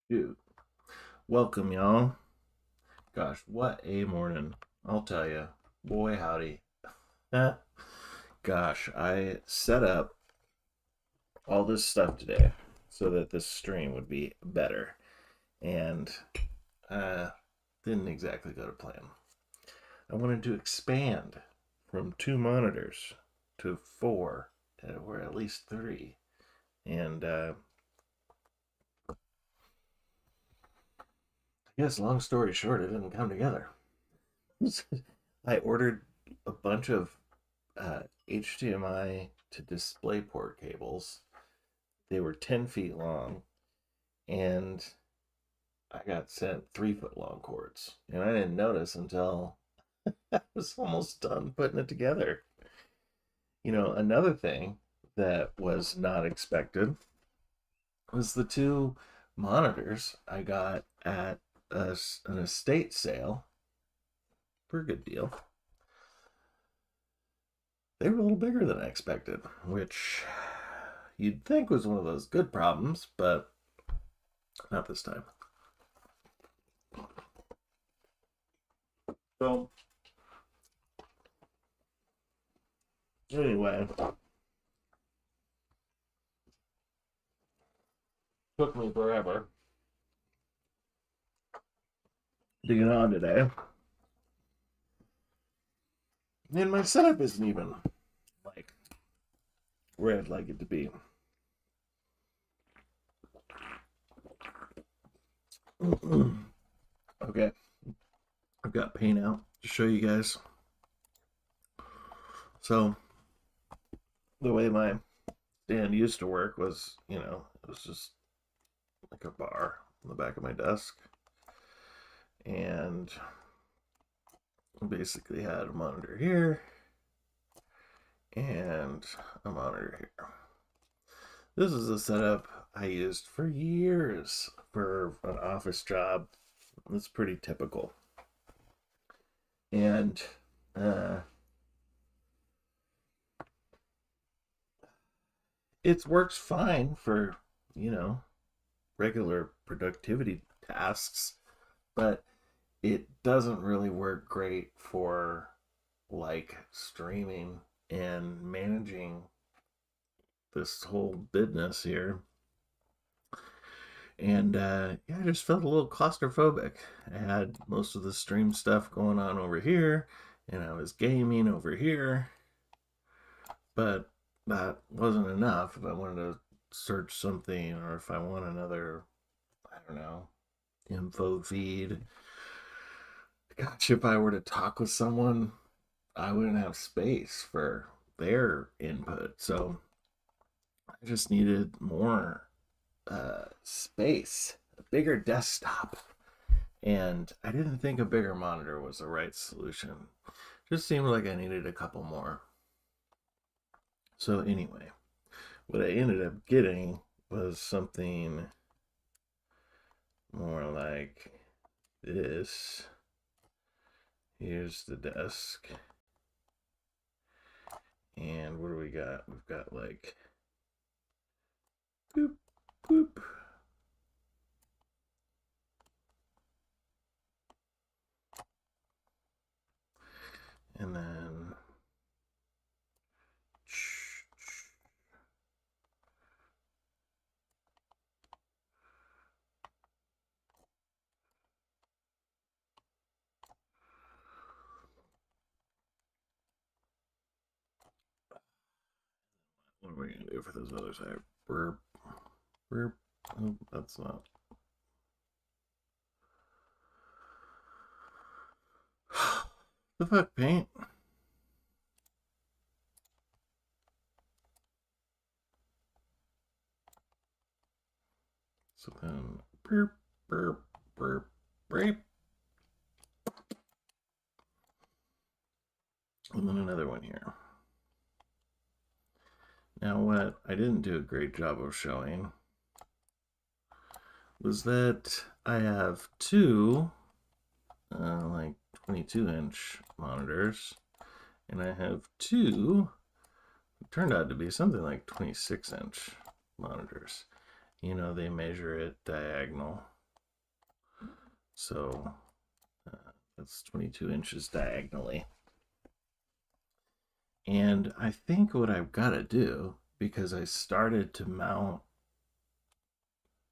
Dude, welcome, y'all. Gosh, what a morning. I'll tell you. Boy, howdy. Gosh, I set up all this stuff today so that this stream would be better. And uh, didn't exactly go to plan. I wanted to expand from two monitors to four, or at least three. And I guess, long story short, it didn't come together. I ordered a bunch of HDMI to DisplayPort cables. They were 10 feet long, and I got sent 3 foot long cords. And I didn't notice until I was almost done putting it together. Another thing that was not expected was the two monitors I got at an estate sale for a good deal. They were a little bigger than I expected, which you'd think was one of those good problems, but not this time. So, anyway, took me forever to get on today. And my setup isn't even like where I'd like it to be. Okay, I've got paint out to show you guys. So, the way my stand used to work was, it was just like a bar on the back of my desk. And basically had a monitor here and a monitor here. This is a setup I used for years for an office job. It's pretty typical. And it works fine for, regular productivity tasks, but it doesn't really work great for like streaming and managing this whole business here. And yeah, I just felt a little claustrophobic. I had most of the stream stuff going on over here, and I was gaming over here, but that wasn't enough if I wanted to search something or if I want another, I don't know, info feed. Gosh, if I were to talk with someone, I wouldn't have space for their input. So I just needed more space, a bigger desktop. And I didn't think a bigger monitor was the right solution. Just seemed like I needed a couple more. So, anyway, what I ended up getting was something more like this. Here's the desk. And what do we got? We've got like boop, boop. And then what are we gonna do for this other side? Burp, burp. Oh, that's not. The fuck, paint? So then, burp, burp, burp, burp. And then another one here. Now, what I didn't do a great job of showing was that I have two, like 22-inch monitors, and I have two, turned out to be something like 26-inch monitors. They measure it diagonal. So that's 22 inches diagonally. And I think what I've got to do, because I started to mount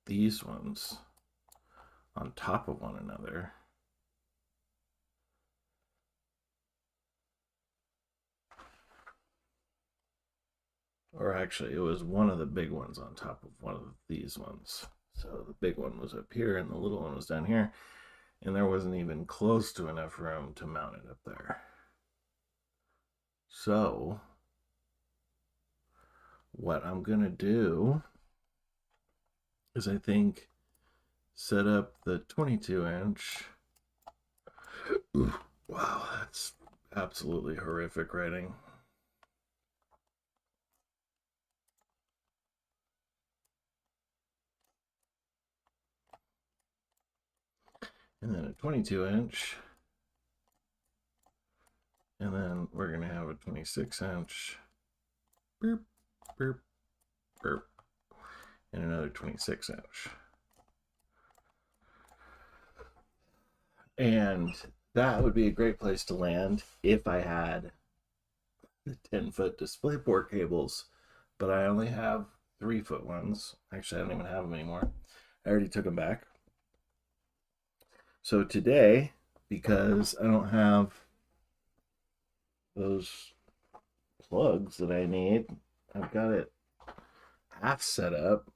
these ones on top of one another, or actually it was one of the big ones on top of one of these ones. So the big one was up here and the little one was down here, and there wasn't even close to enough room to mount it up there. So what I'm gonna do is I think set up the 22-inch. Wow, that's absolutely horrific writing. And then a 22-inch. And then we're going to have a 26-inch. Burp, burp, burp. And another 26-inch. And that would be a great place to land if I had the 10-foot DisplayPort cables. But I only have 3-foot ones. Actually, I don't even have them anymore. I already took them back. So today, because I don't have those plugs that I need, I've got it half set up.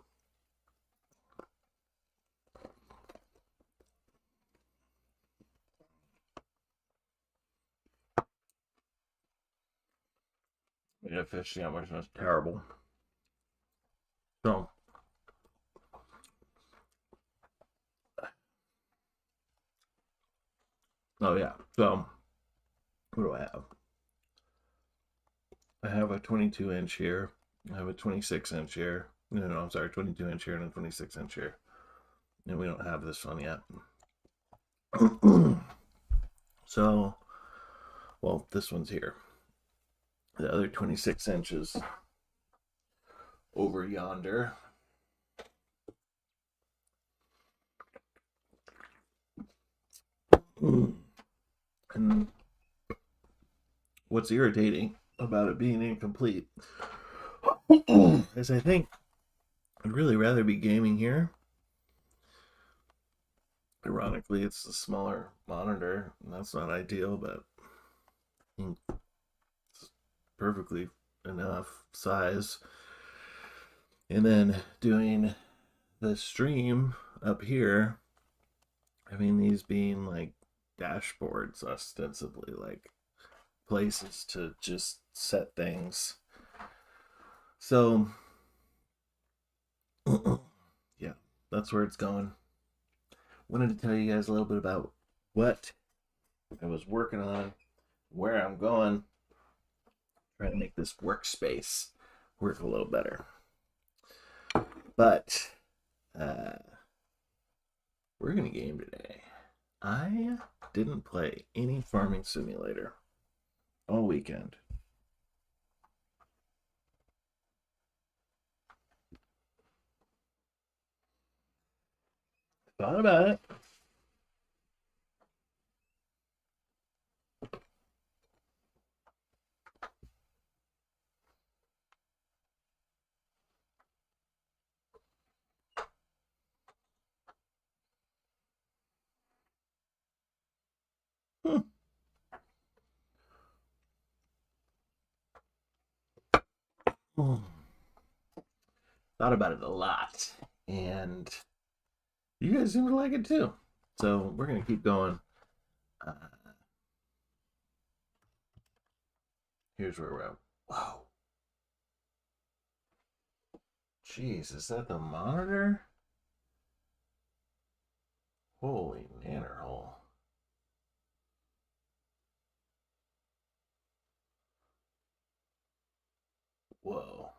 Yeah, fish sandwich was terrible. So, oh yeah. So, what do I have? I have a 22-inch here. I have a 26-inch here. No, I'm sorry, 22-inch here and a 26-inch here. And we don't have this one yet. So, well, this one's here. The other 26 inches over yonder. And what's irritating about it being incomplete is I think I'd really rather be gaming here. Ironically, it's the smaller monitor, and that's not ideal, but it's perfectly enough size. And then doing the stream up here, I mean, these being like dashboards, ostensibly, like places to just set things. So, yeah, that's where it's going. Wanted to tell you guys a little bit about what I was working on, where I'm going, trying to make this workspace work a little better. But we're gonna game today. I didn't play any Farming Simulator all weekend. Thought about it. Hmm. Thought about it a lot, and you guys seem to like it too. So we're gonna keep going. Uh, Here's where we're at. Wow. Jeez, is that the monitor? Holy nanner hole. Whoa.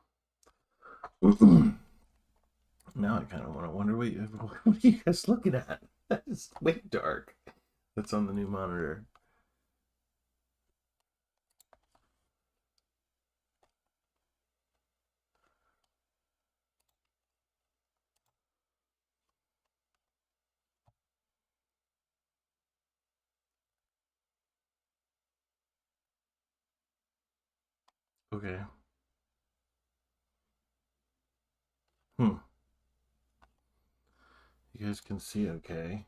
Now I kind of want to wonder what are you guys looking at? That is way dark. That's on the new monitor. Okay. Hmm. You guys can see okay.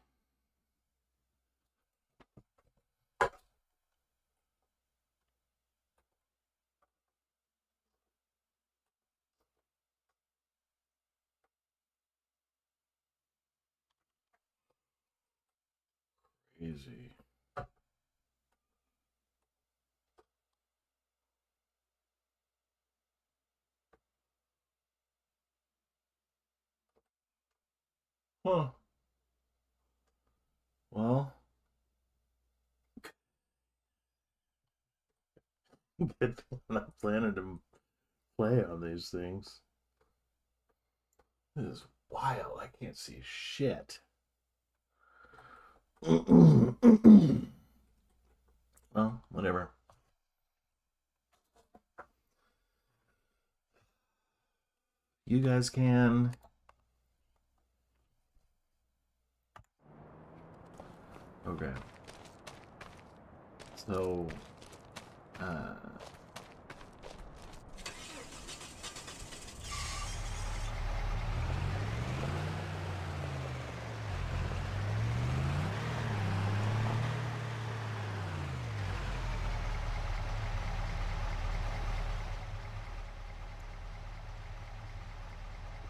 Crazy. Huh. Well, I'm not planning to play on these things. This is wild. I can't see shit. Well, whatever. You guys can. Okay. So, uh,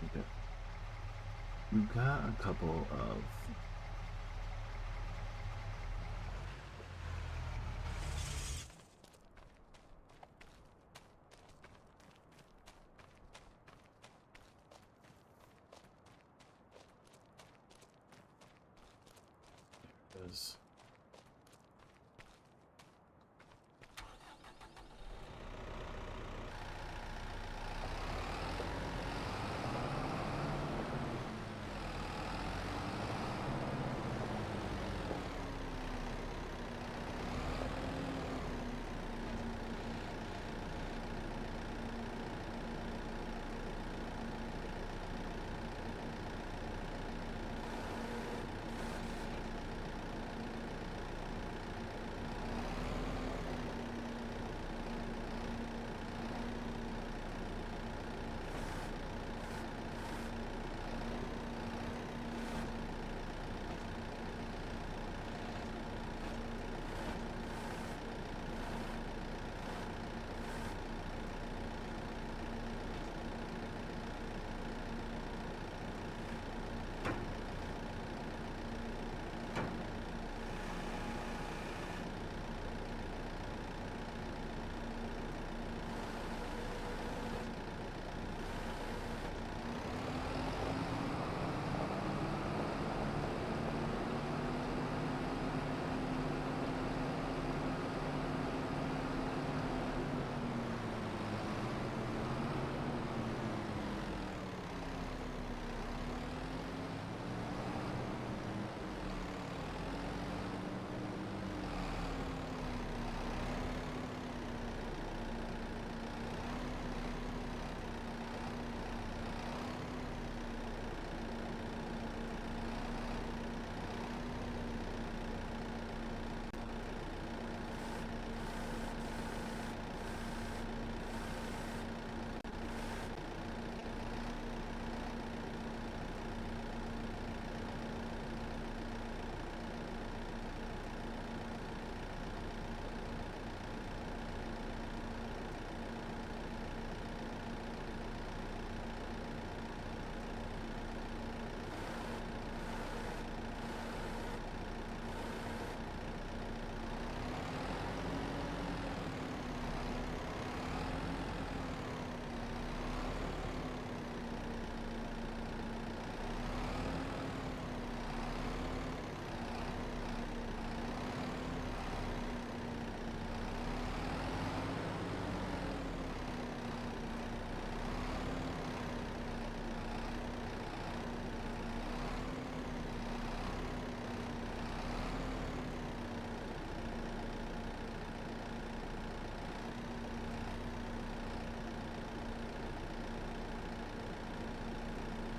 okay. We've got a couple of this.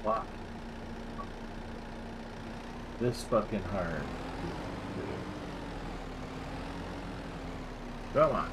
Fuck. This fucking hard. Come on.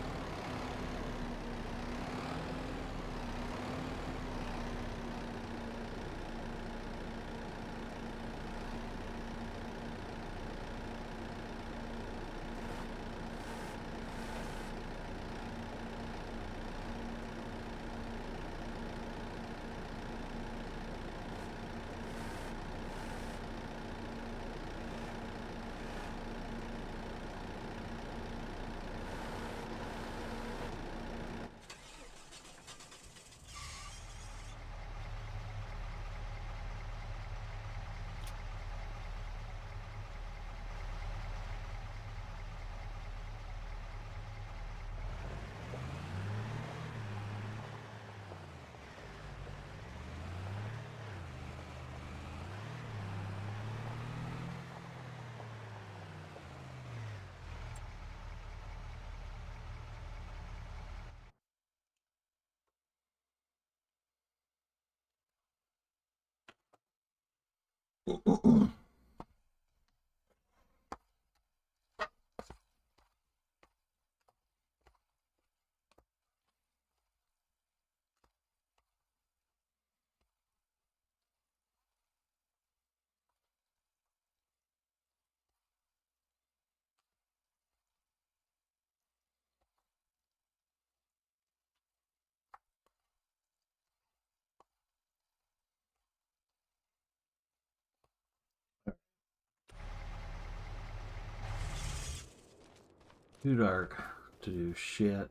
Too dark to do shit.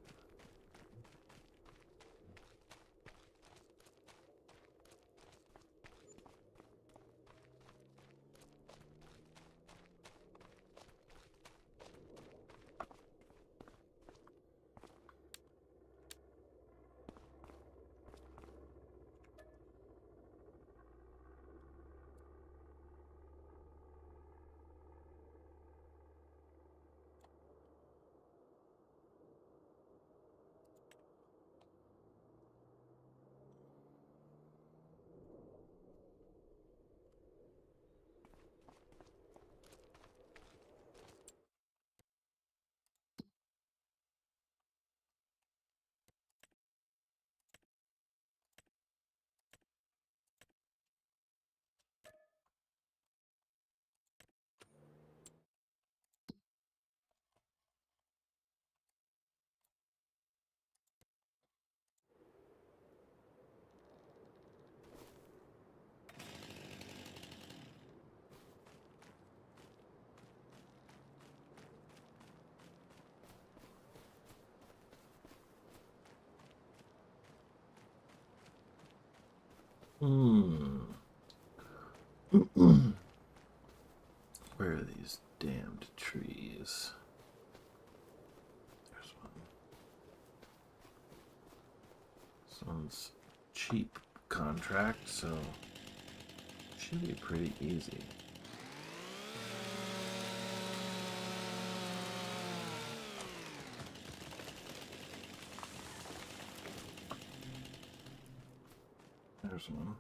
Hmm. Where are these damned trees? There's one. This one's cheap contract, so should be pretty easy. There's one.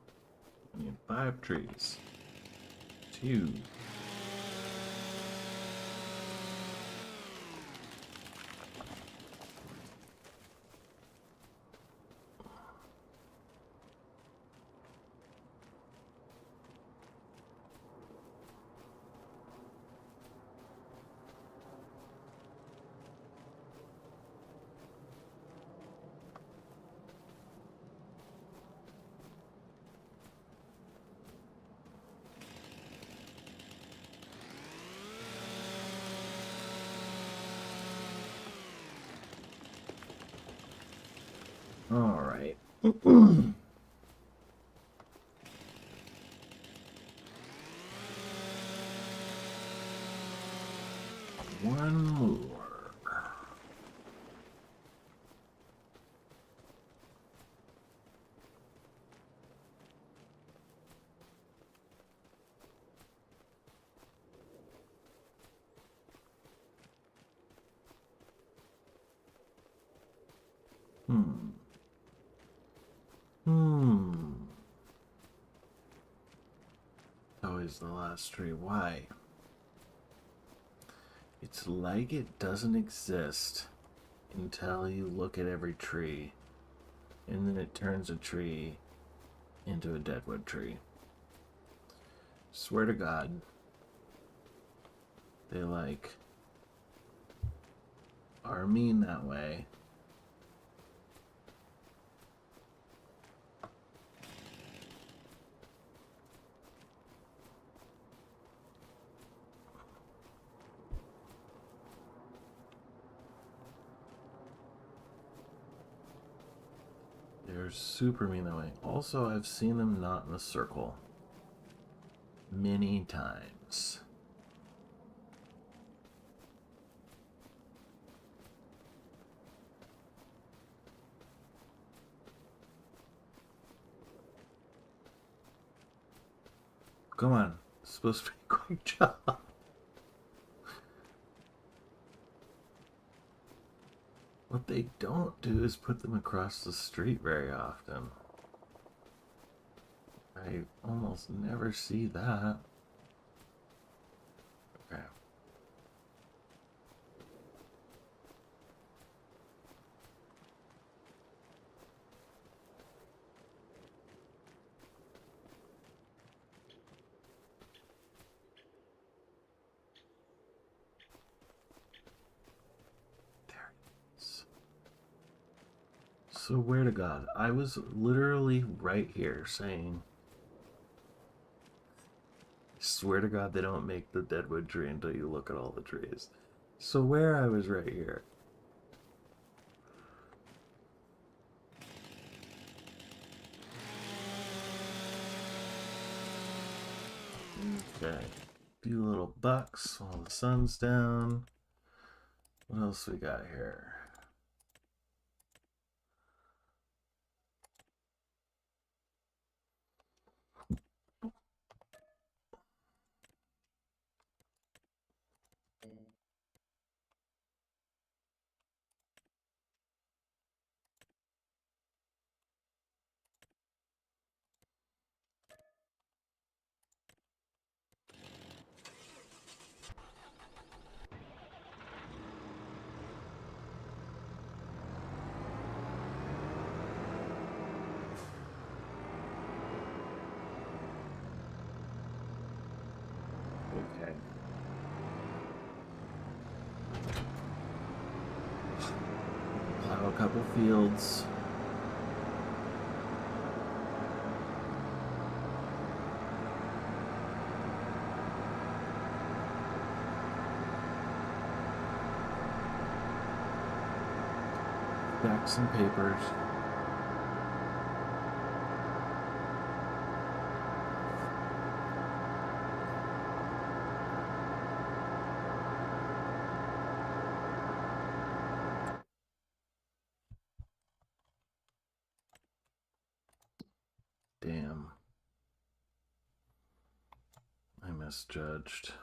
I need 5 trees. 2. All right. One more. Hmm. Hmm. Always the last tree. Why? It's like it doesn't exist until you look at every tree, and then it turns a tree into a deadwood tree. Swear to God, they like are mean that way. They're super mean that way. Also, I've seen them not in a circle many times. Come on, it's supposed to be a quick job. What they don't do is put them across the street very often. I I almost never see that. Okay. There it is. So, where to God? I was literally right here saying, swear to God, they don't make the Deadwood tree until you look at all the trees. So, where I was right here. Okay. A few little bucks while the sun's down. What else we got here? Okay. Plow a couple fields. Back some papers. Damn. I misjudged.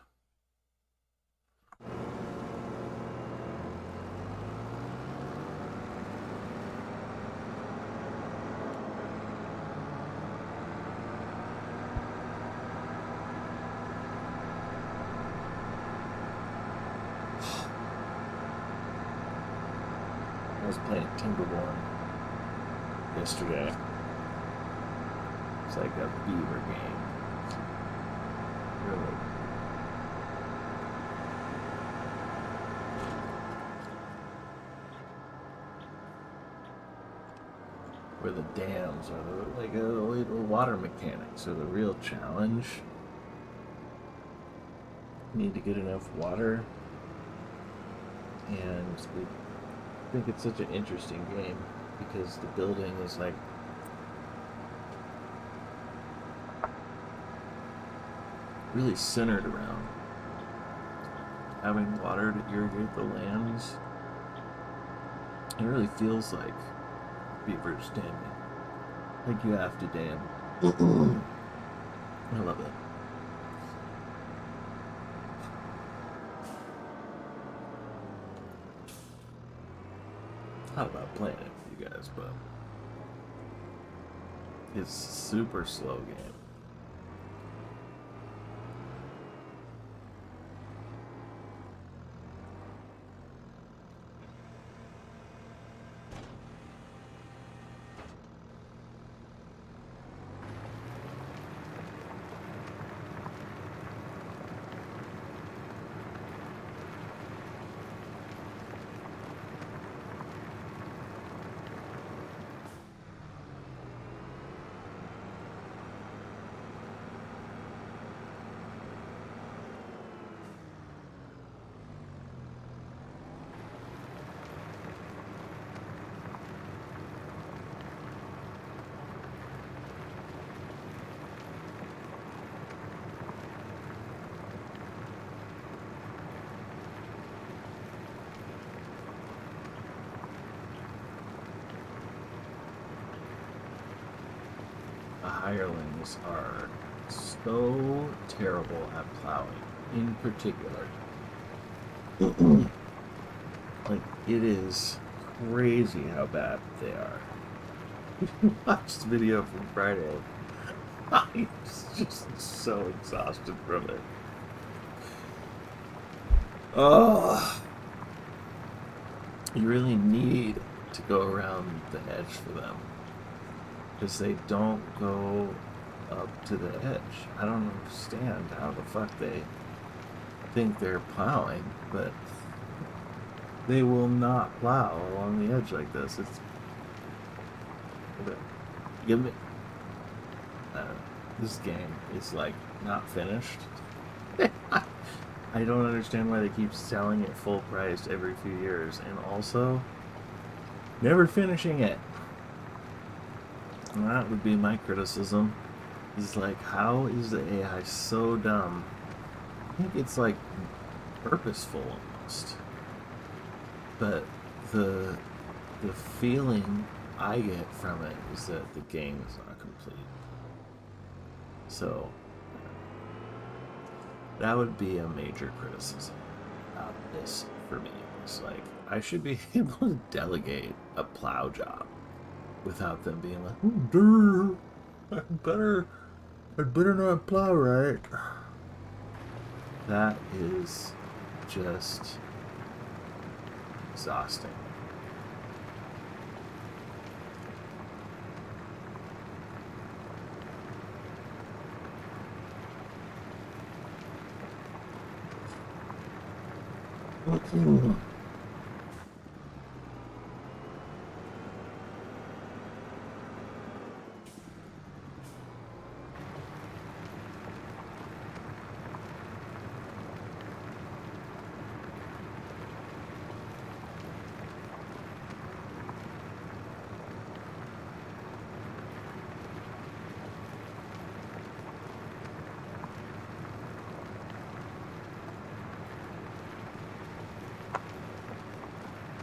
I was playing Timberborn yesterday. It's like a beaver game. Really. Where the dams are like the water mechanics are the real challenge. You need to get enough water, and I think it's such an interesting game because the building is like really centered around having water to irrigate the lands. It really feels like beavers damming. Like you have to dam. I love it. Thought about playing it with you guys, but it's a super slow game. The hirelings are so terrible at plowing, in particular. Like, it is crazy how bad they are. Watch the video from Friday. I'm just so exhausted from it. Oh, you really need to go around the edge for them. Because they don't go up to the edge. I don't understand how the fuck they think they're plowing, but they will not plow along the edge like this. It's give me. This game is like not finished. I don't understand why they keep selling it full price every few years, and also never finishing it. And that would be my criticism. Is like, how is the AI so dumb? I think it's like purposeful almost. But the the feeling I get from it is that the game is not complete. So that would be a major criticism about this for me. It's like I should be able to delegate a plow job without them being like, oh, I'd better not plow right. That is just exhausting.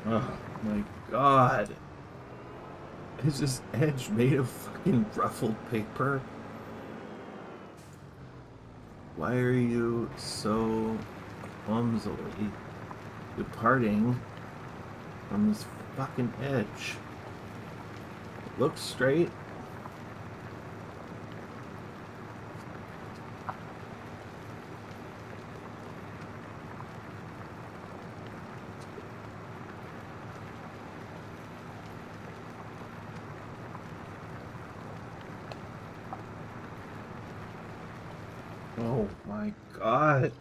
Oh my god. Is this edge made of fucking ruffled paper? Why are you so clumsily departing from this fucking edge? It looks straight. Oh my god.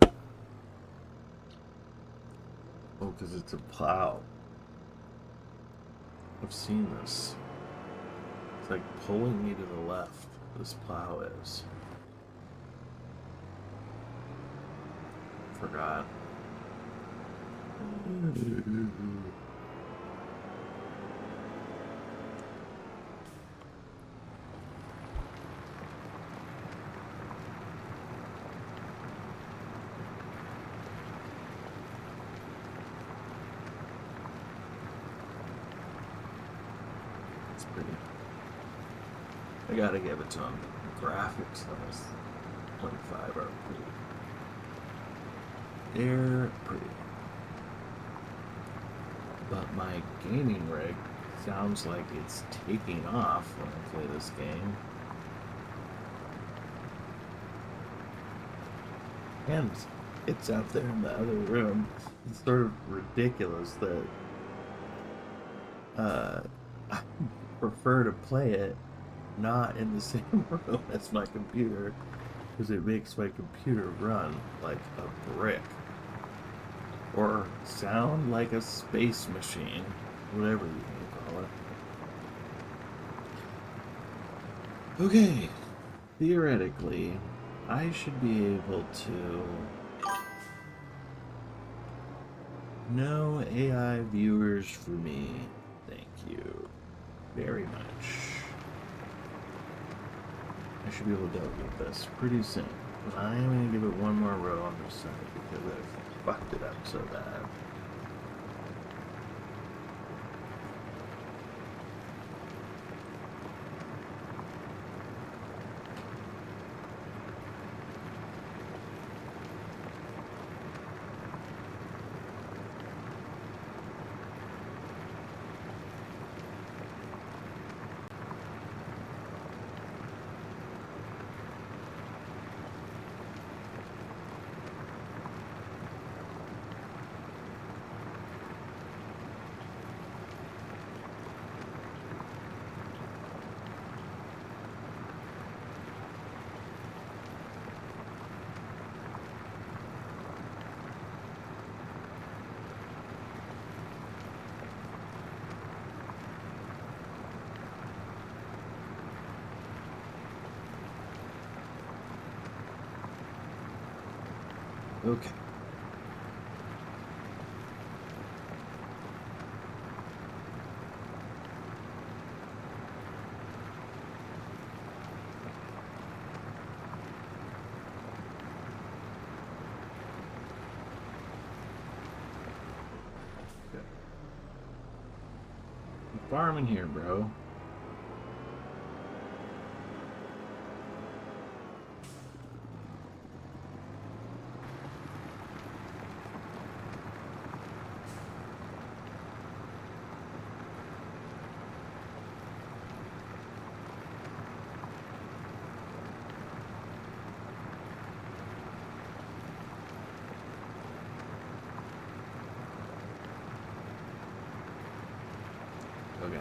Oh, because it's a plow. I've seen this. It's like pulling me to the left. This plow is. Forgot. It's pretty. I gotta give it to him. The graphics on this 25 are pretty. They're pretty. But my gaming rig sounds like it's taking off when I play this game. And it's out there in the other room. It's sort of ridiculous that I prefer to play it not in the same room as my computer, because it makes my computer run like a brick or sound like a space machine, whatever you may call it. Okay, theoretically, I should be able to. No AI viewers for me. Thank you very much. I should be able to delegate this pretty soon. But I am going to give it one more row on this side because I've fucked it up so bad. Okay. I'm farming here, bro. Okay.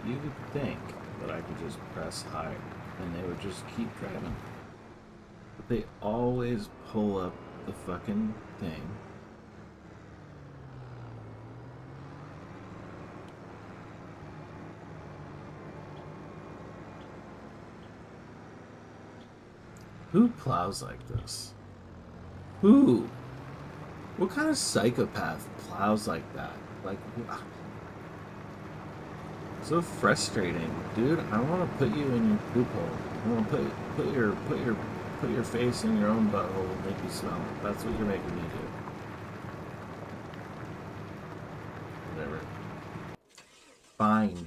You would think that I could just press higher and they would just keep driving. But they always pull up the fucking thing. Who plows like this? Who? What kind of psychopath plows like that? Like, so frustrating, dude. I want to put you in your poop hole. I want to put your face in your own butthole and make you smell it. That's what you're making me do. Whatever. Fine.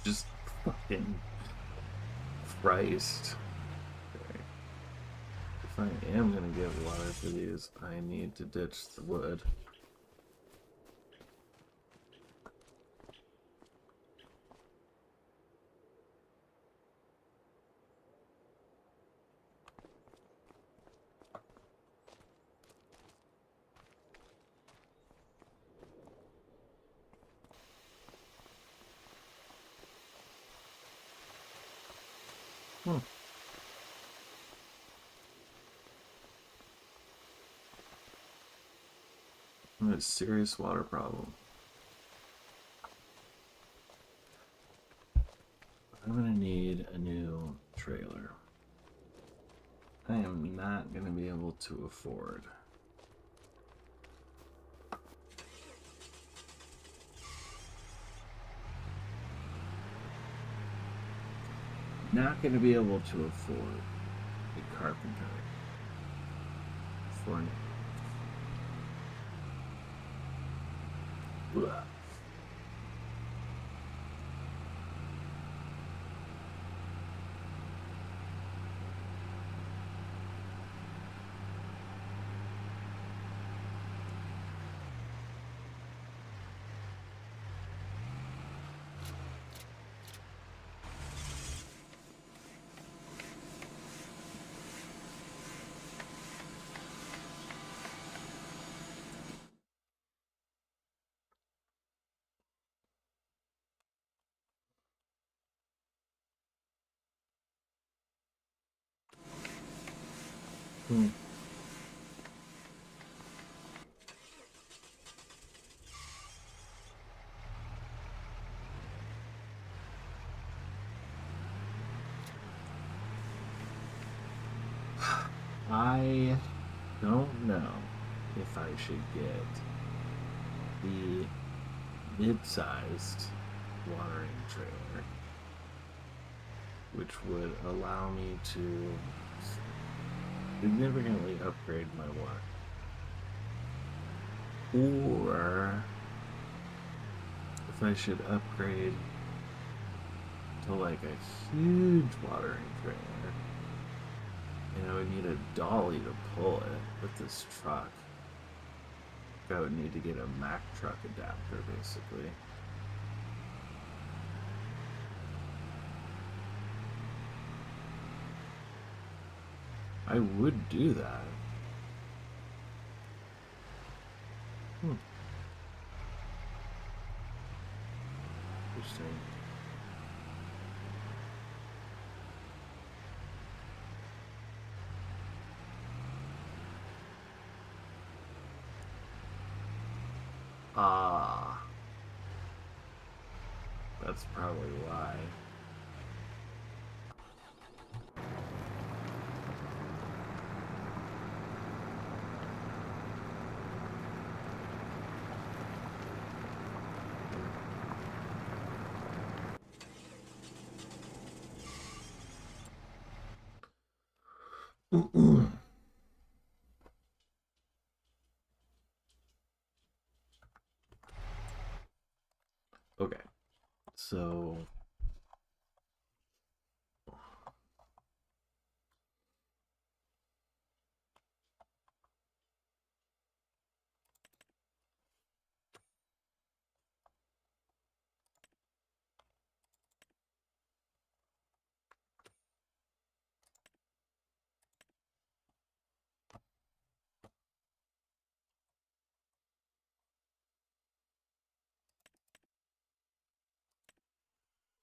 Just fucking Christ. Okay. If I am gonna get water for these, I need to ditch the wood. Hmm. I have a serious water problem. I'm gonna need a new trailer. I am not gonna be able to afford. Not gonna be able to afford a carpenter for an. Ugh. Hmm. I don't know if I should get the mid-sized watering trailer, which would allow me to significantly upgrade my water, or if I should upgrade to like a huge watering trailer, and I would need a dolly to pull it with this truck. I would need to get a Mack truck adapter, basically. I would do that. Interesting. Ah, that's probably why. Okay, so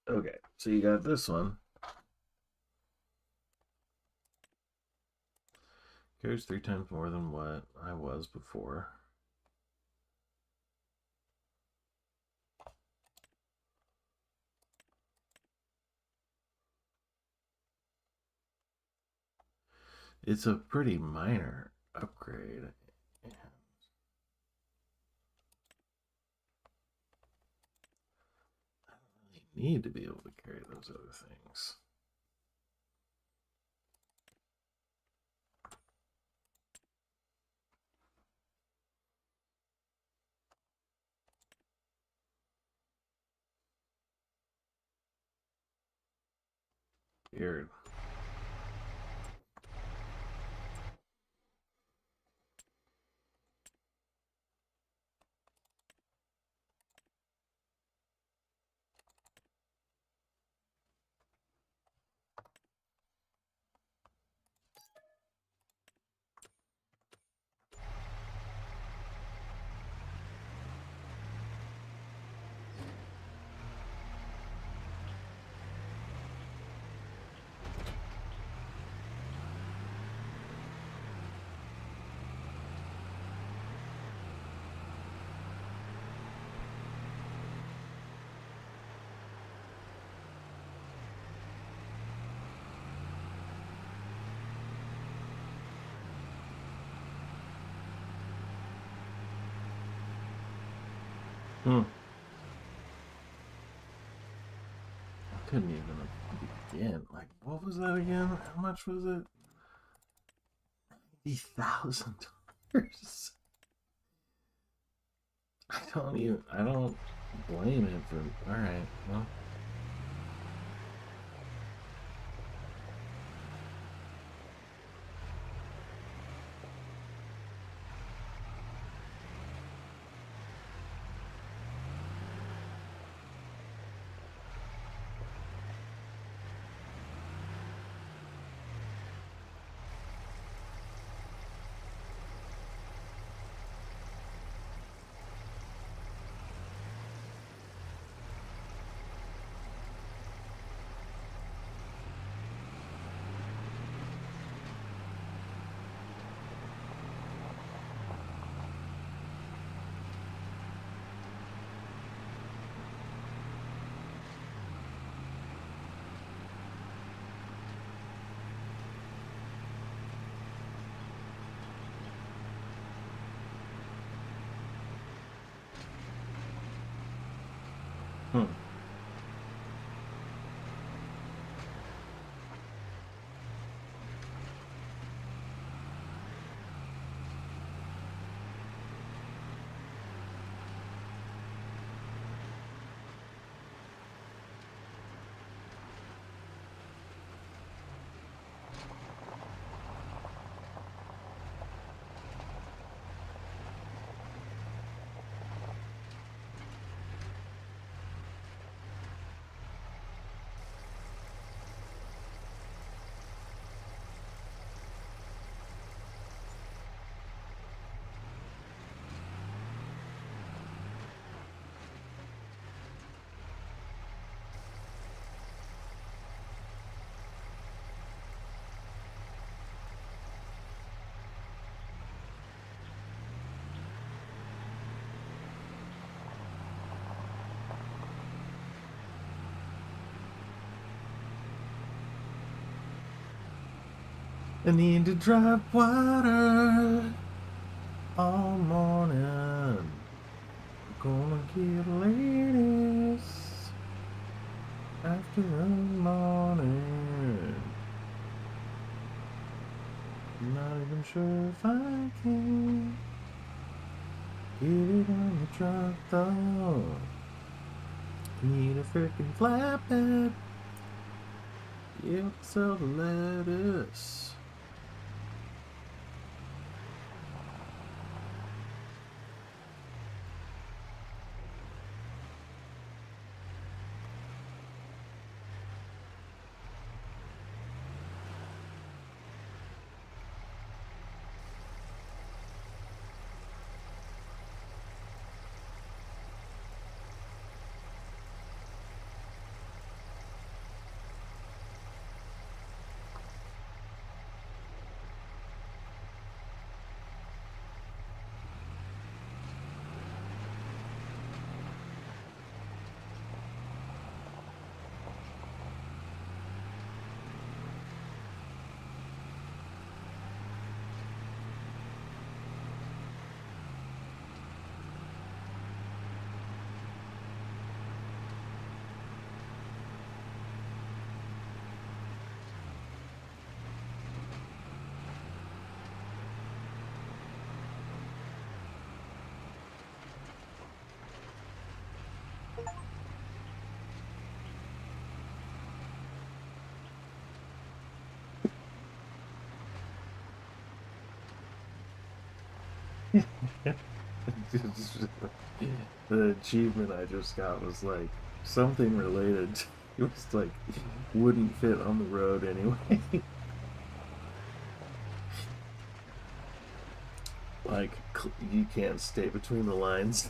okay, so you got this one. Carries 3 times more than what I was before. It's a pretty minor upgrade. I don't really need to be able to carry those other things. Weird. Hmm. I couldn't even begin. Like, what was that again? How much was it? $80,000. I don't blame it for. All right, well. Hmm. I need to drop water all morning. I'm gonna get ladies after the morning. I'm not even sure if I can get it on the truck though. Need a freaking flatbed. Yep, sell the lettuce. The achievement I just got was like something related. It was like wouldn't fit on the road anyway. Like you can't stay between the lines.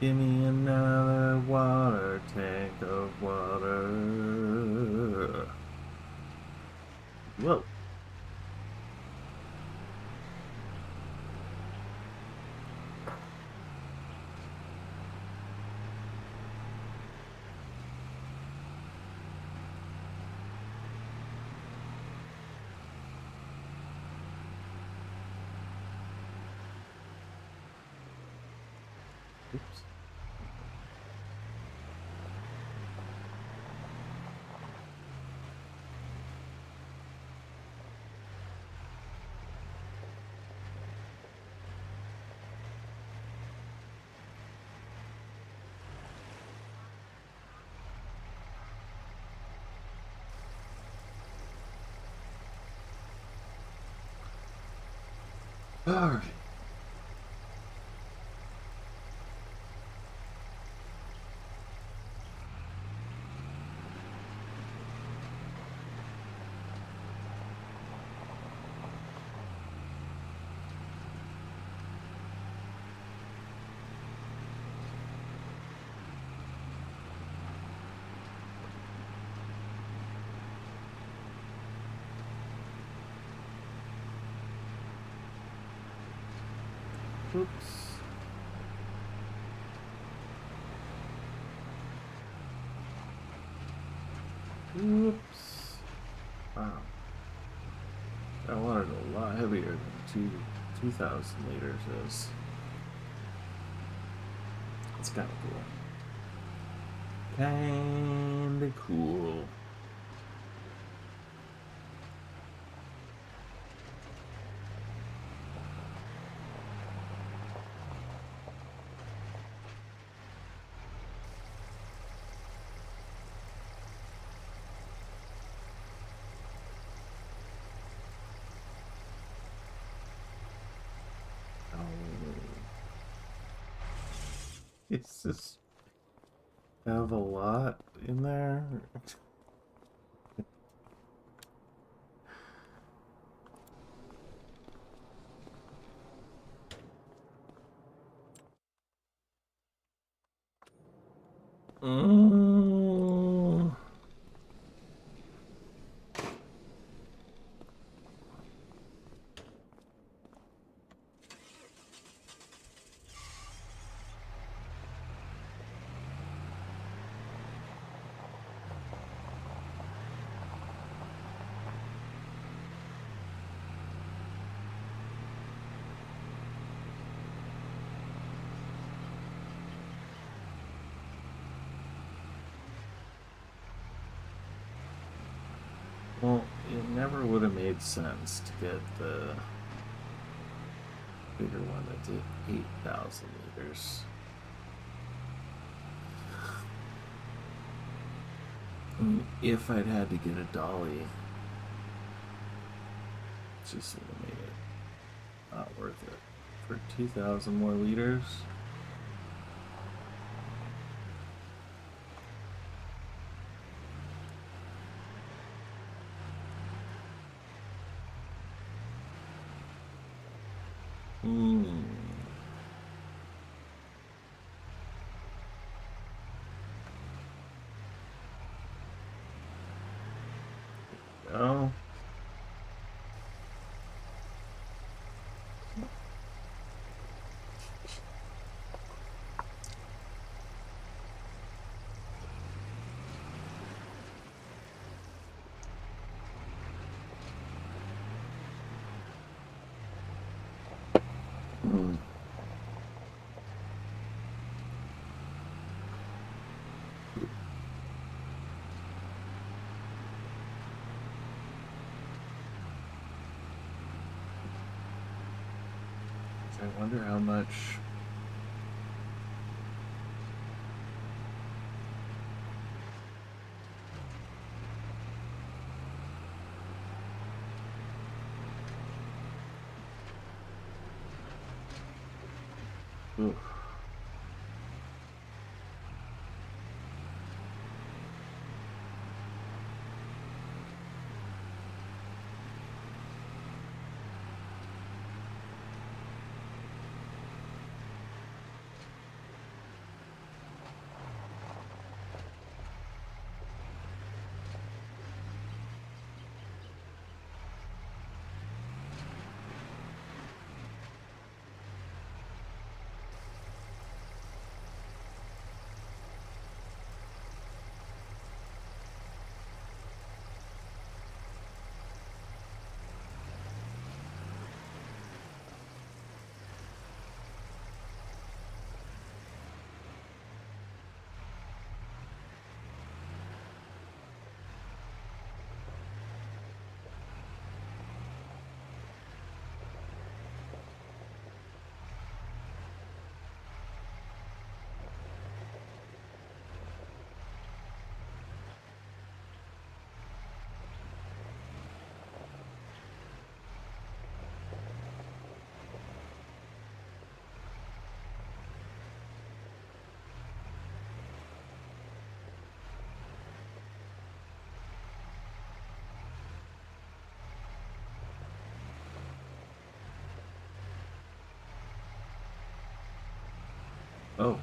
Give me another water tank of water. Whoa. Oops. Alright. Oops. Oops. Wow. That water's a lot heavier than 2,000 liters is. It's kind of cool. Kinda cool. It's just have a lot in there. Mm. Well, it never would have made sense to get the bigger one that did 8,000 liters. I mean, if I'd had to get a dolly, it just would have made it not worth it. For 2,000 more liters? Hmm. Oh. Hmm. I wonder how much. Oof. Oh.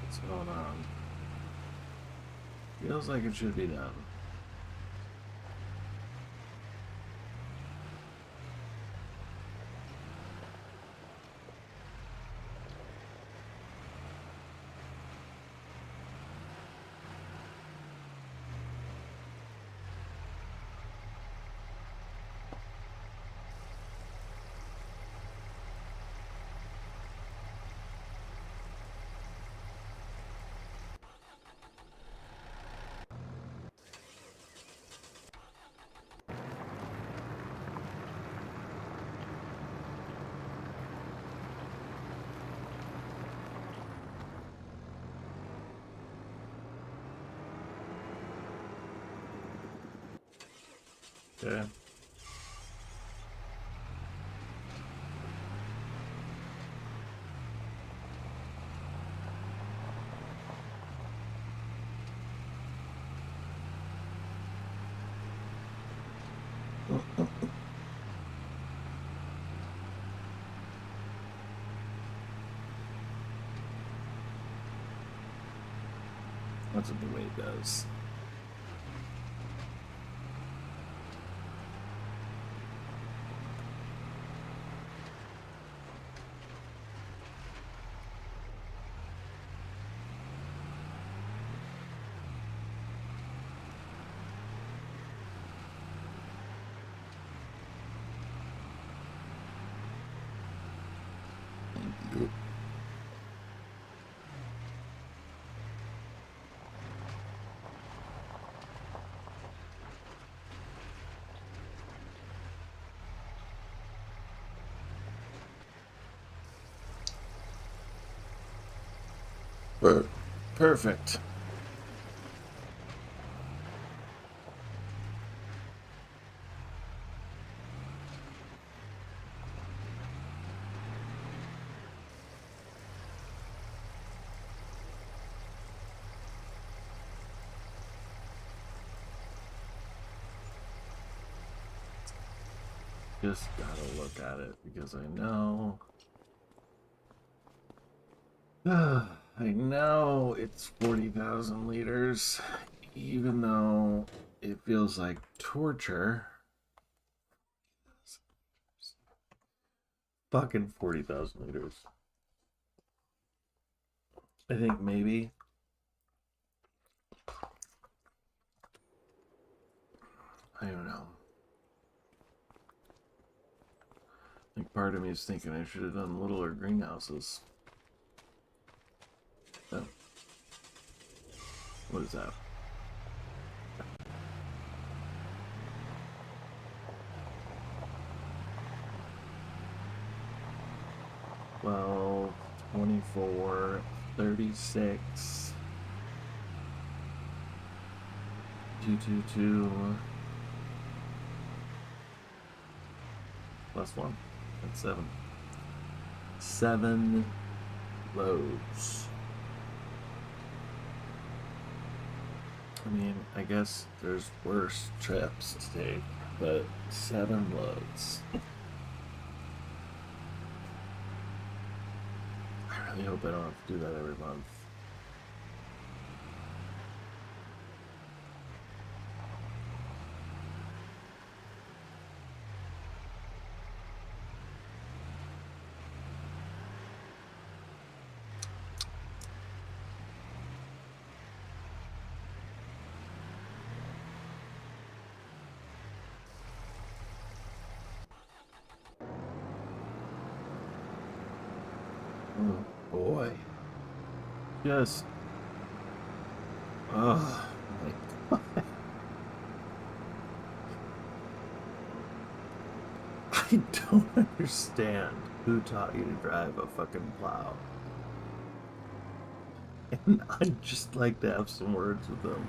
What's going on? Feels like it should be done. Okay. That's what the weight does. Perfect. Just gotta look at it because I know. I know it's 40,000 liters, even though it feels like torture. Fucking 40,000 liters. I think maybe. I don't know. I think part of me is thinking I should have done littler greenhouses. Oh. What is that? Well, 24, 36, 222, plus 1. That's 7. 7 loads. I mean, I guess there's worse trips to take, but 7 loads. I really hope I don't have to do that every month. Oh boy. Just. Oh my god. I don't understand who taught you to drive a fucking plow. And I'd just like to have some words with them.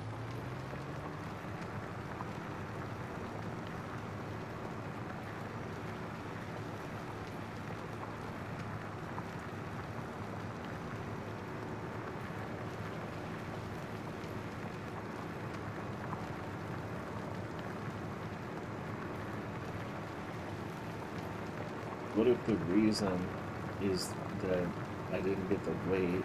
What if the reason is that I didn't get the weight?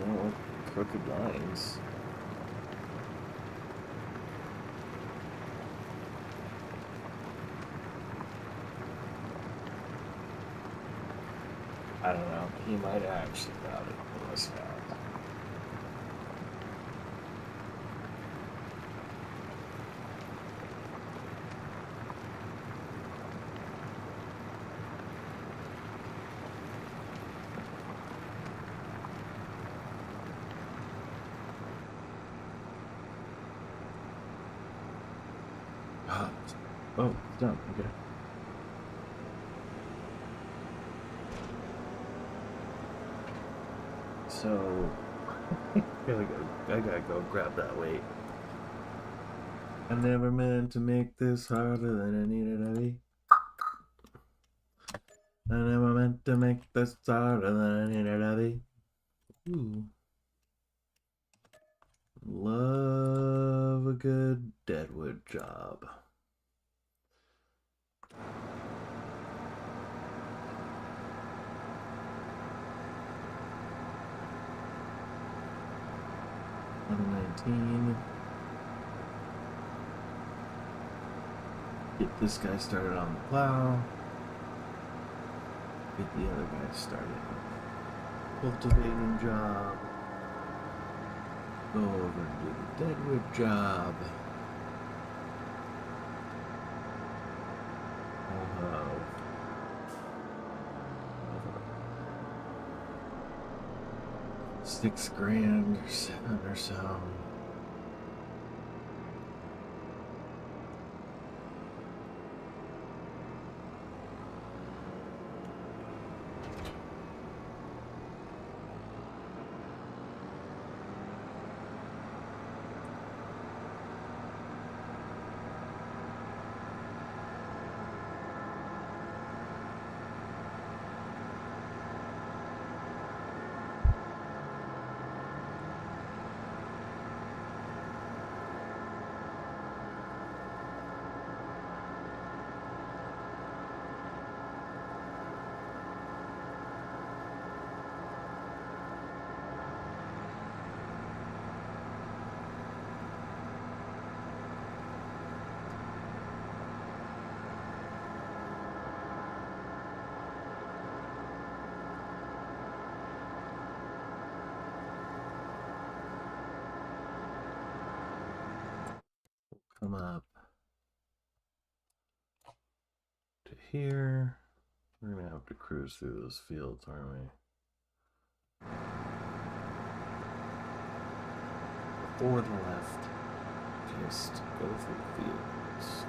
You know, crooked lines. I don't know. He might have actually got it in this guy. Oh, it's done. Okay. So, I gotta go grab that weight. I never meant to make this harder than it needed to be. I never meant to make this harder than it needed to be. Ooh. Love a good deadwood job. $119. Get this guy started on the plow. Get the other guy started. Cultivating job. Go over and do the deadwood job. We'll have 6 grand or 7 or so. Come up to here. We're gonna have to cruise through those fields, aren't we? Or the left. Just go through the fields.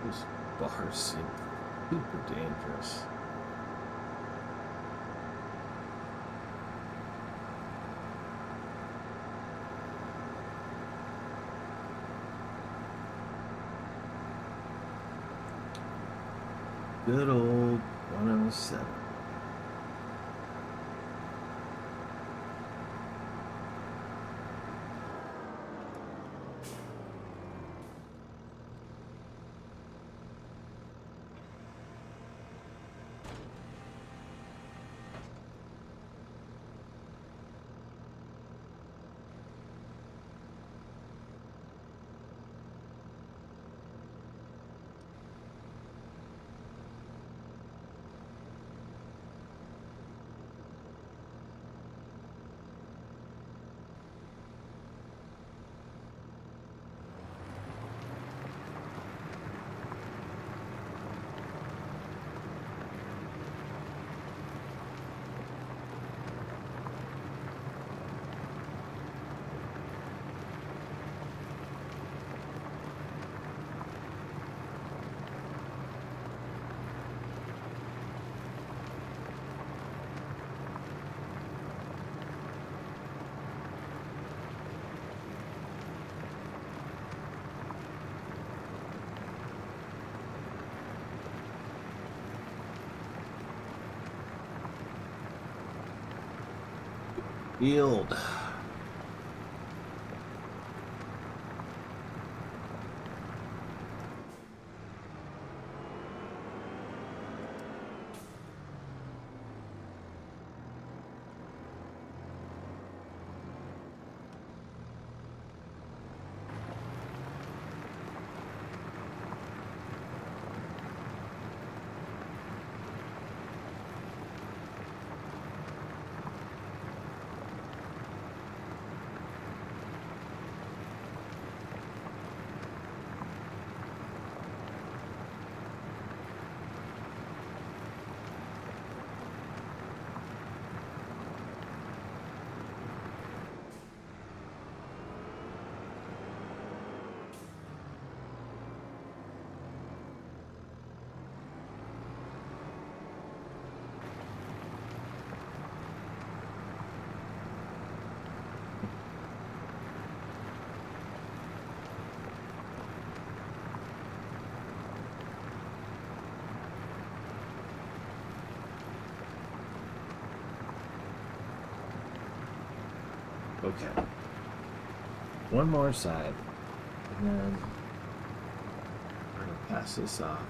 These bars seem super dangerous. Good old 107. Field. Okay. One more side. And then we're going to pass this off.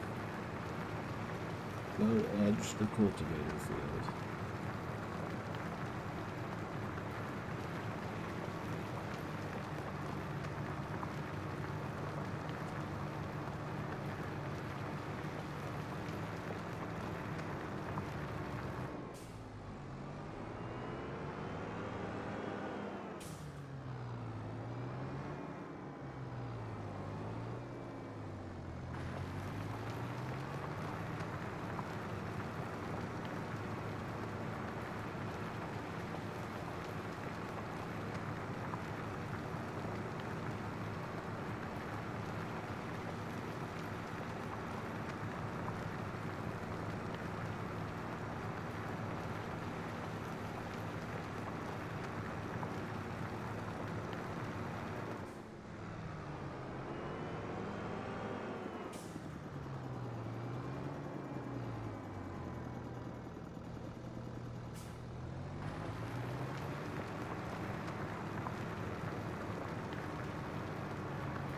Go edge the cultivator field.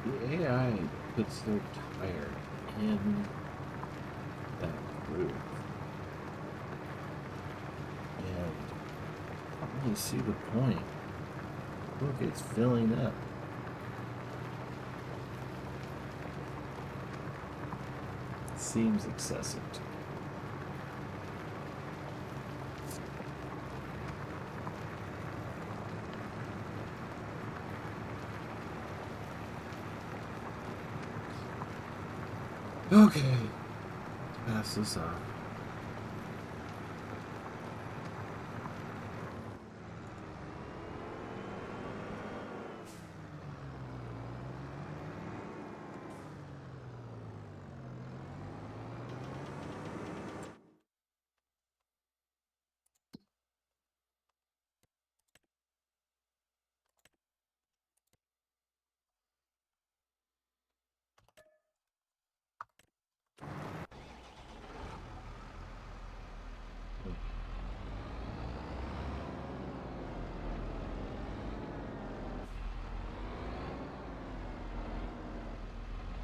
The AI puts their tire in that groove. And I don't really see the point. Look, it's filling up. It seems excessive to me. Okay, pass this off.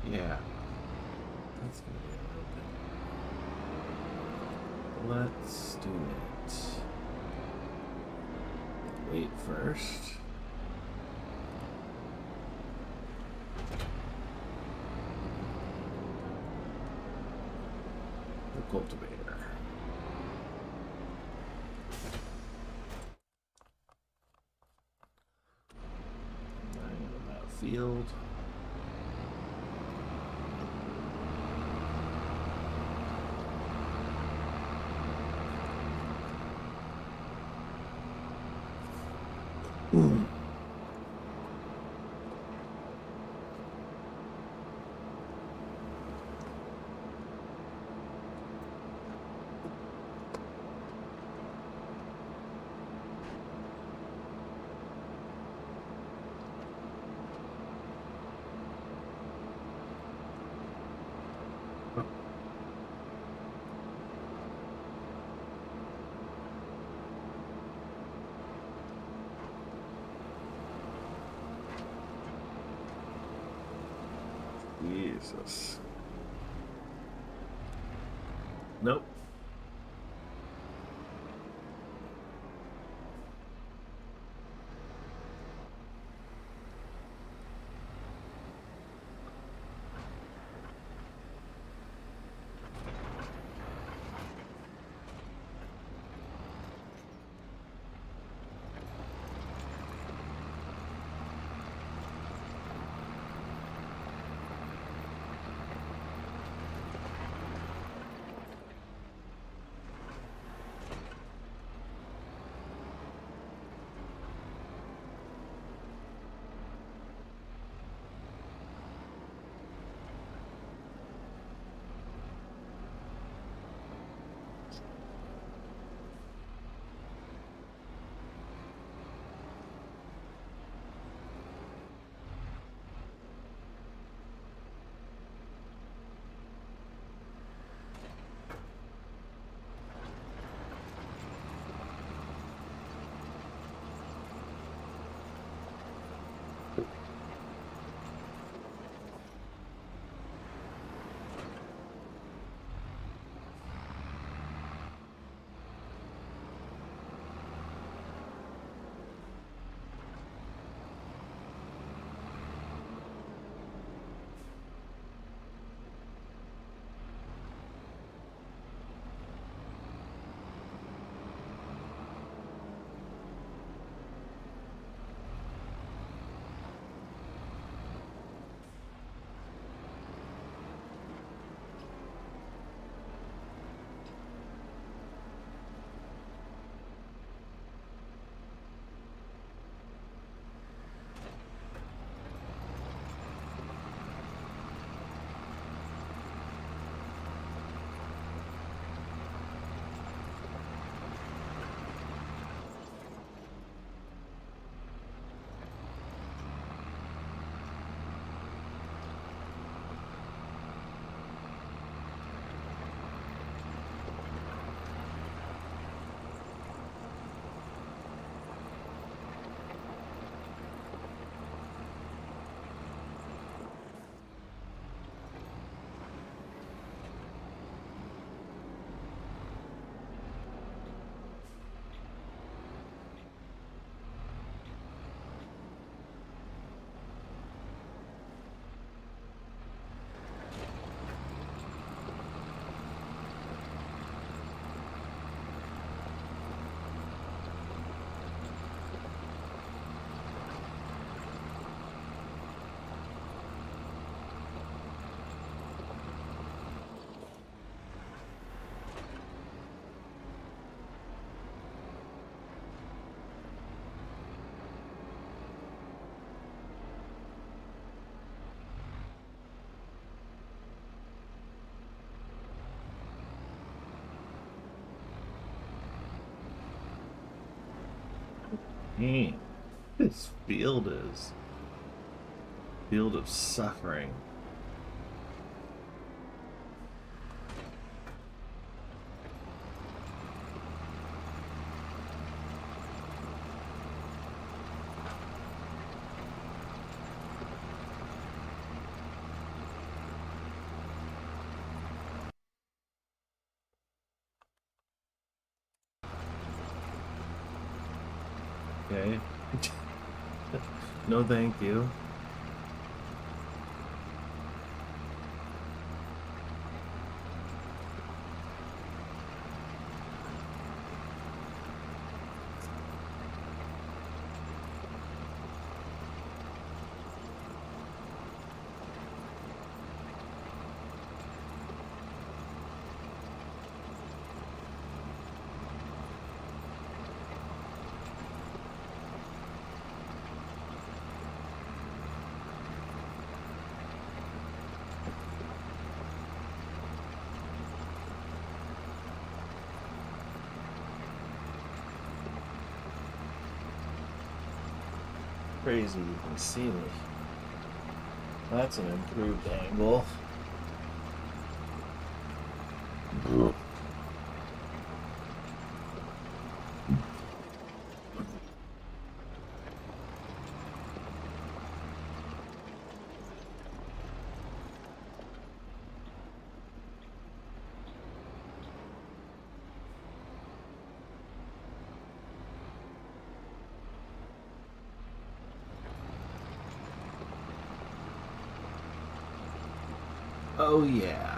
Yeah, that's gonna be a little bit. Let's do it. Wait first. The cultivator. Field. Ooh. Jesus. Nope. Dang. This field of suffering. Okay. No, thank you. Crazy, you can see me. That's an improved angle. Oh yeah.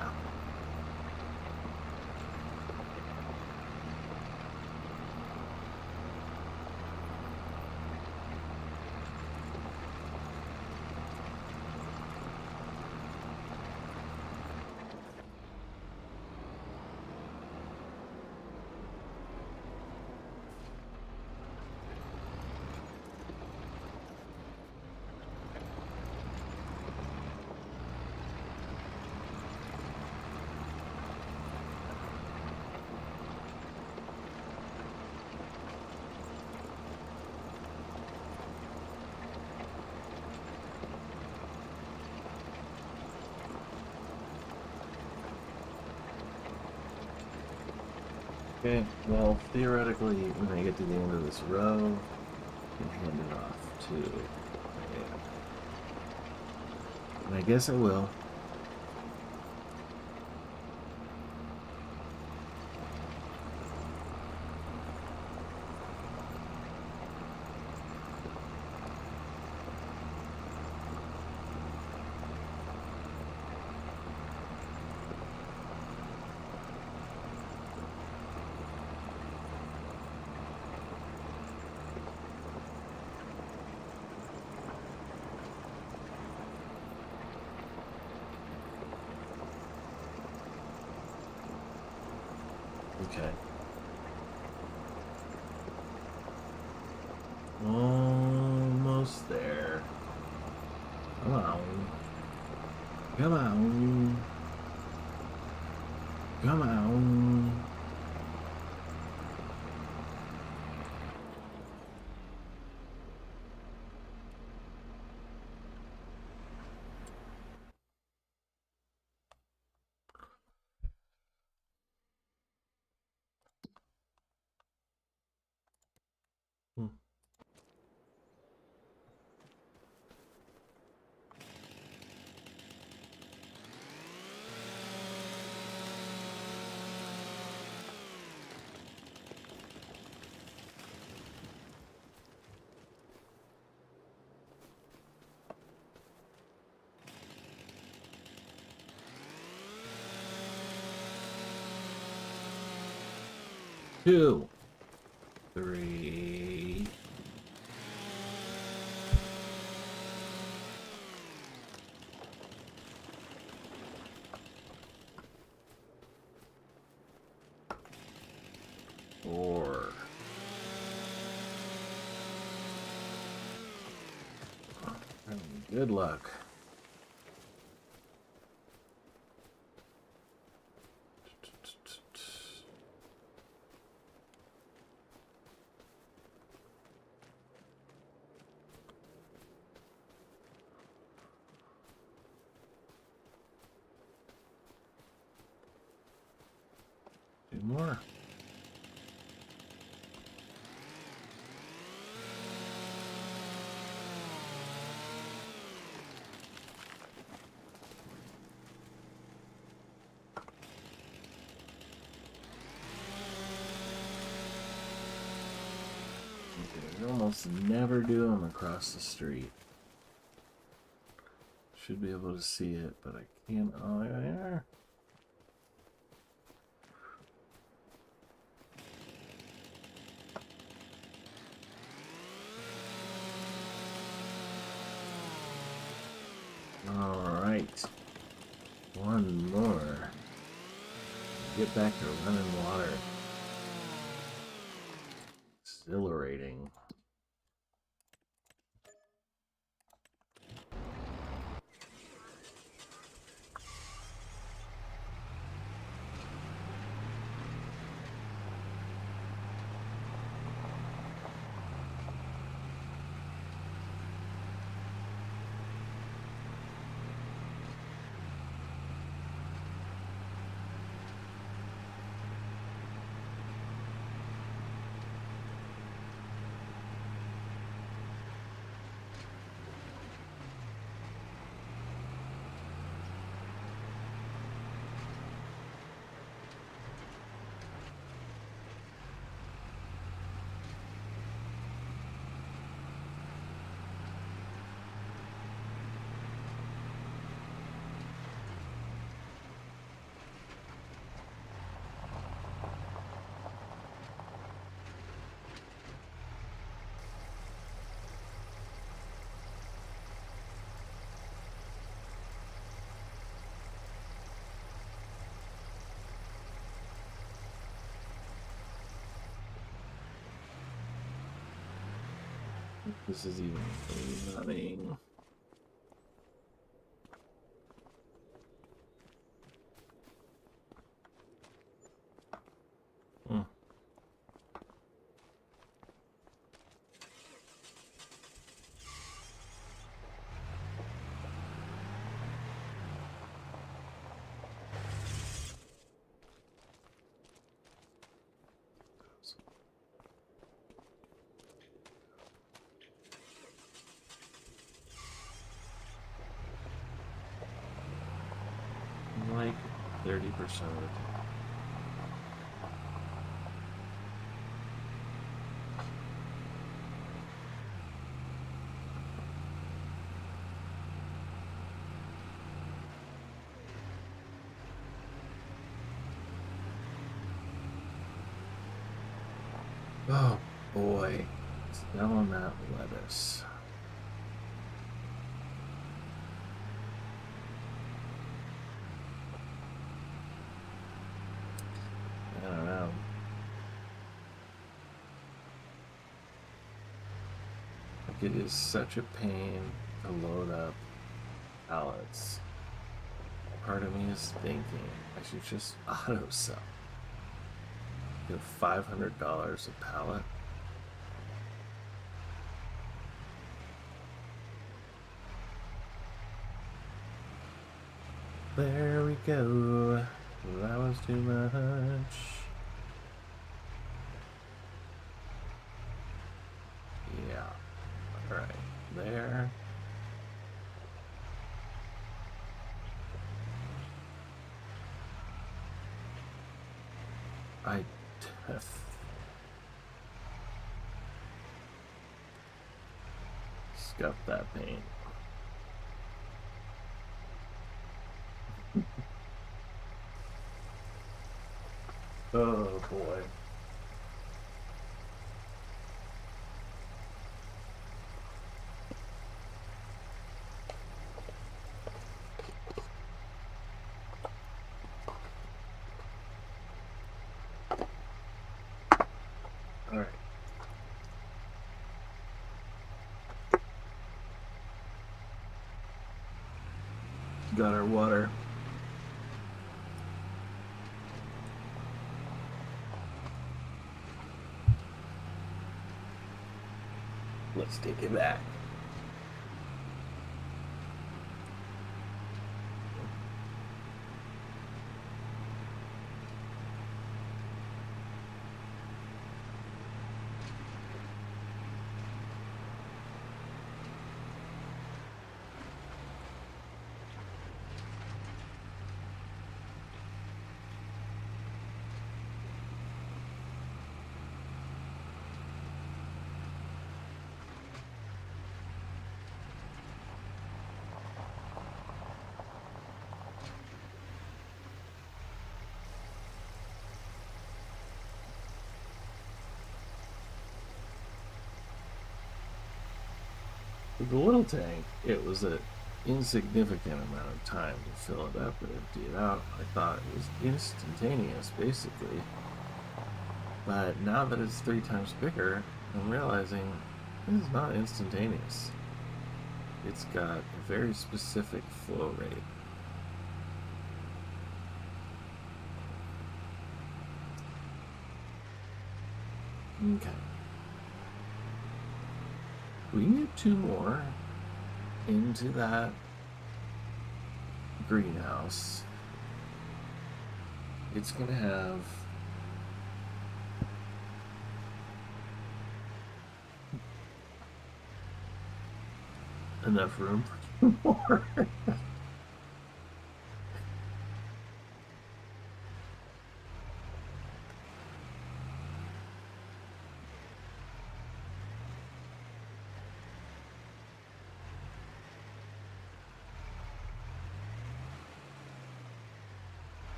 Okay, well, theoretically, when I get to the end of this row, I can hand it off to... Yeah. And I guess I will. Okay. Almost there. Come on. Come on. Come on. Hmm. 2, 3. 4. Good luck. more. You almost never do them across the street. Should be able to see it, but I can't. Oh, there they are. Alright. One more. Get back to running water. Exhilarating. This is even running. Like 30% of the time. Oh boy, smelling that lettuce. I don't know. Like, it is such a pain to load up pallets. Part of me is thinking I should just auto sell. Get $500 a pallet. There we go. That was too much. Yeah. Alright. There. I scuff that paint. Oh boy. All right. Got our water. Let's take it back. With the little tank, it was an insignificant amount of time to fill it up and empty it out. I thought it was instantaneous, basically. But now that it's 3 times bigger, I'm realizing this is not instantaneous. It's got a very specific flow rate. Okay. We can get 2 more into that greenhouse. It's going to have enough room for 2 more.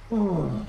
Oh.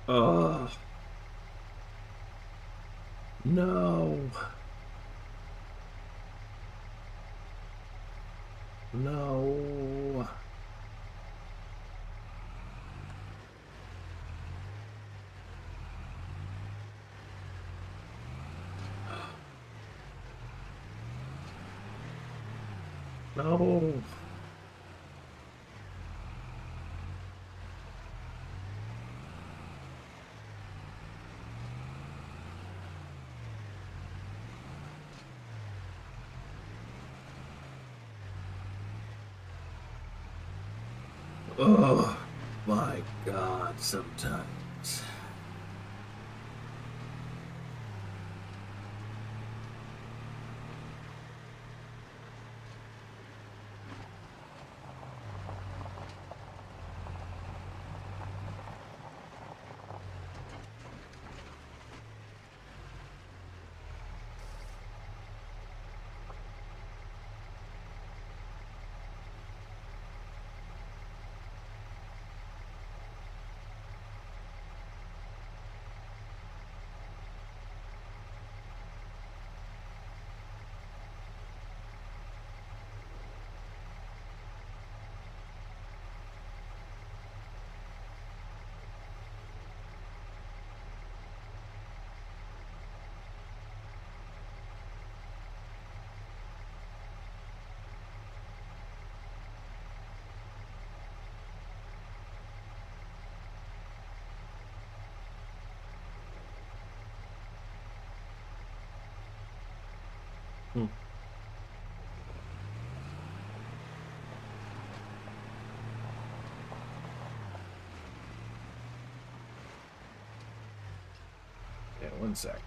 Oh. No. No. No. Oh my God, sometimes. Hmm. Yeah, 1 sec.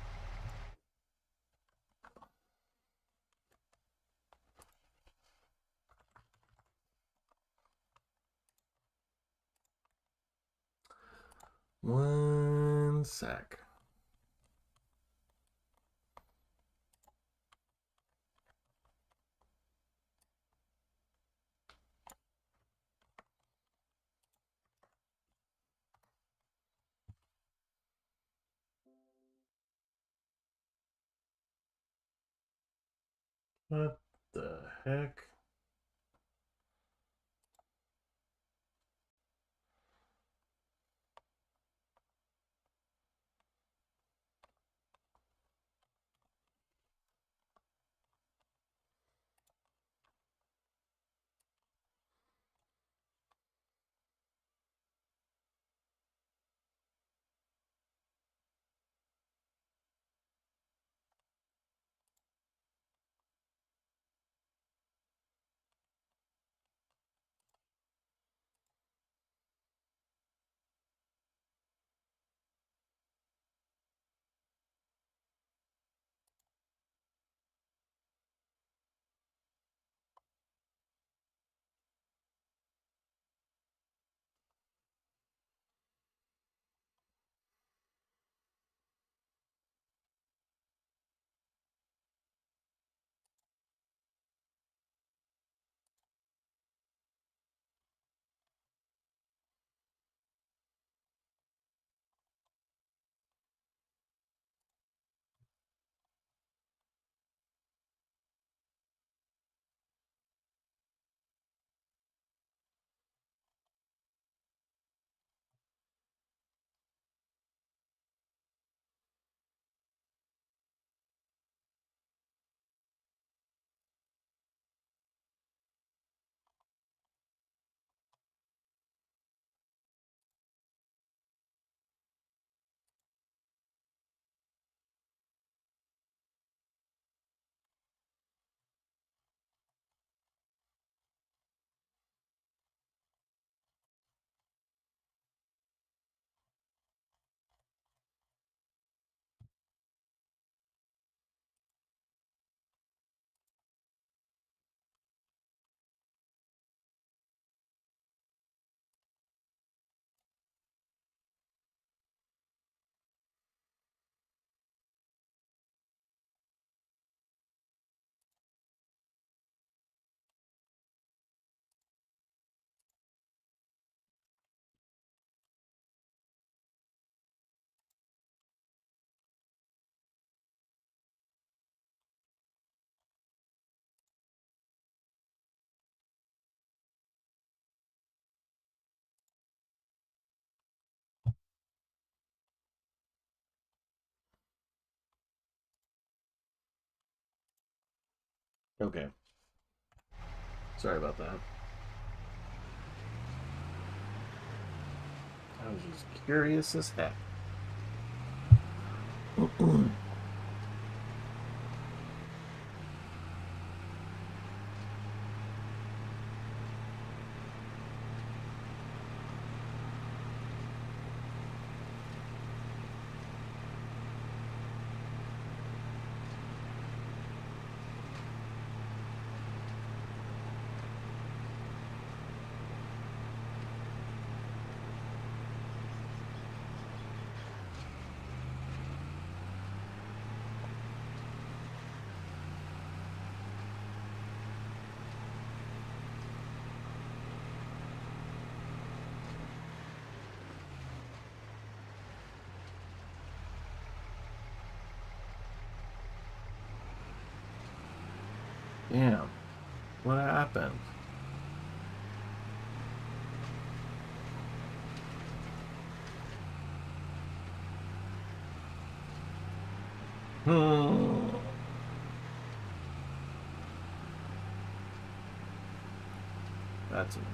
One sec. What the heck? Okay. Sorry about that. I was just curious as heck. Damn. What happened? Hmm. That's annoying.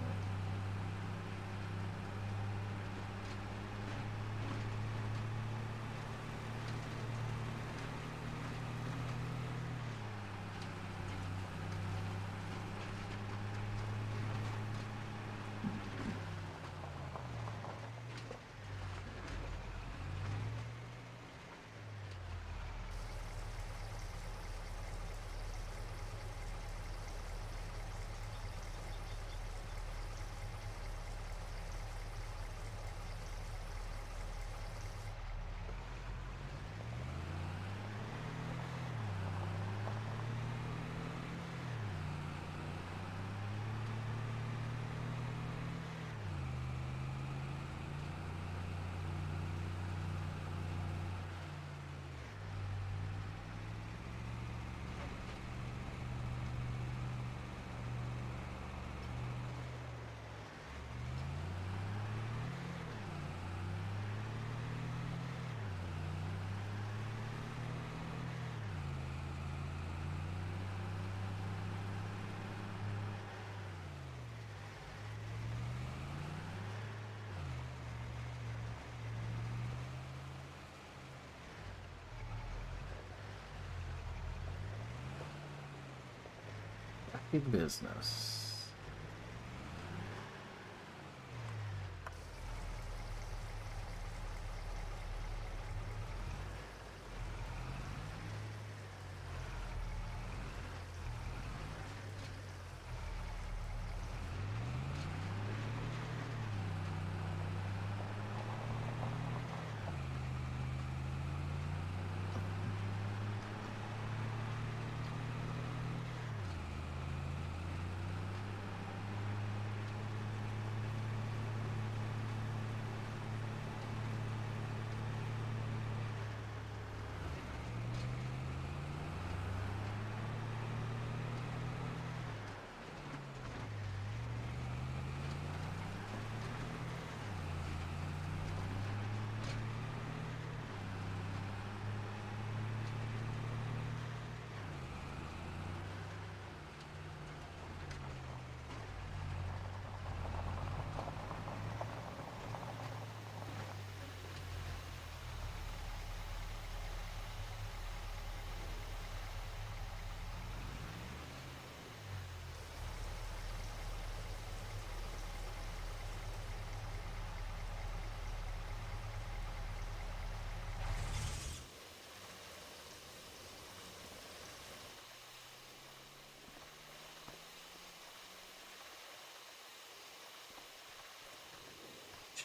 Back in business.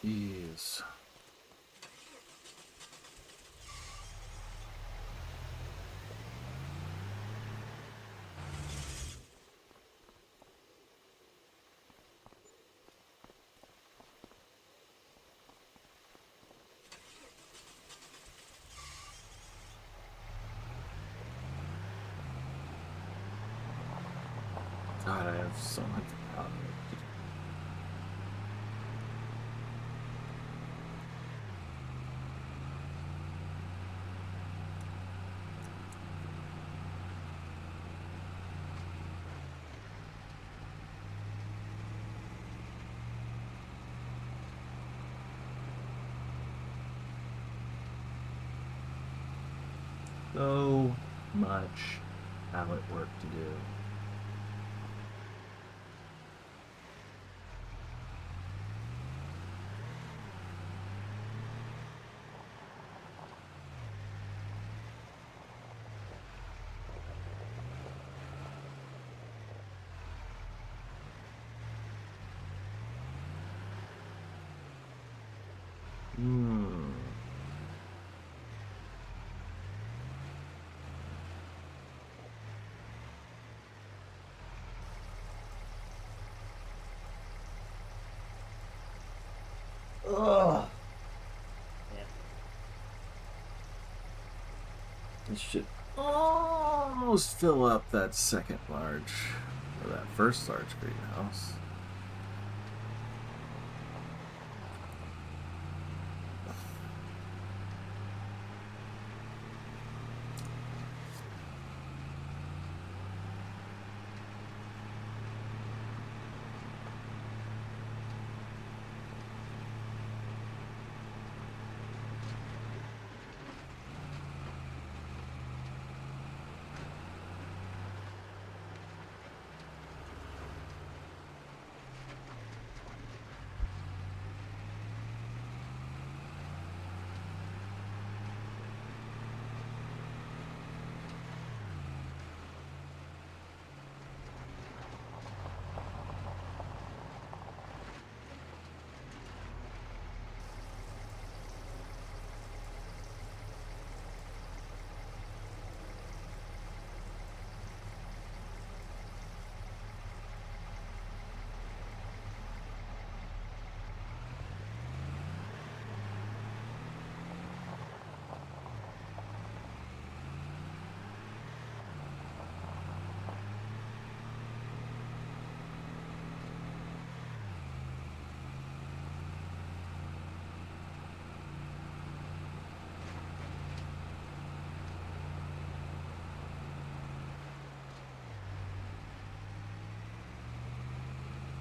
Jeez. God, I have so much problem. so much palette work to do. Ugh. This should almost fill up that second large, or that first large greenhouse.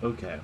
Okay.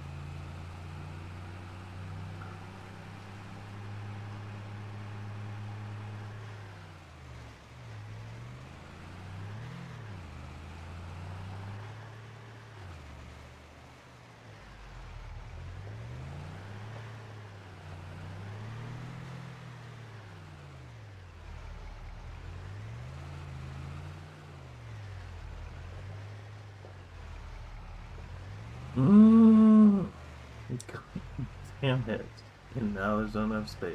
Mm. Damn it. And now there's not enough space.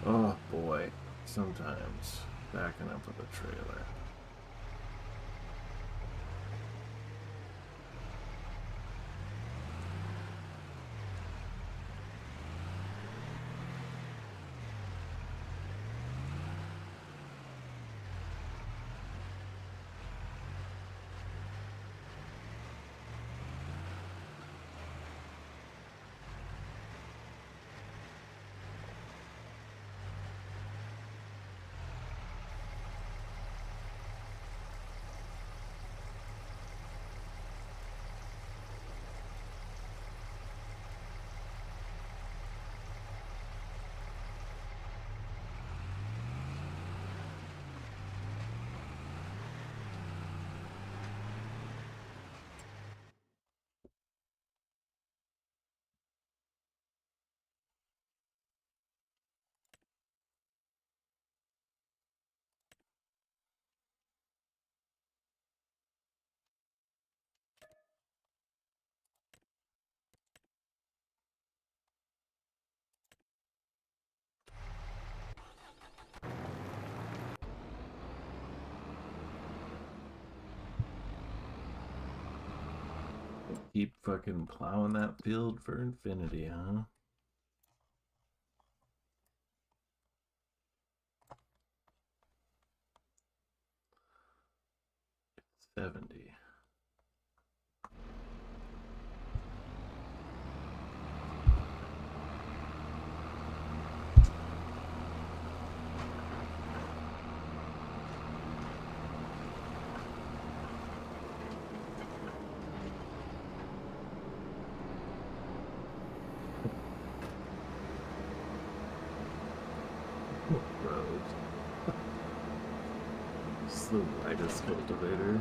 Oh boy. Sometimes backing up with a trailer. Keep fucking plowing that field for infinity, huh? It's 70. road. It's the widest cultivator.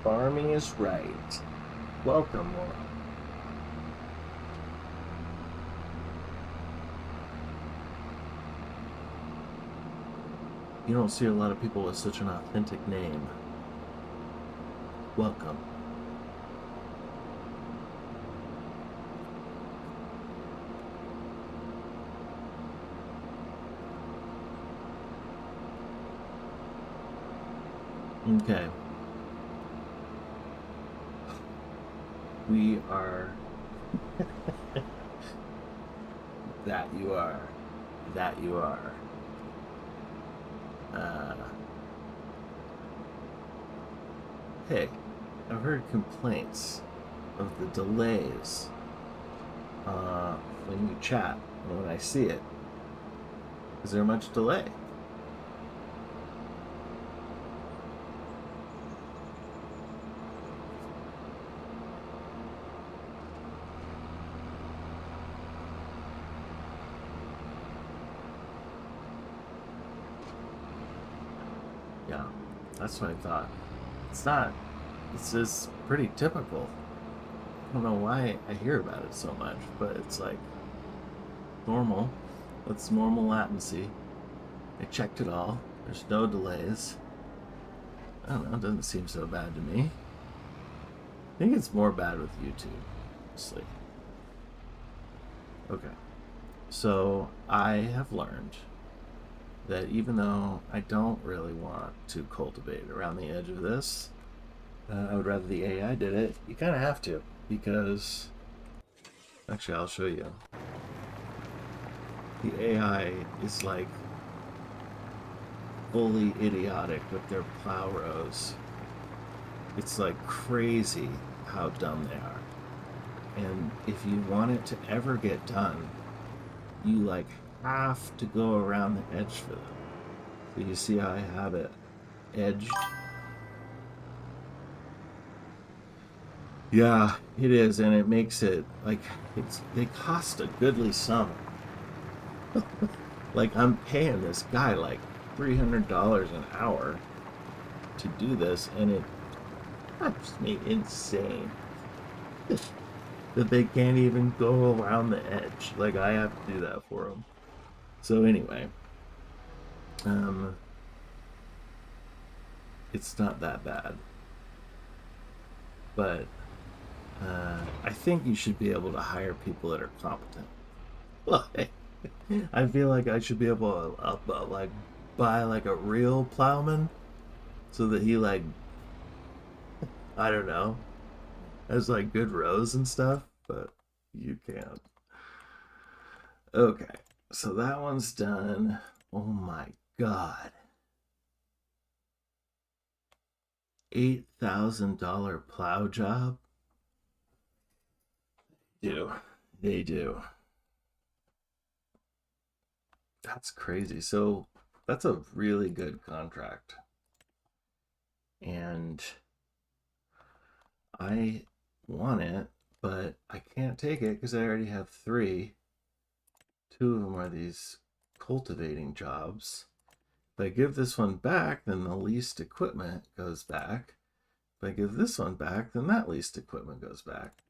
Farming is right. Welcome, Laura. You don't see a lot of people with such an authentic name. Welcome. Okay. We are... That you are. That you are. Hey, I've heard complaints of the delays when you chat and when I see it. Is there much delay? Yeah, that's what I thought. It's not. It's just pretty typical. I don't know why I hear about it so much, but it's like normal. That's normal latency. I checked it all. There's no delays. I don't know, it doesn't seem so bad to me. I think it's more bad with YouTube, honestly. Okay. So I have learned that even though I don't really want to cultivate around the edge of this, I would rather the AI did it. You kind of have to, because actually I'll show you. The AI is like fully idiotic with their plow rows. It's like crazy how dumb they are. And if you want it to ever get done, you like have to go around the edge for them. So you see how I have it edged? Yeah, it is, and it makes it like they cost a goodly sum. Like I'm paying this guy like $300 an hour to do this, and it drives me insane that they can't even go around the edge. Like I have to do that for them. So anyway, it's not that bad, but I think you should be able to hire people that are competent. Like, I feel like I should be able to like buy like a real plowman so that he like, I don't know, has like good rows and stuff, but you can't. Okay, so that one's done. Oh my god. $8,000 plow job? Do. They do. That's crazy. So that's a really good contract. And I want it, but I can't take it because I already have three. Two of them are these cultivating jobs. If I give this one back, then the leased equipment goes back. If I give this one back, then that leased equipment goes back.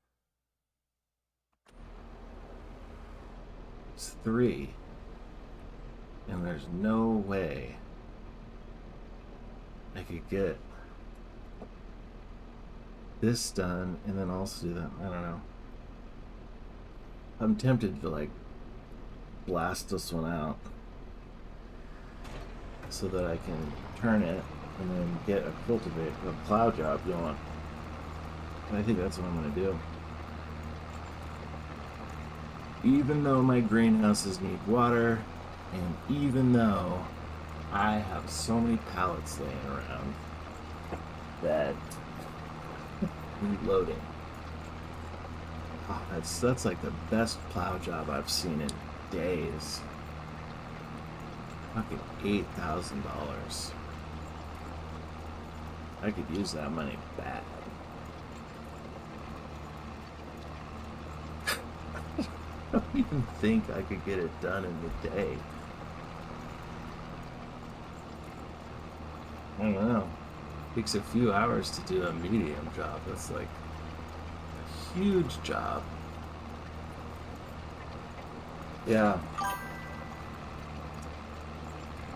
It's three. And there's no way I could get this done and then also do that. I don't know. I'm tempted to like blast this one out so that I can turn it and then get a plow job going. And I think that's what I'm going to do. Even though my greenhouses need water, and even though I have so many pallets laying around that need loading. Oh, that's like the best plow job I've seen in days. Fucking $8,000. I could use that money bad. I don't even think I could get it done in the day. I don't know. It takes a few hours to do a medium job. That's like a huge job. Yeah.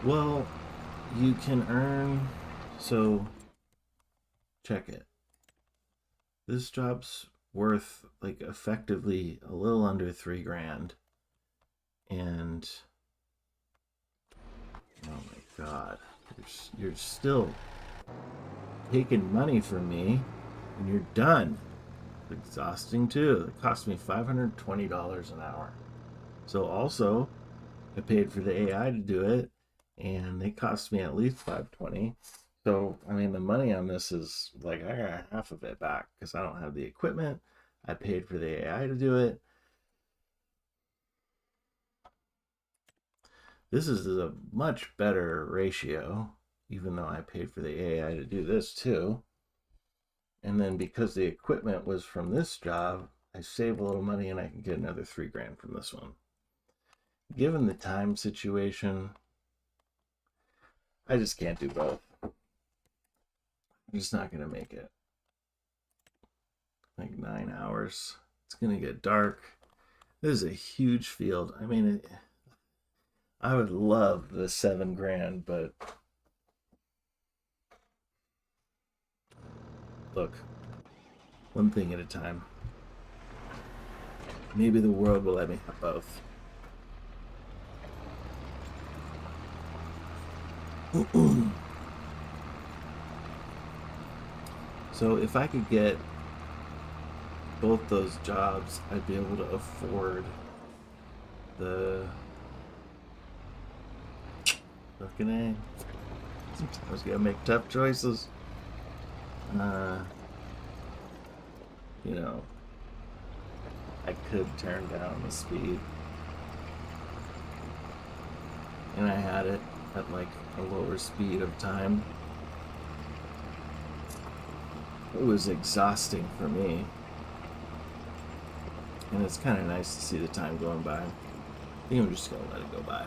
Well, you can earn, so check it. This job's worth like effectively a little under $3,000. And oh my god, you're still taking money from me and you're done. It's exhausting too. It cost me $520 an hour. So also I paid for the AI to do it, and it cost me at least $520. So I mean, the money on this is like I got half of it back because I don't have the equipment. I paid for the AI to do it. This is a much better ratio, even though I paid for the AI to do this too. And then because the equipment was from this job, I save a little money and I can get another $3,000 from this one. Given the time situation, I just can't do both. I'm just not going to make it. Like 9 hours. It's going to get dark. This is a huge field. I mean, I would love the $7,000, but look, one thing at a time. Maybe the world will let me have both. So if I could get both those jobs, I'd be able to afford the fucking A. Sometimes you gotta make tough choices. You know, I could turn down the speed, and I had it at like a lower speed of time. It was exhausting for me, and it's kind of nice to see the time going by. I think I'm just gonna let it go by.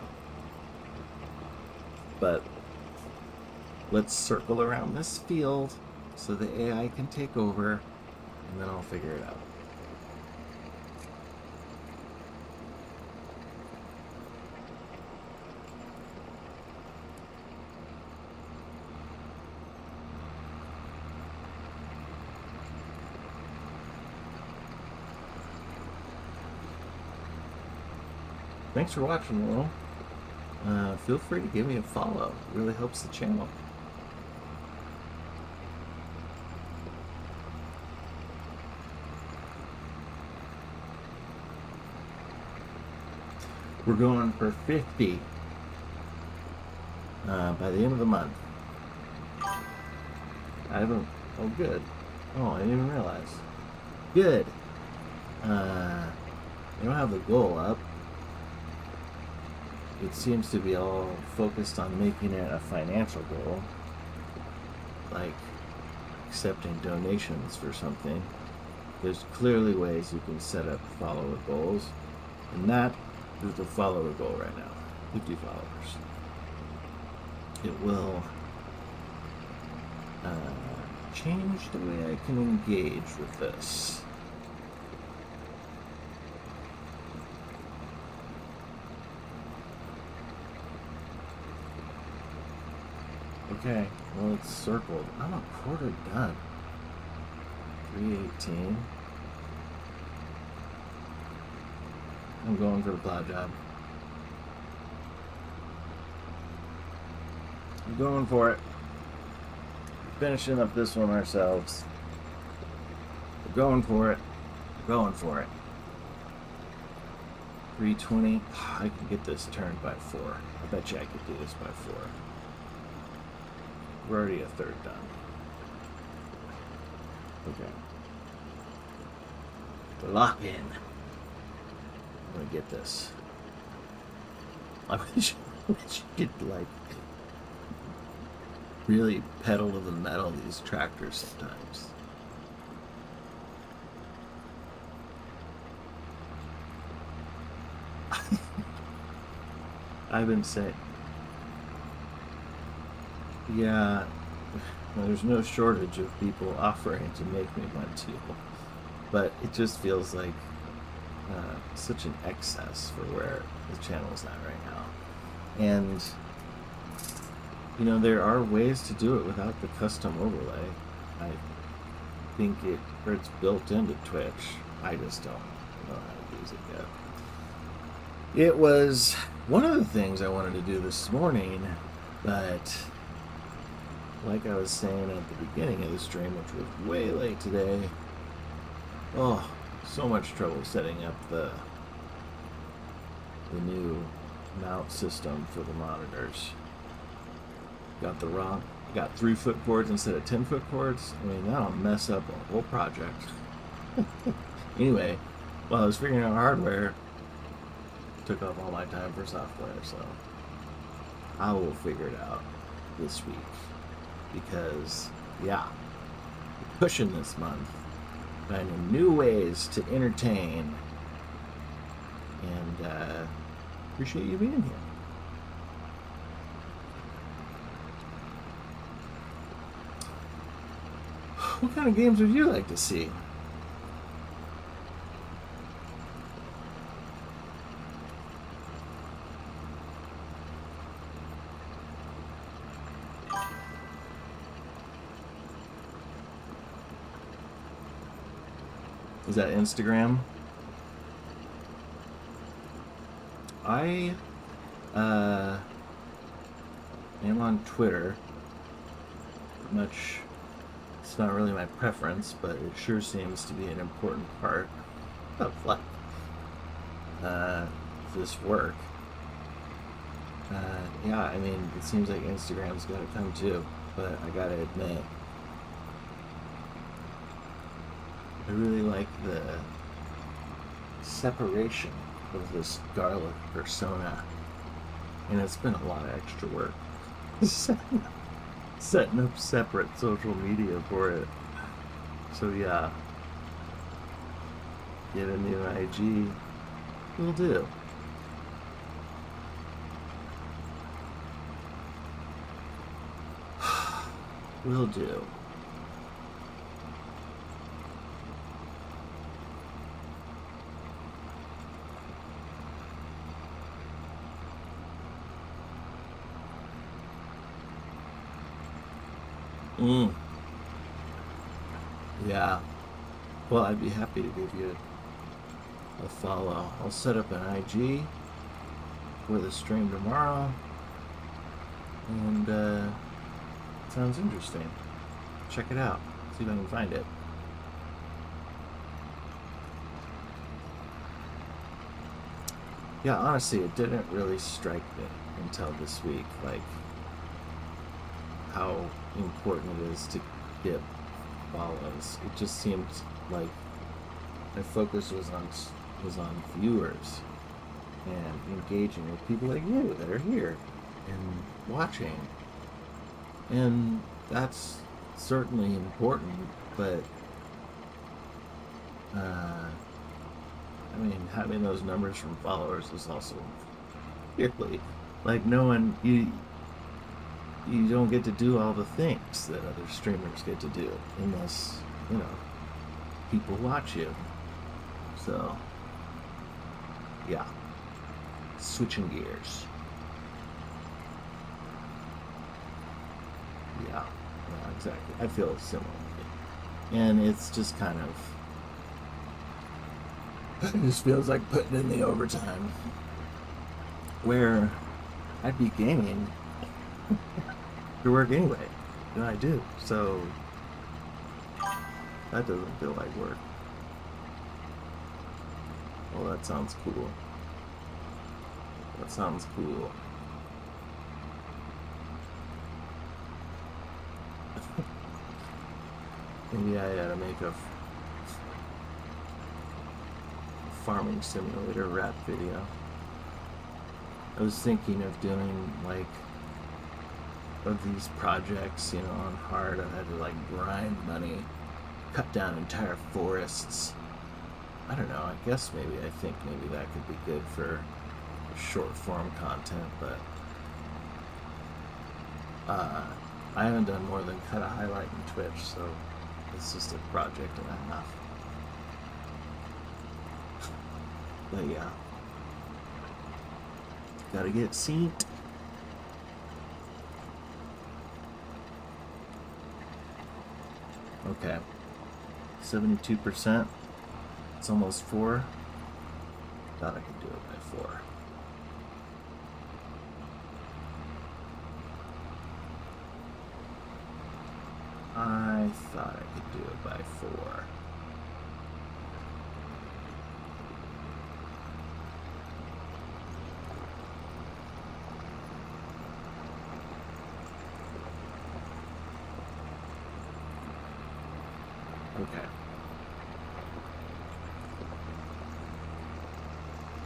But let's circle around this field so the AI can take over, and then I'll figure it out. Thanks for watching, Will. Feel free to give me a follow. It really helps the channel. We're going for 50 by the end of the month. I haven't. Oh, good. Oh, I didn't even realize. Good. I don't have the goal up. It seems to be all focused on making it a financial goal, like accepting donations for something. There's clearly ways you can set up follower goals, and that is the follower goal right now, 50 followers. It will change the way I can engage with this. Okay, well, it's circled. I'm a quarter done. 318. I'm going for the plow job. I'm going for it. Finishing up this one ourselves. We're going for it. We're going for it. 320. I can get this turned by 4. I bet you I could do this by 4. We're already a third done. Okay. Lock in. I'm gonna get this. I wish you could, like, really pedal to the metal these tractors sometimes. I've been saying, yeah, there's no shortage of people offering to make me one too, but it just feels like such an excess for where the channel's at right now. And you know, there are ways to do it without the custom overlay. I think it's built into Twitch. I just don't know how to use it yet. It was one of the things I wanted to do this morning, but like I was saying at the beginning of the stream, which was way late today, oh, so much trouble setting up the new mount system for the monitors. Got 3-foot cords instead of 10-foot cords. I mean, that'll mess up a whole project. Anyway, while I was figuring out hardware, took up all my time for software, so I will figure it out this week. Because, yeah, we're pushing this month, finding new ways to entertain, and appreciate you being here. What kind of games would you like to see? Is that Instagram? I am on Twitter. It's not really my preference, but it sure seems to be an important part of like this work. Yeah, I mean, it seems like Instagram's got to come too, but I gotta admit, I really like the separation of this garlic persona, and it's been a lot of extra work setting up separate social media for it. So yeah, get a new IG, will do. Will do. Yeah. Well, I'd be happy to give you a follow. I'll set up an IG for the stream tomorrow. And sounds interesting. Check it out. See if I can find it. Yeah, honestly, it didn't really strike me until this week, like how important it is to get follows. It just seemed like my focus was on viewers and engaging with people like you that are here and watching, and that's certainly important, but I mean, having those numbers from followers is also really, like, no one, you don't get to do all the things that other streamers get to do unless, you know, people watch you. So, yeah. Switching gears. Yeah, exactly. I feel similarly. And it's just kind of, it just feels like putting in the overtime where I'd be gaming to work anyway. And I do. So that doesn't feel like work. Well, that sounds cool. That sounds cool. Maybe I ought to make a farming simulator rap video. I was thinking of doing like of these projects, you know, on hard. I had to like grind money, cut down entire forests. I don't know, I guess maybe I think maybe that could be good for short form content, but I haven't done more than cut a highlight in Twitch, so it's just a project and a half. But yeah, gotta get synced. Okay, 72%. It's almost 4. Thought I could do it by 4. I thought I could do it by 4. Okay.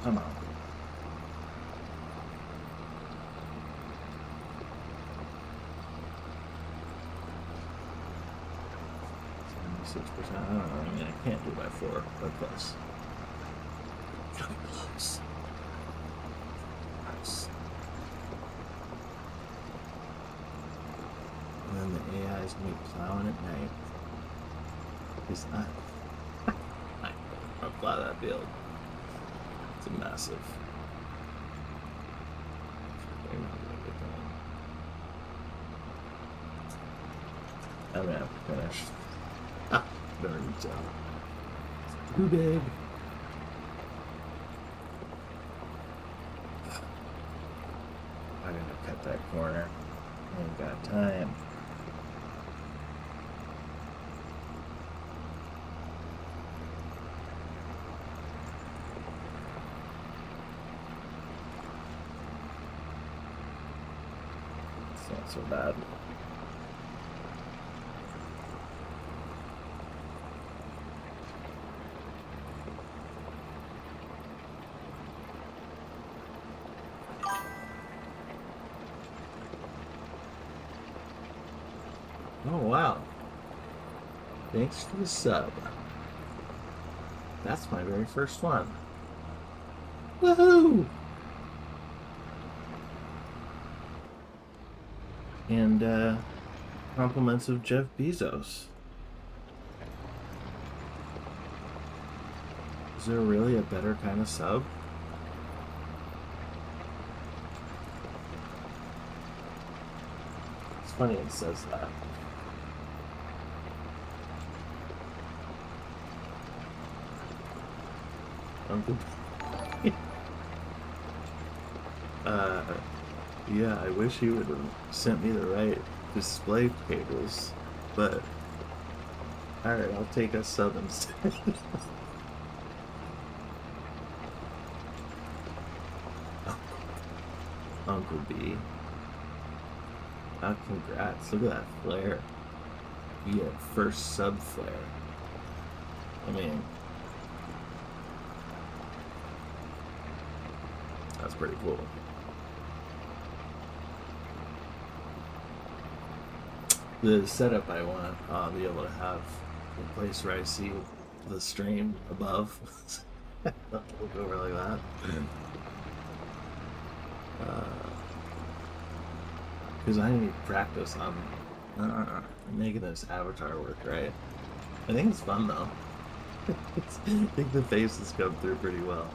Come on. I don't know. I mean, I can't do by 4, but close. Really close. Close. And then the AI is gonna be plowing at night. It's not. I'll plow that field. It's a massive. I'm gonna have to finish. Better reach out. It's too big. I'm gonna cut that corner. I ain't got time. It's not so bad. Oh wow. Thanks for the sub. That's my very first one. Woohoo! And compliments of Jeff Bezos. Is there really a better kind of sub? It's funny it says that. Uncle. Yeah, I wish he would have sent me the right display cables, but alright, I'll take a sub instead. Uncle B. Congrats, look at that flare. You get first sub flare. I mean, that's pretty cool. The setup I want, I'll be able to have a place where I see the stream above. Look over like that. Because I need to practice on making this avatar work right. I think it's fun though. I think the faces come through pretty well.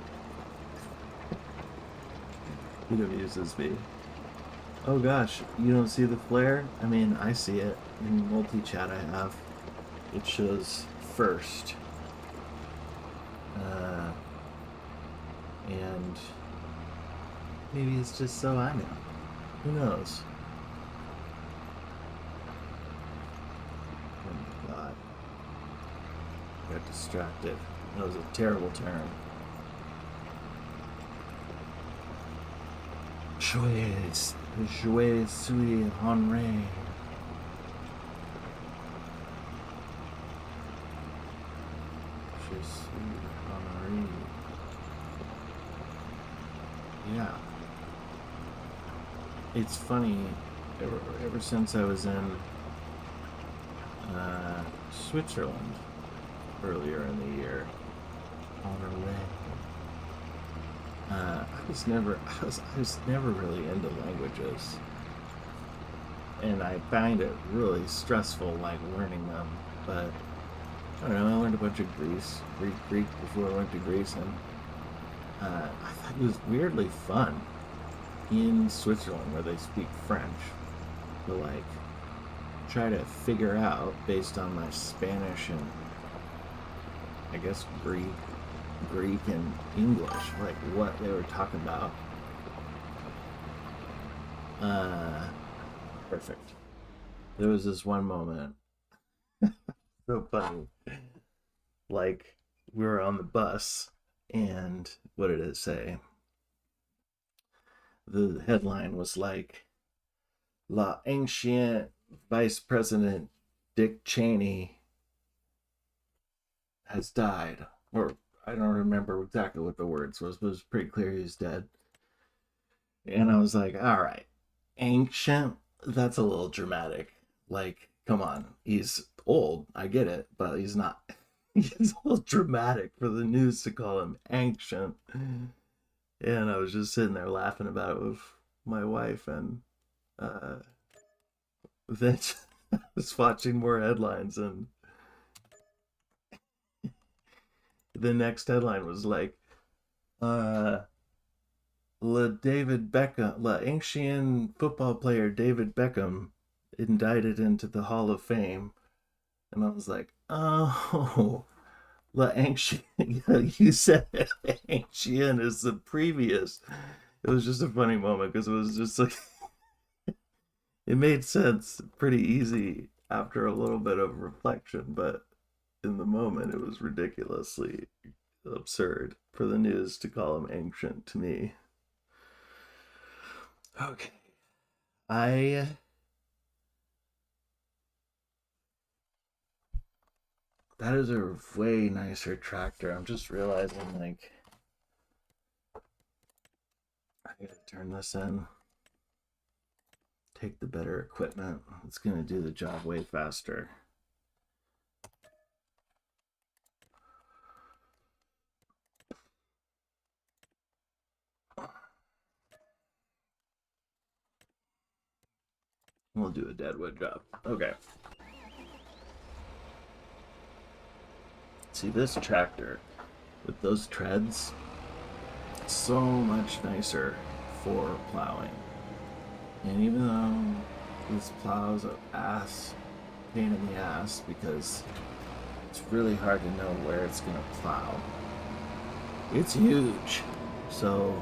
It amuses me. Oh gosh, you don't see the flare? I mean, I see it. In multi-chat I have. it shows first. And maybe it's just so I know. Who knows? Oh my god. Got distracted. That was a terrible turn. Jouer suis Henri. Je suis Henri. Yeah. It's funny, ever since I was in Switzerland earlier in the year, Henri. I was never really into languages, and I find it really stressful, like learning them. But I don't know. I learned a bunch of Greek before I went to Greece, and I thought it was weirdly fun in Switzerland where they speak French to like try to figure out based on my Spanish and I guess Greek and English, like what they were talking about. Perfect. There was this one moment, so funny. Like we were on the bus, and what did it say? The headline was like, "La ancient Vice President Dick Cheney has died," or I don't remember exactly what the words was, but it was pretty clear he was dead. And I was like, all right, ancient, that's a little dramatic. Like, come on, he's old, I get it, but he's not. He's a little dramatic for the news to call him ancient. And I was just sitting there laughing about it with my wife, and uh, then I was watching more headlines, and the next headline was like, David Beckham, ancient football player David Beckham indicted into the Hall of Fame. And I was like, oh, ancient, you said ancient is the previous. It was just a funny moment because it was just like, it made sense pretty easy after a little bit of reflection, but in the moment it was ridiculously absurd for the news to call him ancient to me. Okay. I That is a way nicer tractor. I'm just realizing, like, I gotta turn this in. Take the better equipment. It's gonna do the job way faster. We'll do a deadwood job. Okay. See, this tractor with those treads, so much nicer for plowing. And even though this plow's a pain in the ass because it's really hard to know where it's gonna plow. It's huge, so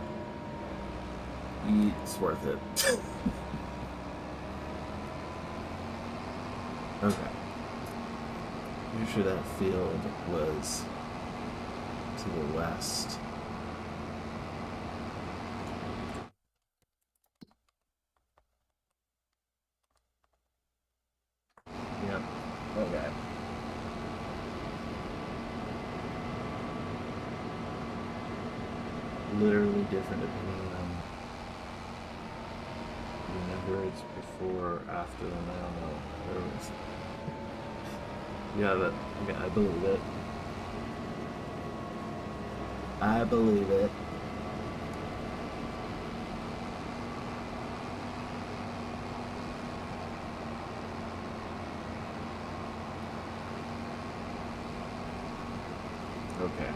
it's worth it. Okay. Pretty sure that field was to the west. Yep. Okay. Literally different depending on whenever it's before or after, and I don't know. There was... Yeah, but okay, I believe it. I believe it. Okay.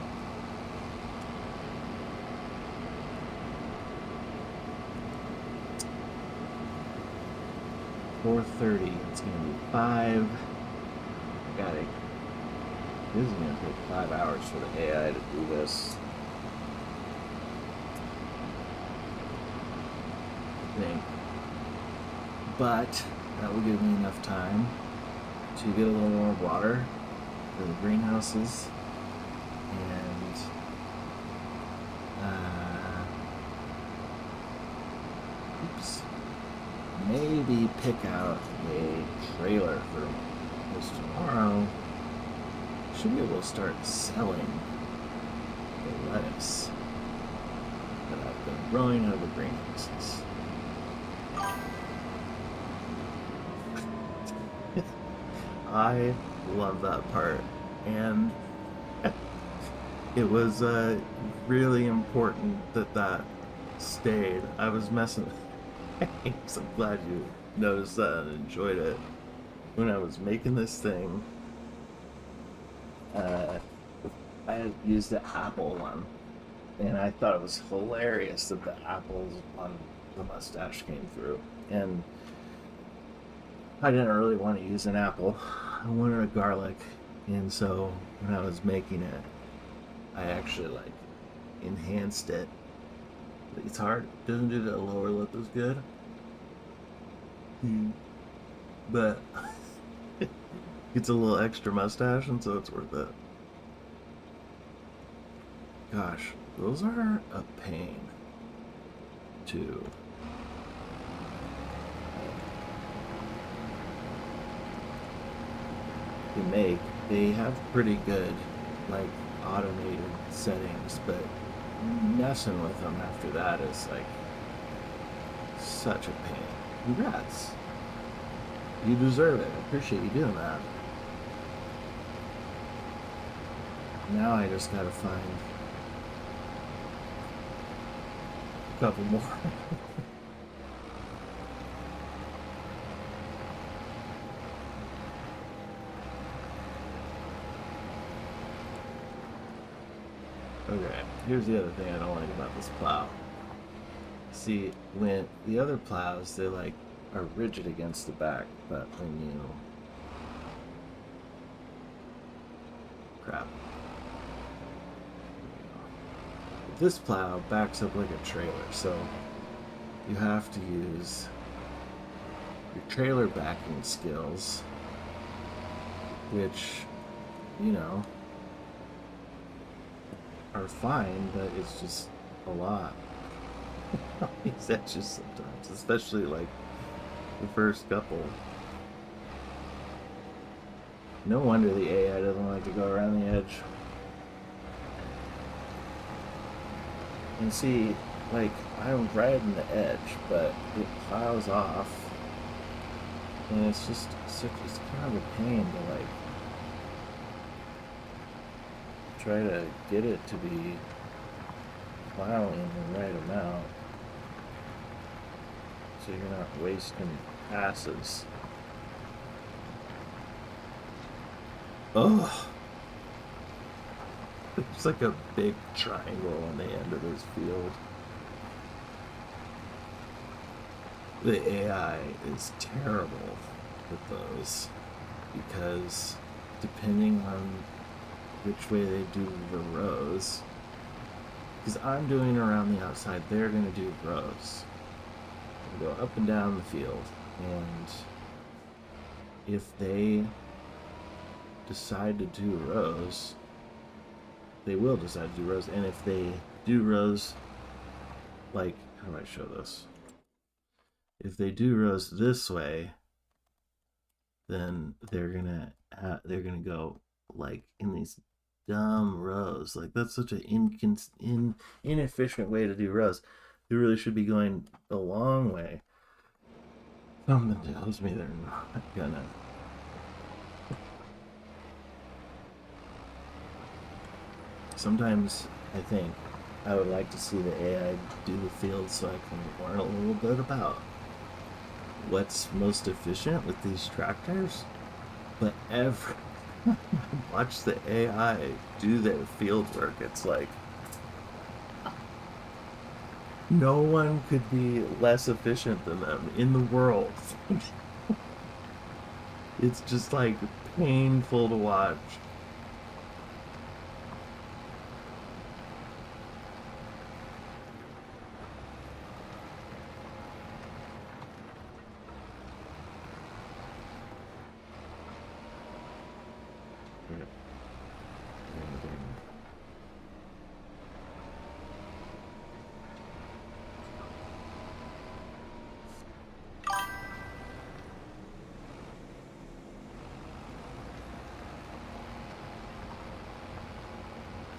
$4:30. It's gonna be 5. Got it. This is going to take 5 hours for the AI to do this thing. But that will give me enough time to get a little more water for the greenhouses and maybe pick out a trailer for this tomorrow. Should be able to start selling the lettuce that I've been growing out of the greenhouses. I love that part, and it was really important that stayed. I was messing. So I'm glad you noticed that and enjoyed it. When I was making this thing, I had used the apple one, and I thought it was hilarious that the apples on the mustache came through. And I didn't really want to use an apple. I wanted a garlic, and so when I was making it, I actually like enhanced it. It's hard. Doesn't do the lower lip as good. But it's a little extra mustache, and so it's worth it. Gosh, those are a pain to make. They have pretty good, like, automated settings, but messing with them after that is like such a pain. Congrats. You deserve it. I appreciate you doing that. Now I just gotta find a couple more. Okay, here's the other thing I don't like about this plow. See, when the other plows, they like are rigid against the back, but when you crap, this plow backs up like a trailer, so you have to use your trailer backing skills, which, you know, are fine, but it's just a lot. That's just sometimes, especially like the first couple. No wonder the AI doesn't like to go around the edge. And see, like, I'm riding the edge, but it plows off, and it's just it's kind of a pain to like try to get it to be plowing the right amount, so you're not wasting passes. Oh, it's like a big triangle on the end of this field. The AI is terrible with those, because depending on which way they do the rows, because I'm doing around the outside, they're going to do rows. They go up and down the field, and if they decide to do rows, they will decide to do rows. And if they do rows, like, how do I show this? If they do rows this way, then they're gonna go like in these dumb rows. Like, that's such an inefficient way to do rows. They really should be going a long way. Something tells me they're not gonna. Sometimes I think I would like to see the AI do the field so I can learn a little bit about what's most efficient with these tractors. But every watch the AI do their field work, it's like no one could be less efficient than them in the world. It's just like painful to watch.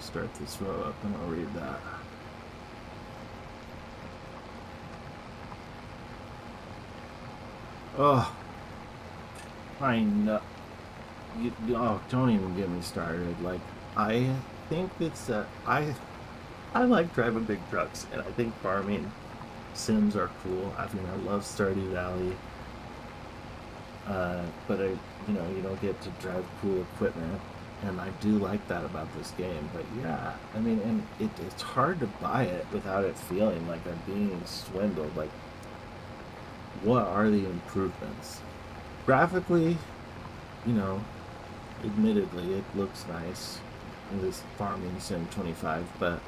start this row up and I'll read that. Oh, I know. Oh, don't even get me started. Like, I think it's I like driving big trucks, and I think farming sims are cool. I mean, I love Stardew Valley, but you don't get to drive cool equipment, and I do like that about this game. But yeah, I mean, and it's hard to buy it without it feeling like I'm being swindled. Like, what are the improvements? Graphically, you know, admittedly, it looks nice in this farming sim 25, but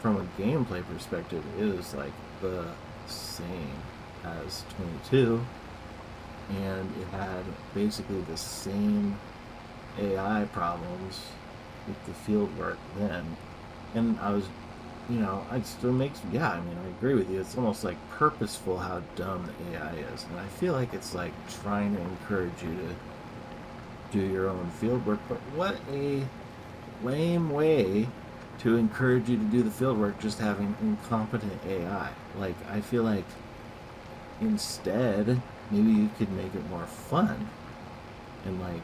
from a gameplay perspective, it is like the same as 22, and it had basically the same AI problems with the field work then. And I was, it still makes, yeah, I mean, I agree with you. It's almost like purposeful how dumb the AI is. And I feel like it's like trying to encourage you to do your own field work, but what a lame way to encourage you to do the field work, just having incompetent AI. Like, I feel like instead, maybe you could make it more fun. And, like,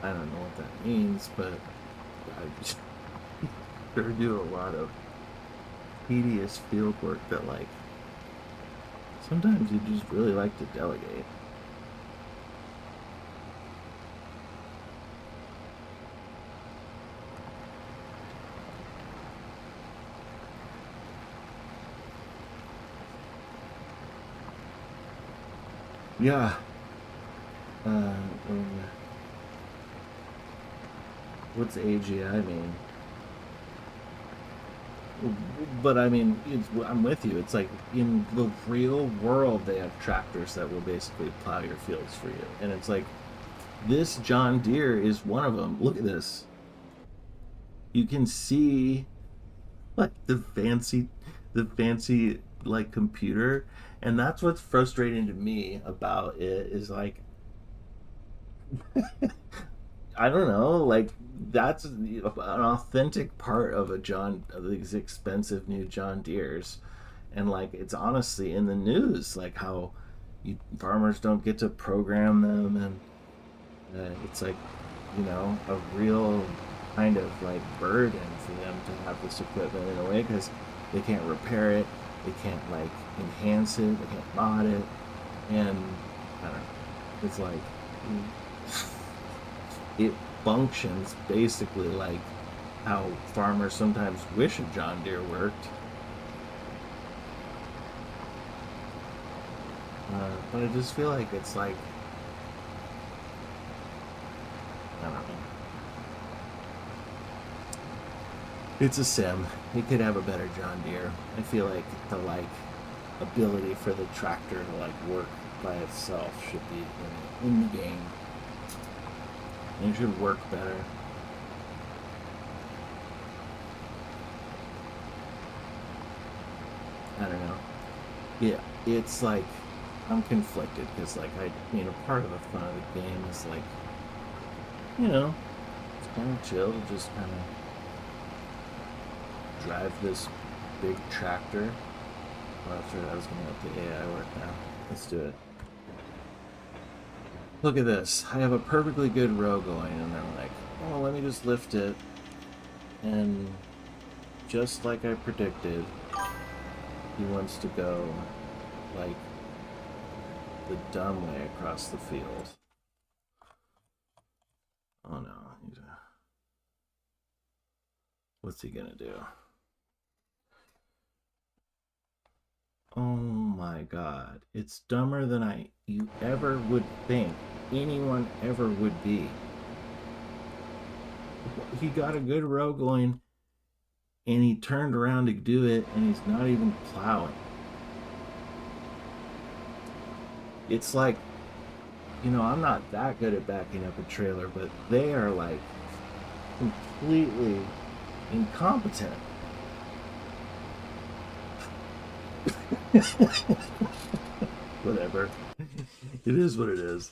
I don't know what that means, but I just sure do a lot of tedious field work that, like, sometimes you just really like to delegate. Yeah. Uh, what's AGI mean? But I mean, I'm with you. It's like in the real world, they have tractors that will basically plow your fields for you, and it's like this John Deere is one of them. Look at this. You can see like the fancy like computer, and that's what's frustrating to me about it is like I don't know, like that's an authentic part of these expensive new John Deere's, and like it's honestly in the news, like how farmers don't get to program them, and it's like a real kind of like burden for them to have this equipment in a way because they can't repair it, they can't like enhance it, they can't mod it, and I don't know. It's like it functions basically like how farmers sometimes wish a John Deere worked. But I just feel like it's like, I don't know. It's a sim. It could have a better John Deere. I feel like the like ability for the tractor to like work by itself should be in the game. And it should work better. I don't know. Yeah, it's like I'm conflicted because like a part of the fun of the game is like it's kind of chill to just kind of drive this big tractor. Oh, that's right, I was gonna let the AI work now. Let's do it. Look at this. I have a perfectly good row going, and I'm like, oh, let me just lift it. And just like I predicted, he wants to go like the dumb way across the field. Oh no. What's he gonna do? Oh my god. It's dumber than you ever would think anyone ever would be. He got a good row going, and he turned around to do it, and he's not even plowing. It's like, I'm not that good at backing up a trailer, but they are like completely incompetent. Whatever. It is what it is.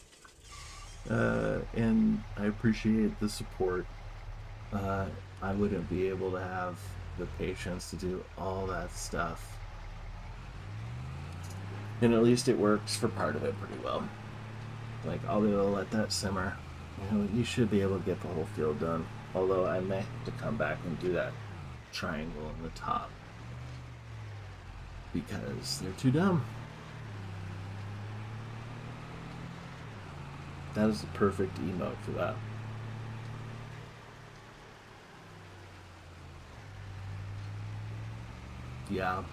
And I appreciate the support. I wouldn't be able to have the patience to do all that stuff. And at least it works for part of it pretty well. Like, I'll be able to let that simmer. You know, you should be able to get the whole field done. Although I may have to come back and do that triangle in the top. Because they're too dumb. That is the perfect emote for that. Yeah,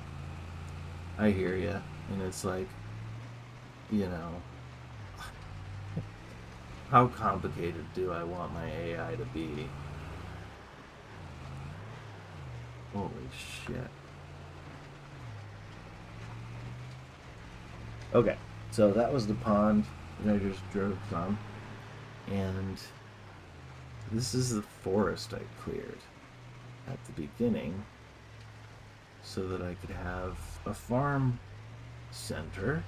I hear you. And it's like, you know, how complicated do I want my AI to be? Holy shit. Okay, so that was the pond that I just drove from. And this is the forest I cleared at the beginning so that I could have a farm center.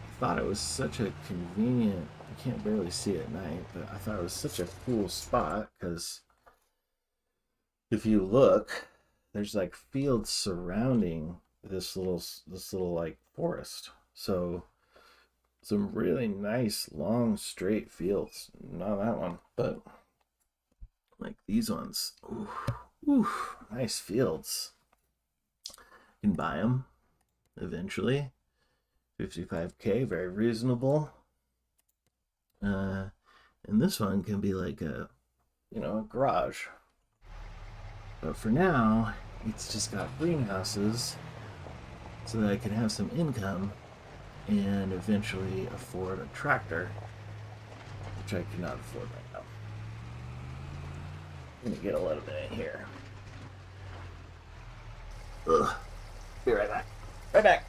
I thought it was such a convenient, I can't barely see at night, but I thought it was such a cool spot because if you look, there's like fields surrounding this little like forest. So some really nice long straight fields. Not that one, but like these ones. Ooh, ooh, nice fields. You can buy them eventually. 55K, very reasonable. And this one can be like a, a garage. But for now, it's just got greenhouses so that I can have some income and eventually afford a tractor, which I cannot afford right now. Let me get a little bit in here. Ugh. Be right back. Right back.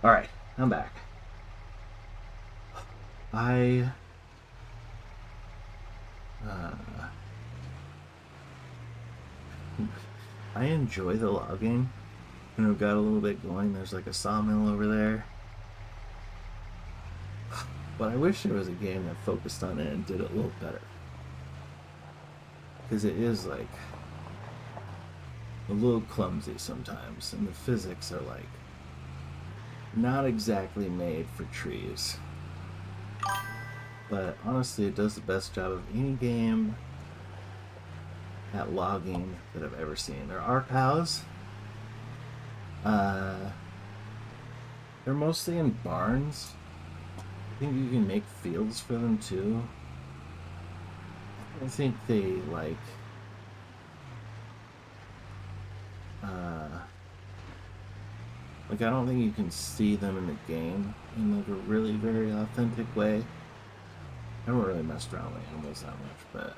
All right, I'm back. I enjoy the logging. I've got a little bit going. There's like a sawmill over there. But I wish there was a game that focused on it and did it a little better. Because it is like a little clumsy sometimes, and the physics are like not exactly made for trees. But honestly, it does the best job of any game at logging that I've ever seen. There are cows. They're mostly in barns. I think you can make fields for them too. I think they like I don't think you can see them in the game in like a really very authentic way. I haven't really messed around with animals that much, but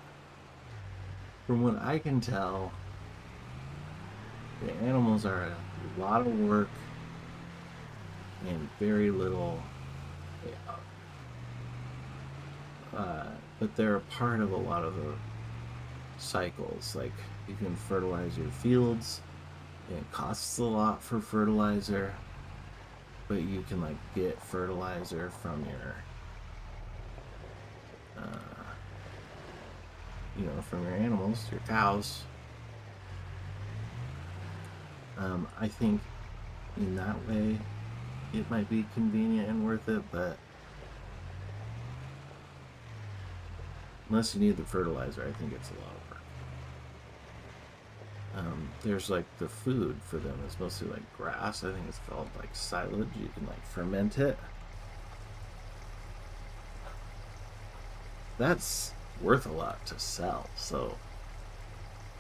from what I can tell, the animals are a lot of work and very little payout. But they're a part of a lot of the cycles. Like, you can fertilize your fields, and it costs a lot for fertilizer, but you can like get fertilizer from your from your animals, your cows. I think in that way it might be convenient and worth it, but unless you need the fertilizer, I think it's a lot of work. There's like the food for them is mostly like grass. I think it's called like silage. You can like ferment it. that's worth a lot to sell. So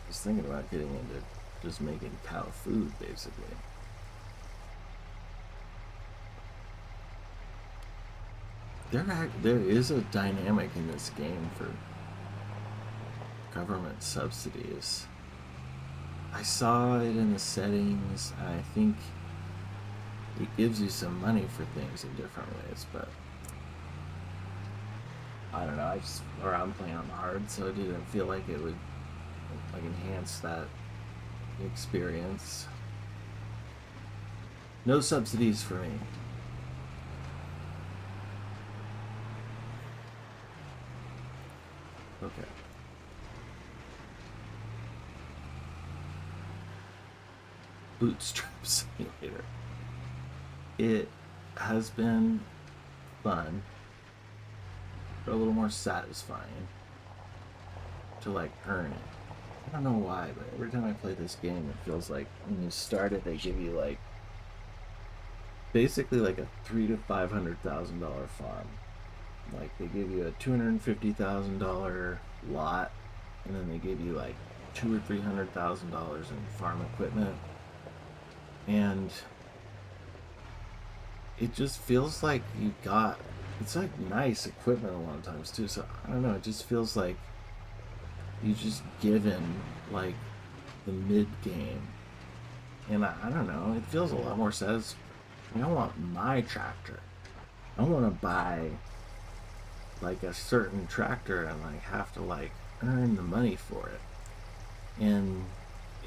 I was thinking about getting into just making cow food, basically. There is a dynamic in this game for government subsidies. I saw it in the settings. I think it gives you some money for things in different ways, but I don't know. I'm playing on hard, so it didn't feel like it would like enhance that experience. No subsidies for me. Okay. Bootstrap Simulator. It has been fun, but a little more satisfying to like earn it. I don't know why, but every time I play this game, it feels like when you start it, they give you like basically like a $300,000 to $500,000 farm. Like they give you a $250,000 lot, and then they give you like $200,000 or $300,000 in farm equipment, and it just feels like you got it's like nice equipment a lot of times too. So I don't know, it just feels like you just given like the mid game, and I don't know, it feels a lot more satisfying. I want my tractor. I want to buy like a certain tractor and like have to like earn the money for it. And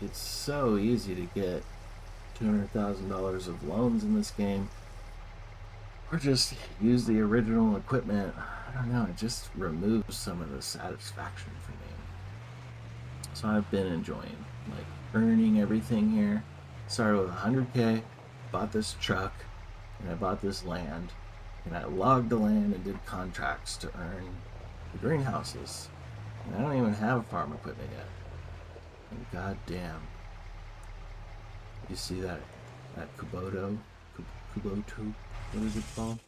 it's so easy to get $200,000 of loans in this game, or just use the original equipment. I don't know. It just removes some of the satisfaction for me. So I've been enjoying like earning everything here. Started with 100K, bought this truck, and I bought this land, and I logged the land and did contracts to earn the greenhouses. And I don't even have farm equipment yet. And goddamn, you see that Kubota, what is it called?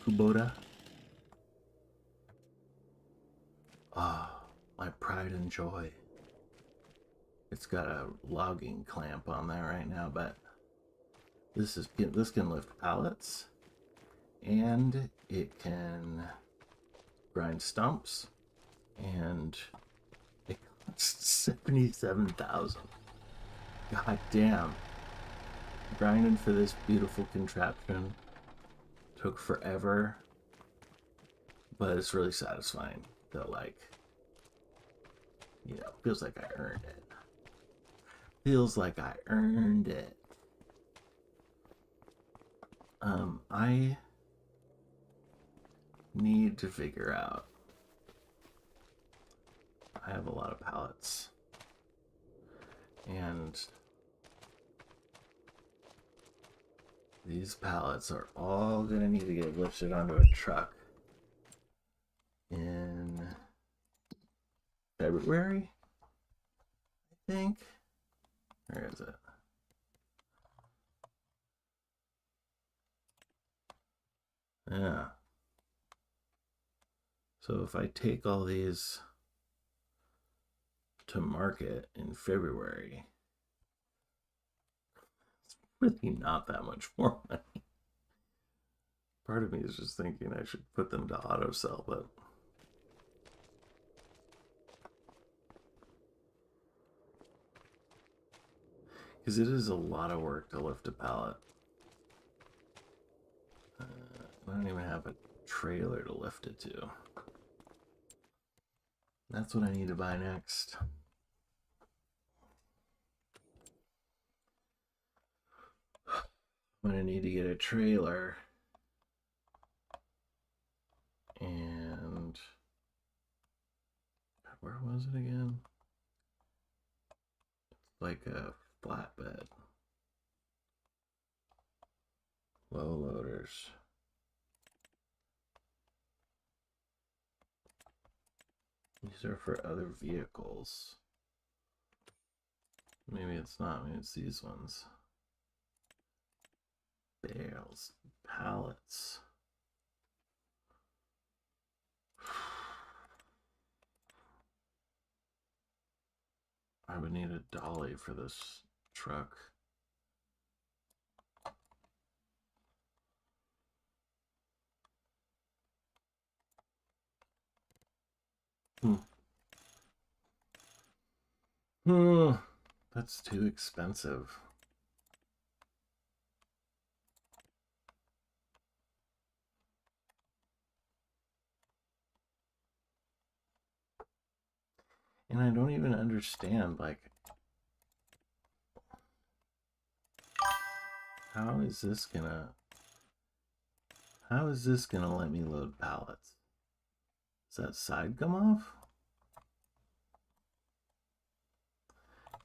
Kubota. Ah, oh, my pride and joy. It's got a logging clamp on there right now, but this can lift pallets, and it can grind stumps, and it costs 77,000. God damn! Grinding for this beautiful contraption took forever, but it's really satisfying. That like, feels like I earned it. Feels like I earned it. I need to figure out. I have a lot of pallets, and these pallets are all gonna need to get lifted onto a truck in February, I think. Where is it? Yeah. So if I take all these to market in February, it's really not that much more money. Part of me is just thinking I should put them to auto sell, but because it is a lot of work to lift a pallet. I don't even have a trailer to lift it to. That's what I need to buy next. I'm gonna need to get a trailer, and where was it again? It's like a flatbed. Low loaders. These are for other vehicles. Maybe it's not. Maybe it's these ones. Bales, pallets. I would need a dolly for this truck. That's too expensive. And I don't even understand, like, how is this gonna let me load pallets? Does that side come off?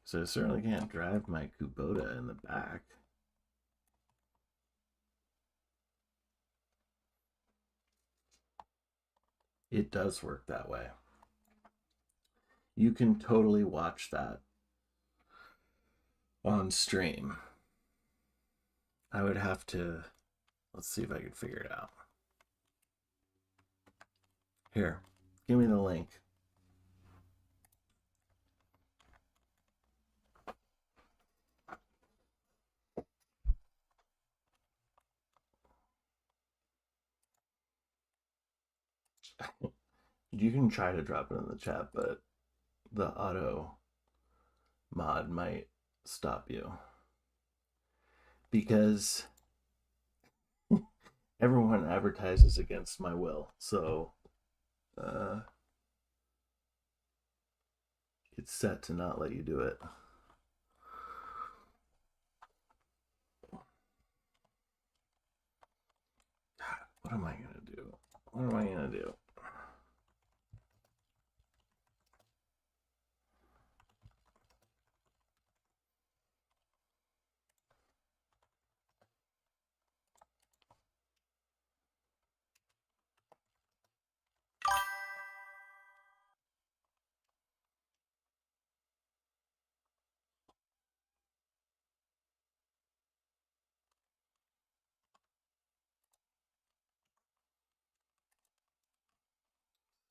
So I certainly can't drive my Kubota in the back. It does work that way. You can totally watch that on stream. I would have to, let's see if I can figure it out. Here, give me the link. You can try to drop it in the chat, but the auto mod might stop you because everyone advertises against my will. So it's set to not let you do it. God, what am I gonna do? What am I gonna do?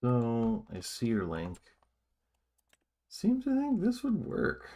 So I see your link. Seems to think this would work.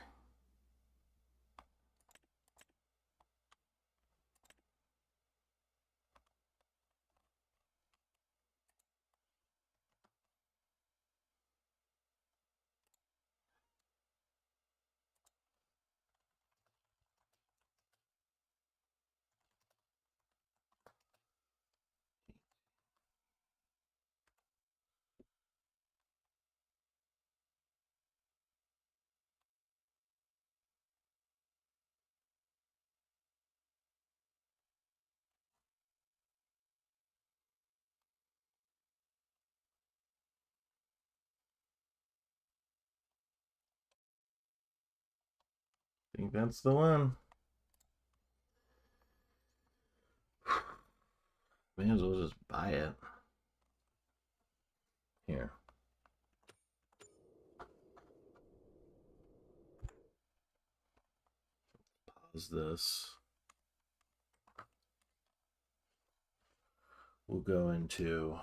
I think that's the one. May as well just buy it. Here. Pause this. We'll go into,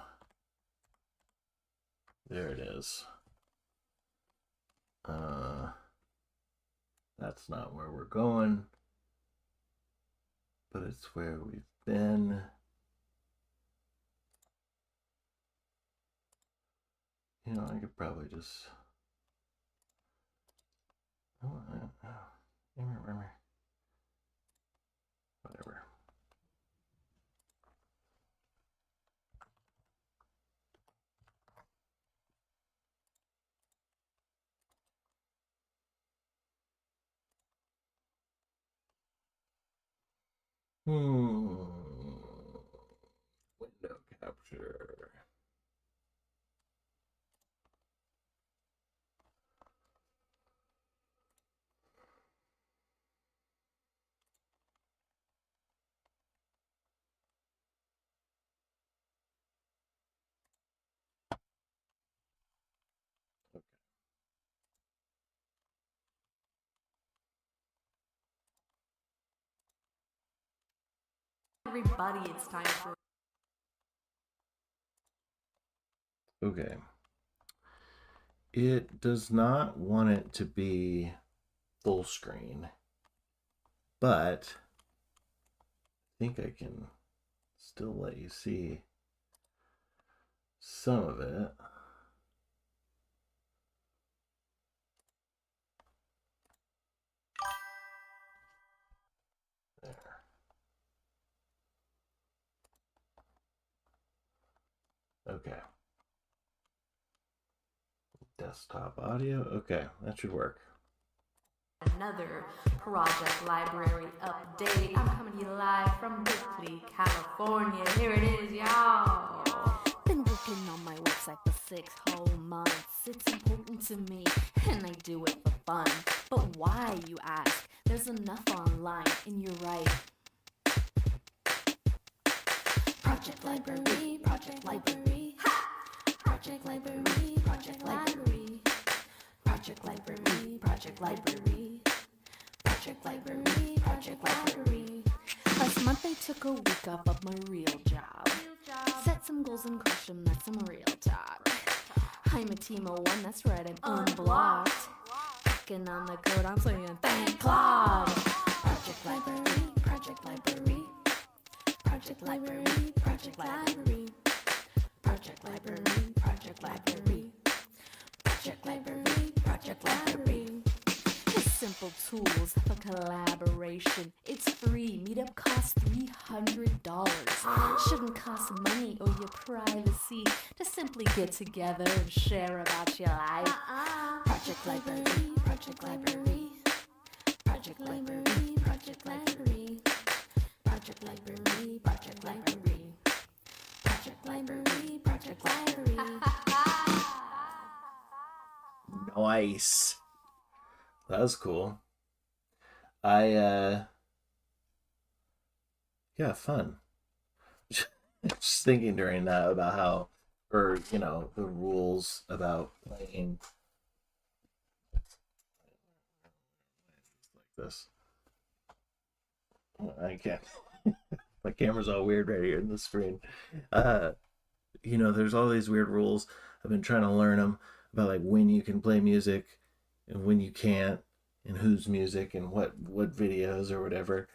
there it is. That's not where we're going, but it's where we've been. You know, I could probably just, whatever. Window capture. Everybody, it's time for. Okay. It does not want it to be full screen, but I think I can still let you see some of it. There. Okay. Desktop audio. Okay, that should work. Another project library update. I'm coming to you live from Berkeley, California. Here it is, y'all. Been working on my website for 6 whole months. It's important to me, and I do it for fun. But why, you ask? There's enough online, and you're right. Project library, project library. Ha! Project library, project library. Project library, project library. Project library, project library. Last month I took a week off of my real job. Set some goals and crush them, that's some real talk. I'm a team of one, that's right, I'm unblocked. Working on the code, I'm saying thank Claude. Project library, project library. Project library, project library. Project library, project library. Project library, project library. Just simple tools for collaboration. It's free. Meetup costs $300. Shouldn't cost money or your privacy to simply get together and share about your life. Project library, project library. Project library, project library. Project library, project library. Project library, project library. Nice. That was cool. Yeah, fun. Just thinking during that about how, or the rules about playing like this. I can't. My camera's all weird right here in the screen. Uh, there's all these weird rules. I've been trying to learn them about like when you can play music and when you can't, and whose music and what videos or whatever.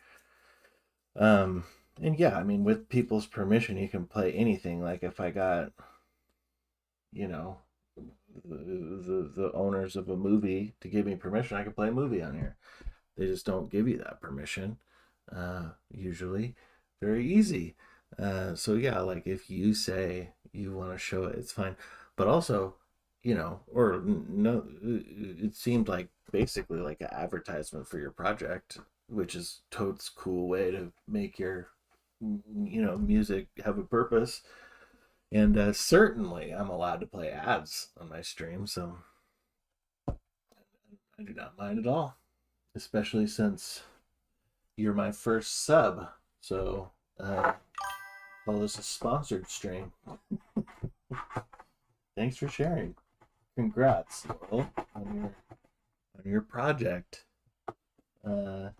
Um, and yeah, I mean, with people's permission, you can play anything. Like if I got, you know, the owners of a movie to give me permission, I can play a movie on here. They just don't give you that permission, usually. Very easy. So yeah, like if you say you want to show it, it's fine. But also, or no, it seemed like basically like an advertisement for your project, which is totes cool way to make your music have a purpose. And certainly I'm allowed to play ads on my stream, so I do not mind at all, especially since you're my first sub. So call this a sponsored stream. Thanks for sharing. Congrats, Laurel, on your project. Uh,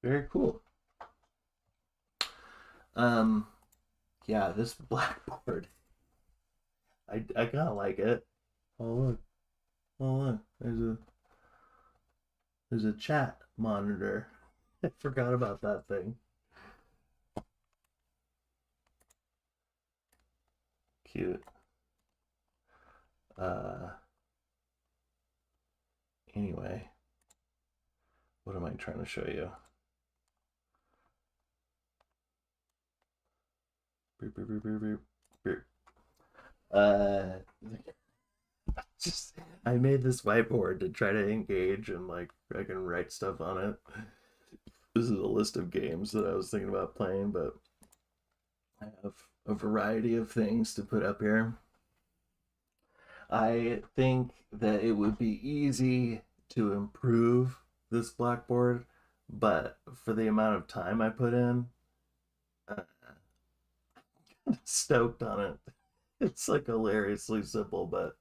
Very cool. Um, yeah, this blackboard, I kind of like it. Oh look, oh look, there's a chat monitor. I forgot about that thing. Cute. Uh, anyway, what am I trying to show you? Beep, beep, beep, beep, beep, beep. Uh, just I made this whiteboard to try to engage and like I can write stuff on it. This is a list of games that I was thinking about playing, but I have a variety of things to put up here. I think that it would be easy to improve this blackboard, but for the amount of time I put in, I'm stoked on it. It's like hilariously simple, but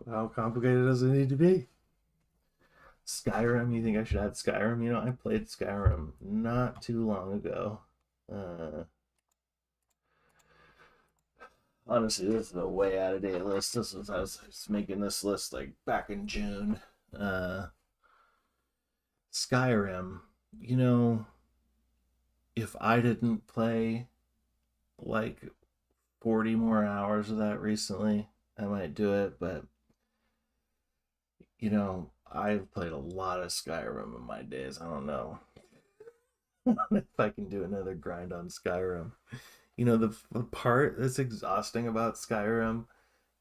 how complicated does it need to be? Skyrim, you think I should add Skyrim? I played Skyrim not too long ago. Uh, Honestly, this is a way out of date list. I was making this list like back in June. Uh, Skyrim. You know, if I didn't play like 40 more hours of that recently, I might do it. But I've played a lot of Skyrim in my days. I don't know if I can do another grind on Skyrim. The part that's exhausting about Skyrim,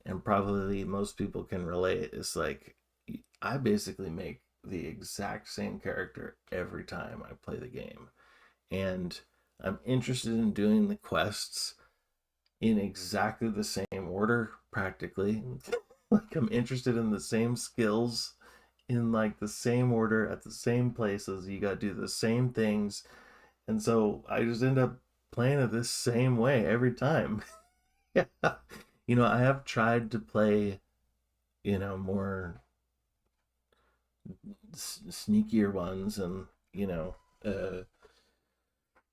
and probably most people can relate, is like I basically make the exact same character every time I play the game. And I'm interested in doing the quests in exactly the same order, practically. Like I'm interested in the same skills in like the same order at the same places. You got to do the same things, and so I just end up playing it the same way every time. Yeah, I have tried to play, more sneakier ones, and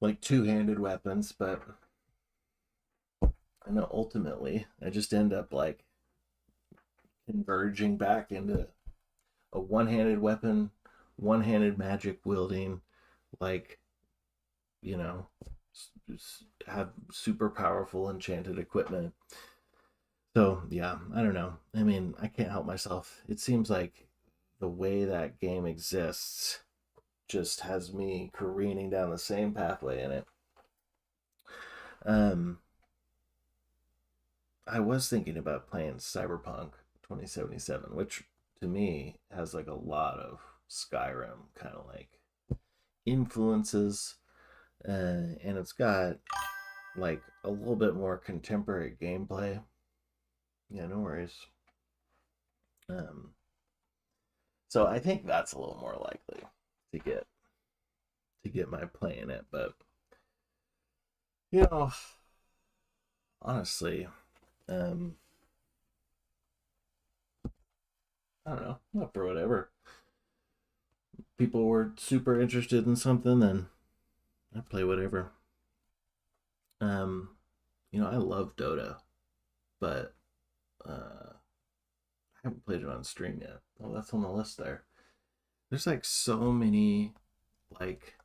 like two-handed weapons, but I know ultimately I just end up like converging back into a one-handed weapon, one-handed magic wielding, like you know, have super powerful enchanted equipment. So yeah, I don't know. I mean, I can't help myself. It seems like the way that game exists just has me careening down the same pathway in it. Um, I was thinking about playing Cyberpunk 2077, which to me has like a lot of Skyrim kind of like influences, and it's got like a little bit more contemporary gameplay. Yeah, no worries. Um, so I think that's a little more likely to get my play in it, but you know, honestly, um, I don't know, not for whatever. People were super interested in something, then I play whatever. Um, I love Dota, but I haven't played it on stream yet. Oh, that's on the list there. There's like so many like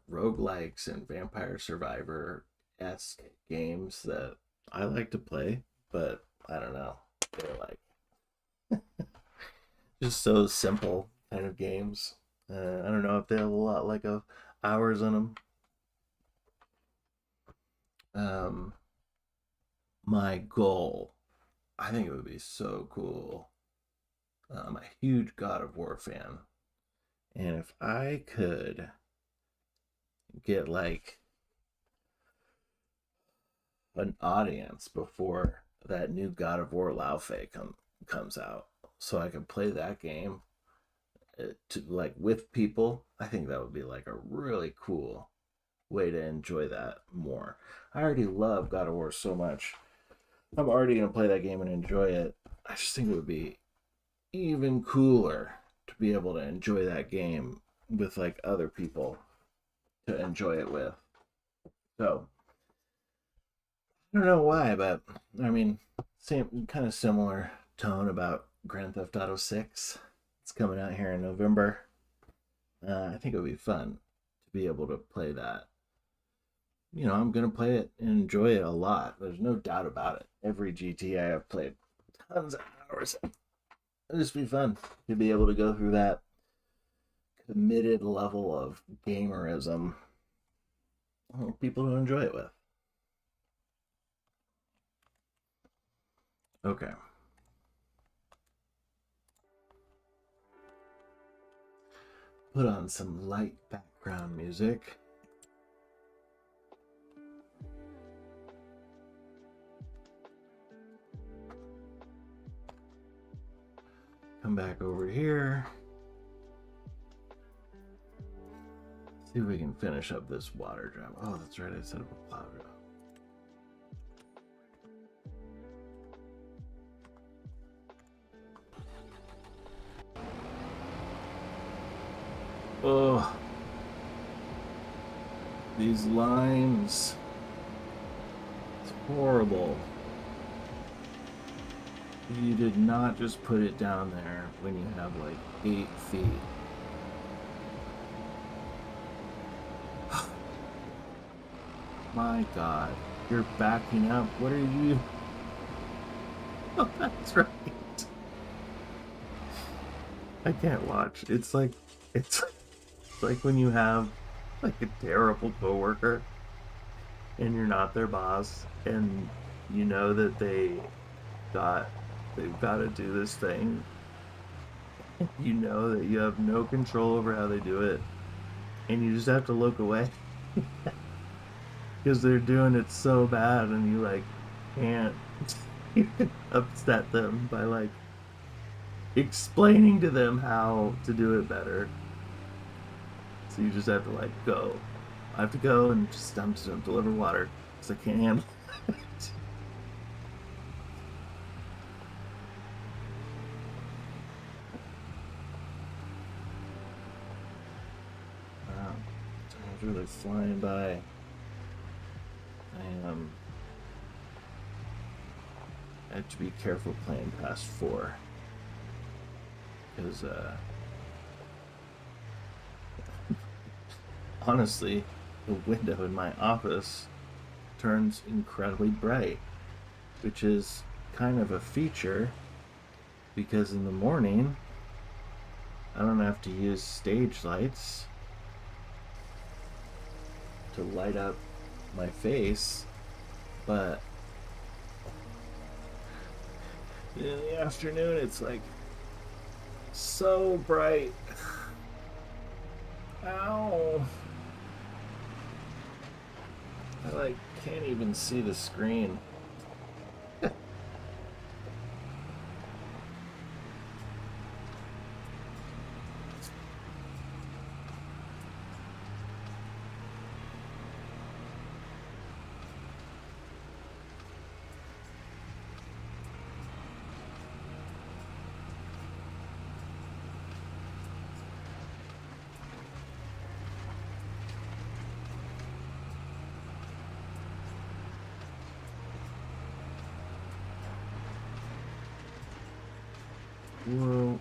roguelikes and Vampire Survivor esque games that I like to play, but I don't know. They're like just so simple kind of games. I don't know if they have a lot like of hours on them. Um, my goal, I think it would be so cool. I'm a huge God of War fan, and if I could get like an audience before that new God of War Laufey comes out, so I can play that game to like with people, I think that would be like a really cool way to enjoy that more. I already love God of War so much. I'm already gonna play that game and enjoy it. I just think it would be even cooler to be able to enjoy that game with like other people to enjoy it with. So I don't know why, but I mean, same kind of similar tone about Grand Theft Auto 6. It's coming out here in November. I think it would be fun to be able to play that. I'm going to play it and enjoy it a lot. There's no doubt about it. Every GTA I've played tons of hours. It'll just be fun to be able to go through that committed level of gamerism. People to enjoy it with. Okay. Put on some light background music. Come back over here. See if we can finish up this water drop. Oh, that's right, I set up a plow drop. Oh, these lines. horrible. You did not just put it down there when you have like 8 feet. My God, you're backing up. What are you? Oh, that's right. I can't watch. It's like when you have like a terrible coworker and you're not their boss and you know that got they've got to do this thing. You know that you have no control over how they do it and you just have to look away because they're doing it so bad and you like can't upset them by like explaining to them how to do it better. So you just have to like go. I have to go and I'm just gonna deliver water because I can't handle it. Wow, time's really flying by. I have to be careful playing past 4 because honestly, the window in my office turns incredibly bright, which is kind of a feature because in the morning I don't have to use stage lights to light up my face, but in the afternoon it's like so bright. Ow. I like can't even see the screen. Whoa.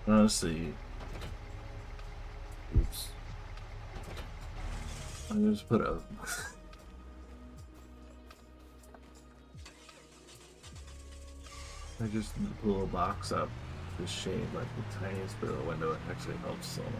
Honestly, oops. I just put a I just put a little box up to shade like the tiniest bit of the window. It actually helps so much.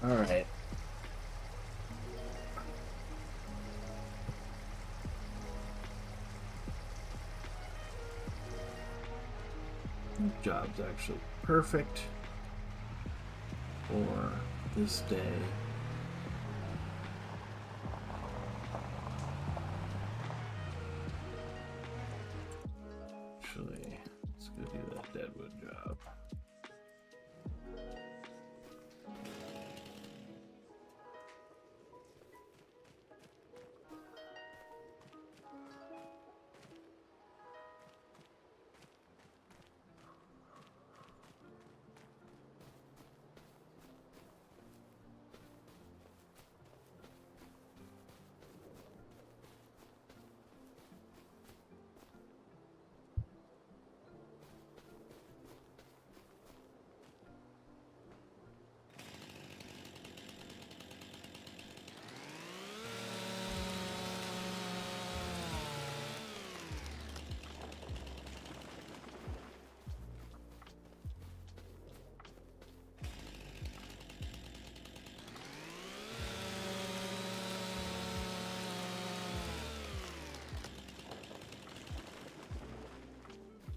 All right. Job's actually perfect for this day. Actually, let's go do that Deadwood job.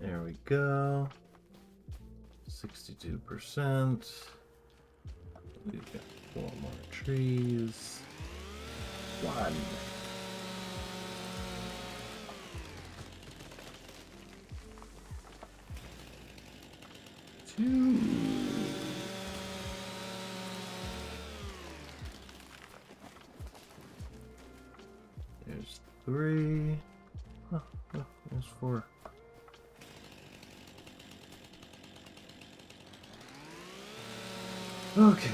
There we go. 62%. We've got 4 more trees. 1. 2. There's 3. Oh, there's 4. Okay.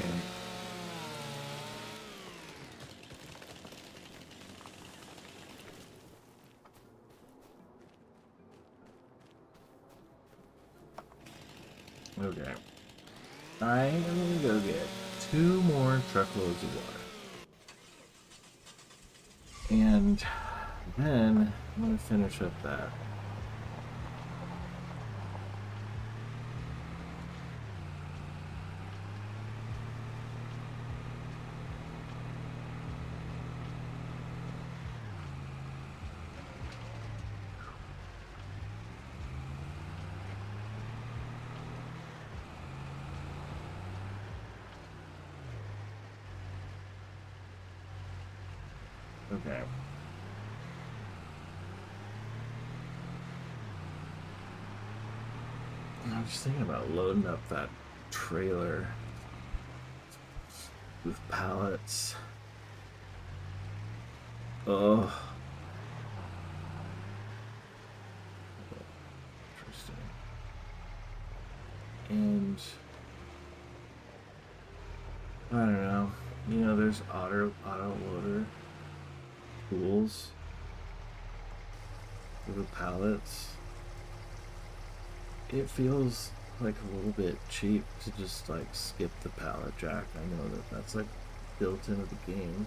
Okay. I am gonna go get 2 more truckloads of water. And then I'm gonna finish up that. Okay. I'm just thinking about loading up that trailer with pallets. Oh. Interesting. And I don't know. You know, there's auto loader tools for the pallets. It feels like a little bit cheap to just like skip the pallet jack. I know that that's like built into the game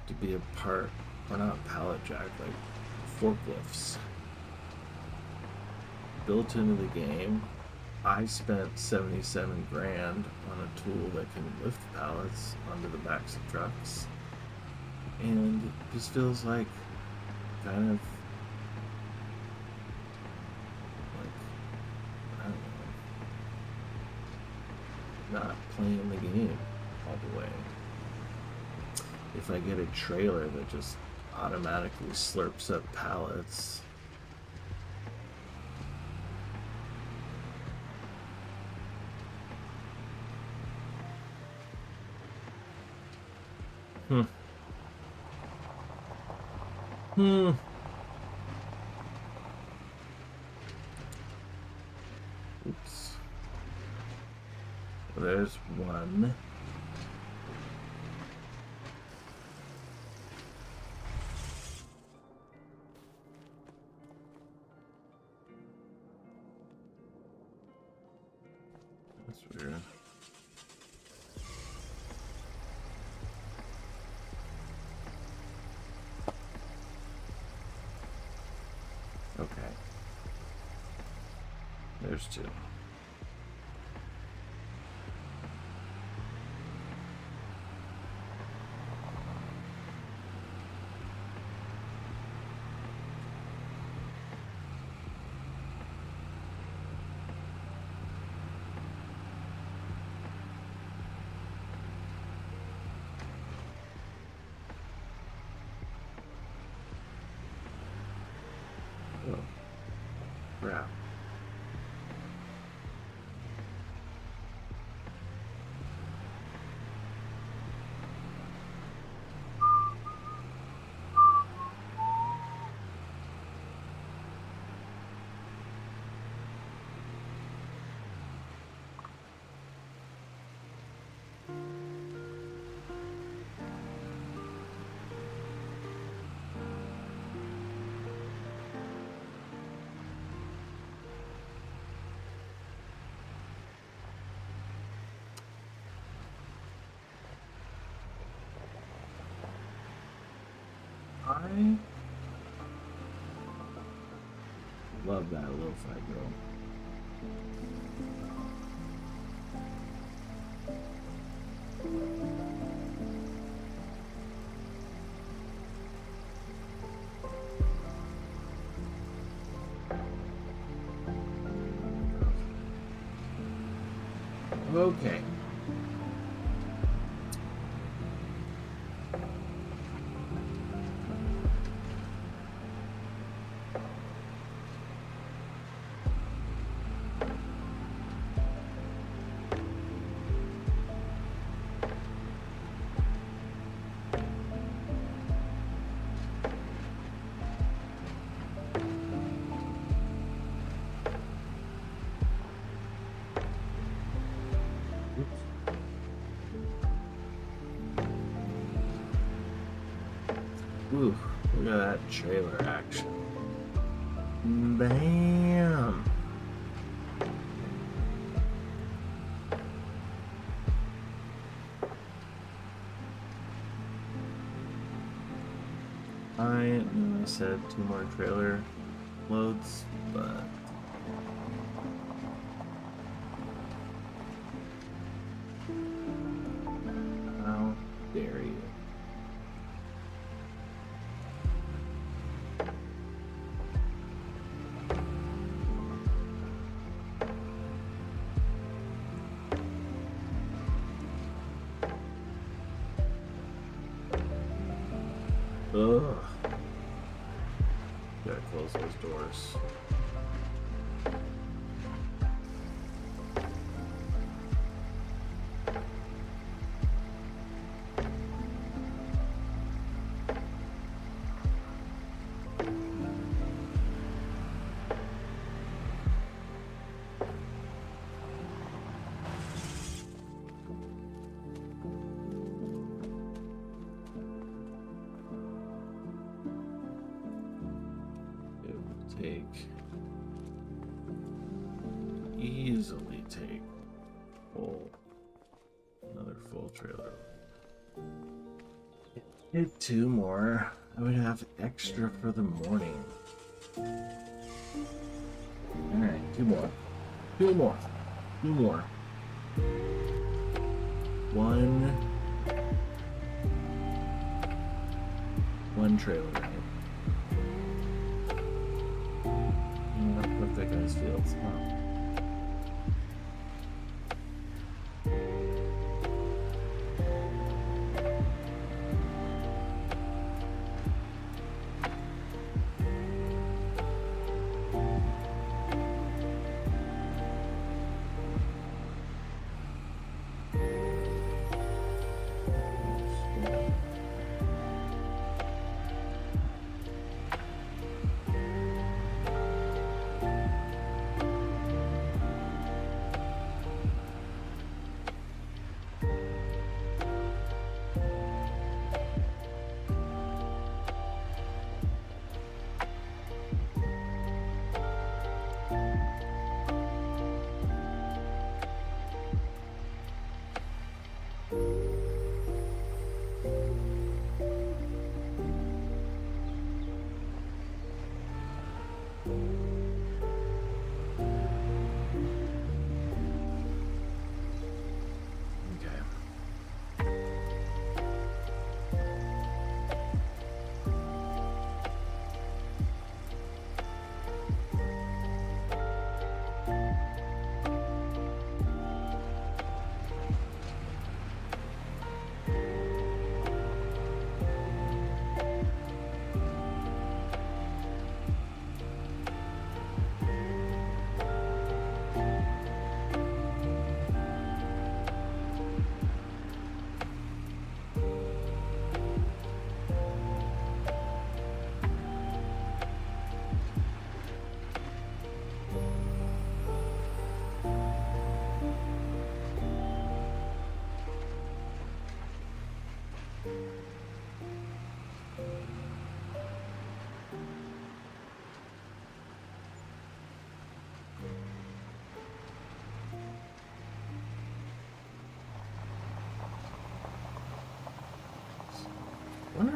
to be a part, or not pallet jack, like forklifts built into the game. I spent 77 grand on a tool that can lift pallets onto the backs of trucks, and it just feels like kind of like, I don't know, not playing the game all the way. If I get a trailer that just automatically slurps up pallets, Oops. There's 1. That's weird. Okay. There's 2. crap. I love that lo-fi girl. Okay. Ooh, look at that trailer action. Bam! I said 2 more trailer loads, but how dare you? Ugh. Gotta close those doors. Easily take another full trailer. Hit 2 more. I would have extra for the morning. Alright, 2 more. 2 more. 2 more. One trailer ride. What that guy's fields, huh?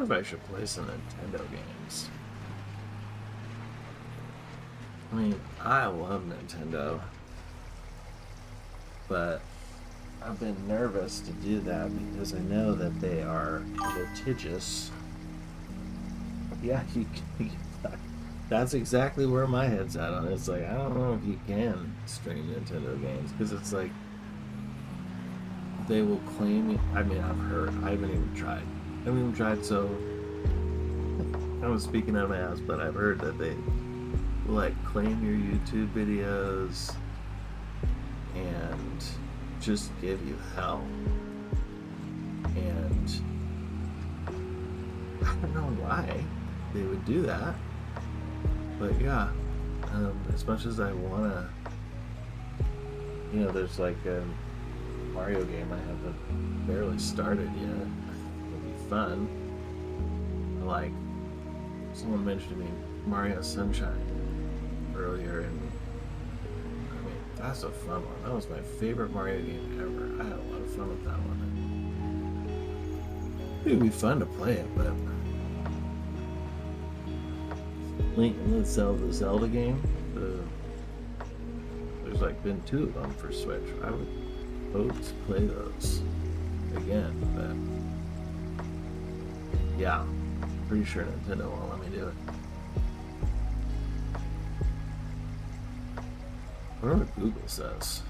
wonder if I should play some Nintendo games. I mean, I love Nintendo, but I've been nervous to do that because I know that they are litigious. Yeah, that's exactly where my head's at on it. It's like, I don't know if you can stream Nintendo games because it's like they will claim. I mean, I've heard. I haven't even tried. So I was speaking out of my ass, but I've heard that they like claim your YouTube videos and just give you hell. And I don't know why they would do that, but yeah, as much as I wanna, there's like a Mario game I haven't barely started yet. It'll be fun. Like, someone mentioned to me Mario Sunshine earlier, and I mean, that's a fun one. That was my favorite Mario game ever. I had a lot of fun with that one. It'd be fun to play it, but Link and the Zelda game, there's like been 2 of them for Switch. I would hope to play those again, but yeah, pretty sure Nintendo won't let me do it. I wonder what Google says.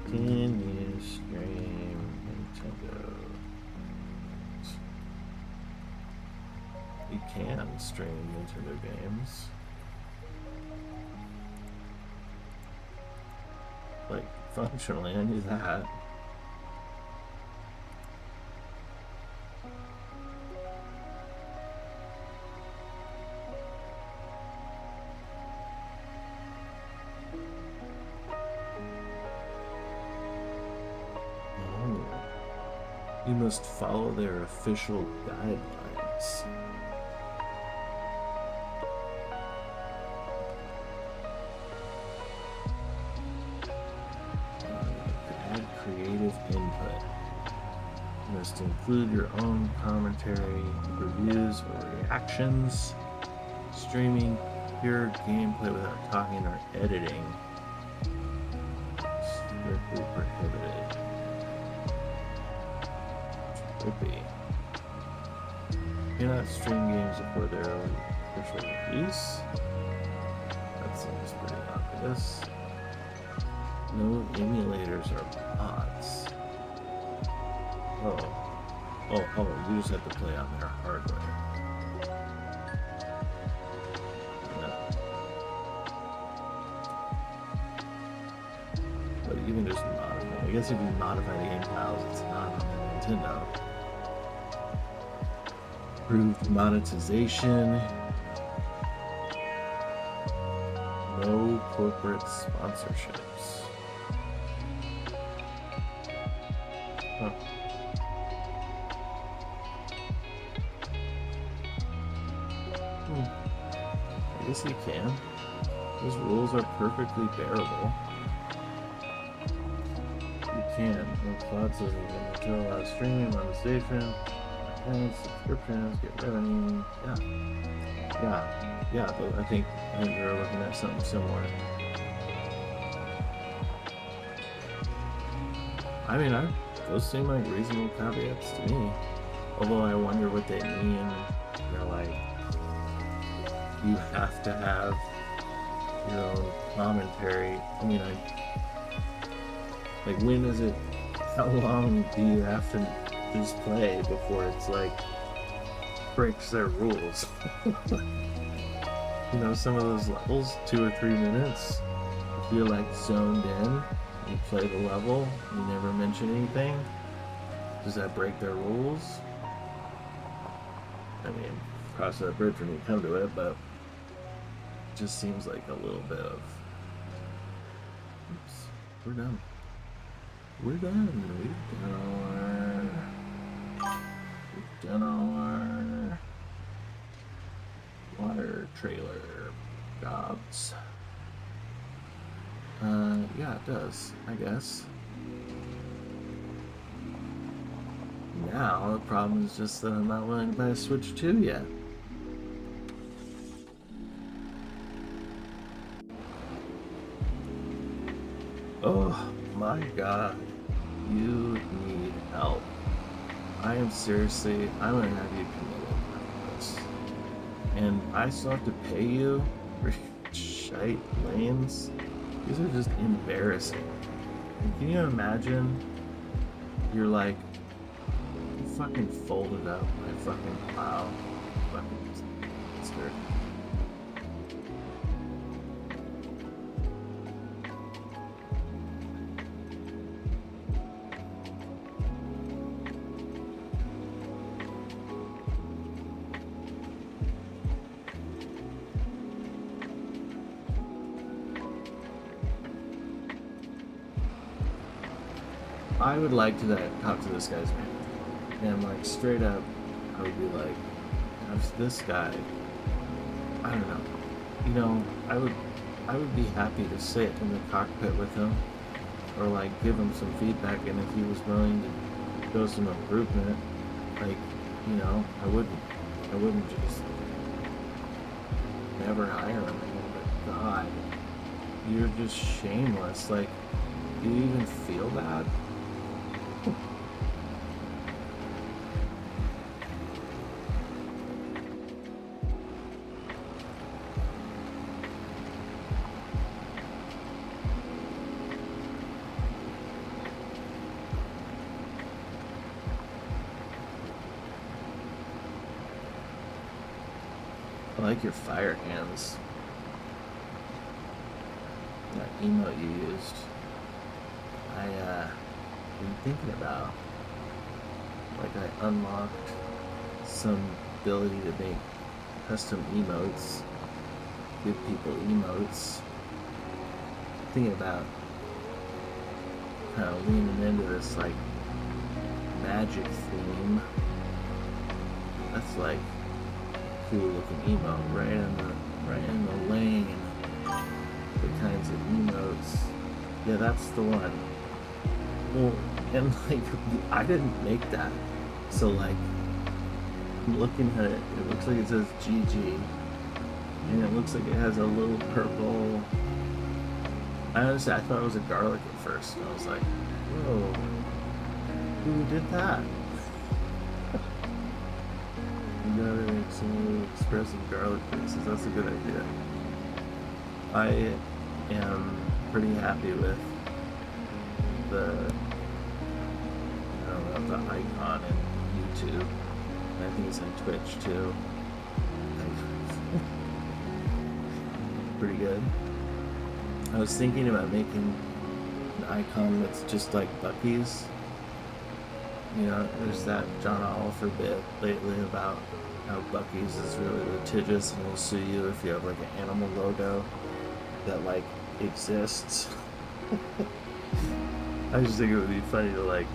Can you stream Nintendo? You can stream Nintendo games. Like, functionally, I knew that. You must follow their official guidelines. Add creative input. You must include your own commentary, reviews, or reactions. Streaming pure gameplay without talking or editing. Strictly prohibited. Would be. Cannot stream games before their official release. That seems pretty obvious. No emulators or mods. Oh, you just have to play on their hardware. No. But you can just modify. I guess if you modify the game files, it's not on the Nintendo. Approved monetization. No corporate sponsorships. Huh. I guess you can. Those rules are perfectly bearable. You can. No cloud says you can allow streaming, monetization, subscriptions, get revenue. Yeah. But I think we're looking at something similar. I mean, those seem like reasonable caveats to me. Although I wonder what they mean. They're like, you have to have your own commentary. I mean, like, when is it? How long do you have to just play before it's like breaks their rules? Some of those levels, 2 or 3 minutes, if you're like zoned in, you play the level, you never mention anything. Does that break their rules? I mean, cross that bridge when you come to it, but it just seems like a little bit of. Oops, we're done. We've done our water trailer jobs. Yeah, it does, I guess. now. The problem is just that I'm not willing to buy a Switch 2 yet. Oh my god. You need help. I am seriously, I'm gonna have you committed for this. And I still have to pay you for shite lanes? These are just embarrassing. And can you imagine? You're like, you fucking folded up my fucking plow. Fucking bastard. I would like to talk to this guy's manager, and like straight up, I would be like, "How's this guy? I don't know. You know, I would be happy to sit in the cockpit with him, or like give him some feedback, and if he was willing to show some improvement, like, you know, I wouldn't just never hire him again. But God, you're just shameless. Like, do you even feel bad?" I like your fire hands. That emote you used. Been thinking about. Like, I unlocked some ability to make custom emotes, give people emotes. Thinking about kind of leaning into this like magic theme. That's like cool looking emote right in the lane. The kinds of emotes. Yeah, that's the one. Well, and like I didn't make that. So like I'm looking at it, it looks like it says GG. And it looks like it has a little purple. I thought it was a garlic at first, and I was like, whoa, who did that? You gotta make some expressive garlic faces. That's a good idea. I am pretty happy with the, I don't know, the icon in YouTube. And I think it's on Twitch too. Pretty good. I was thinking about making an icon that's just like Buc-ee's. You know, there's that John Oliver bit lately about how Buc-ee's is really litigious and will sue you if you have like an animal logo that like exists. I just think it would be funny to like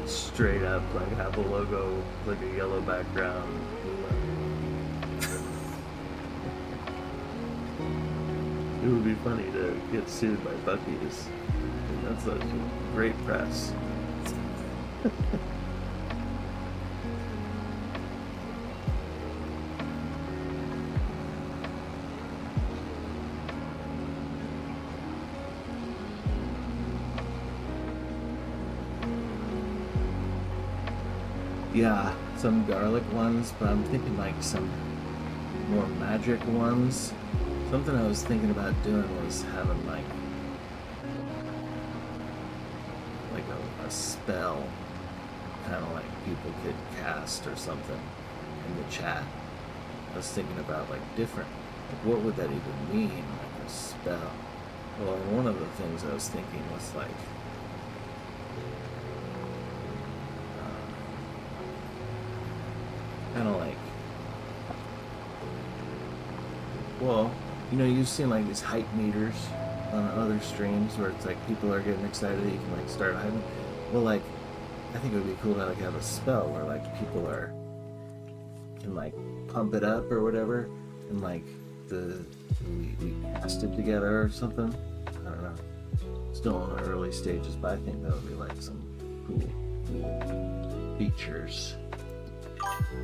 straight up like have a logo like a yellow background. It would be funny to get sued by Buc-ee's. That's such a great press. Yeah, some garlic ones, but I'm thinking like some more magic ones. Something I was thinking about doing was having like a spell, kind of like people could cast or something in the chat. I was thinking about like different, like what would that even mean, like a spell? Well, and one of the things I was thinking was like kind of like, well, you know, you've seen like these hype meters on other streams where it's like people are getting excited, you can like start hyping. Well, like, I think it would be cool to like have a spell where like people can like pump it up or whatever, and like we cast it together or something. I don't know. Still in the early stages, but I think that would be like some cool features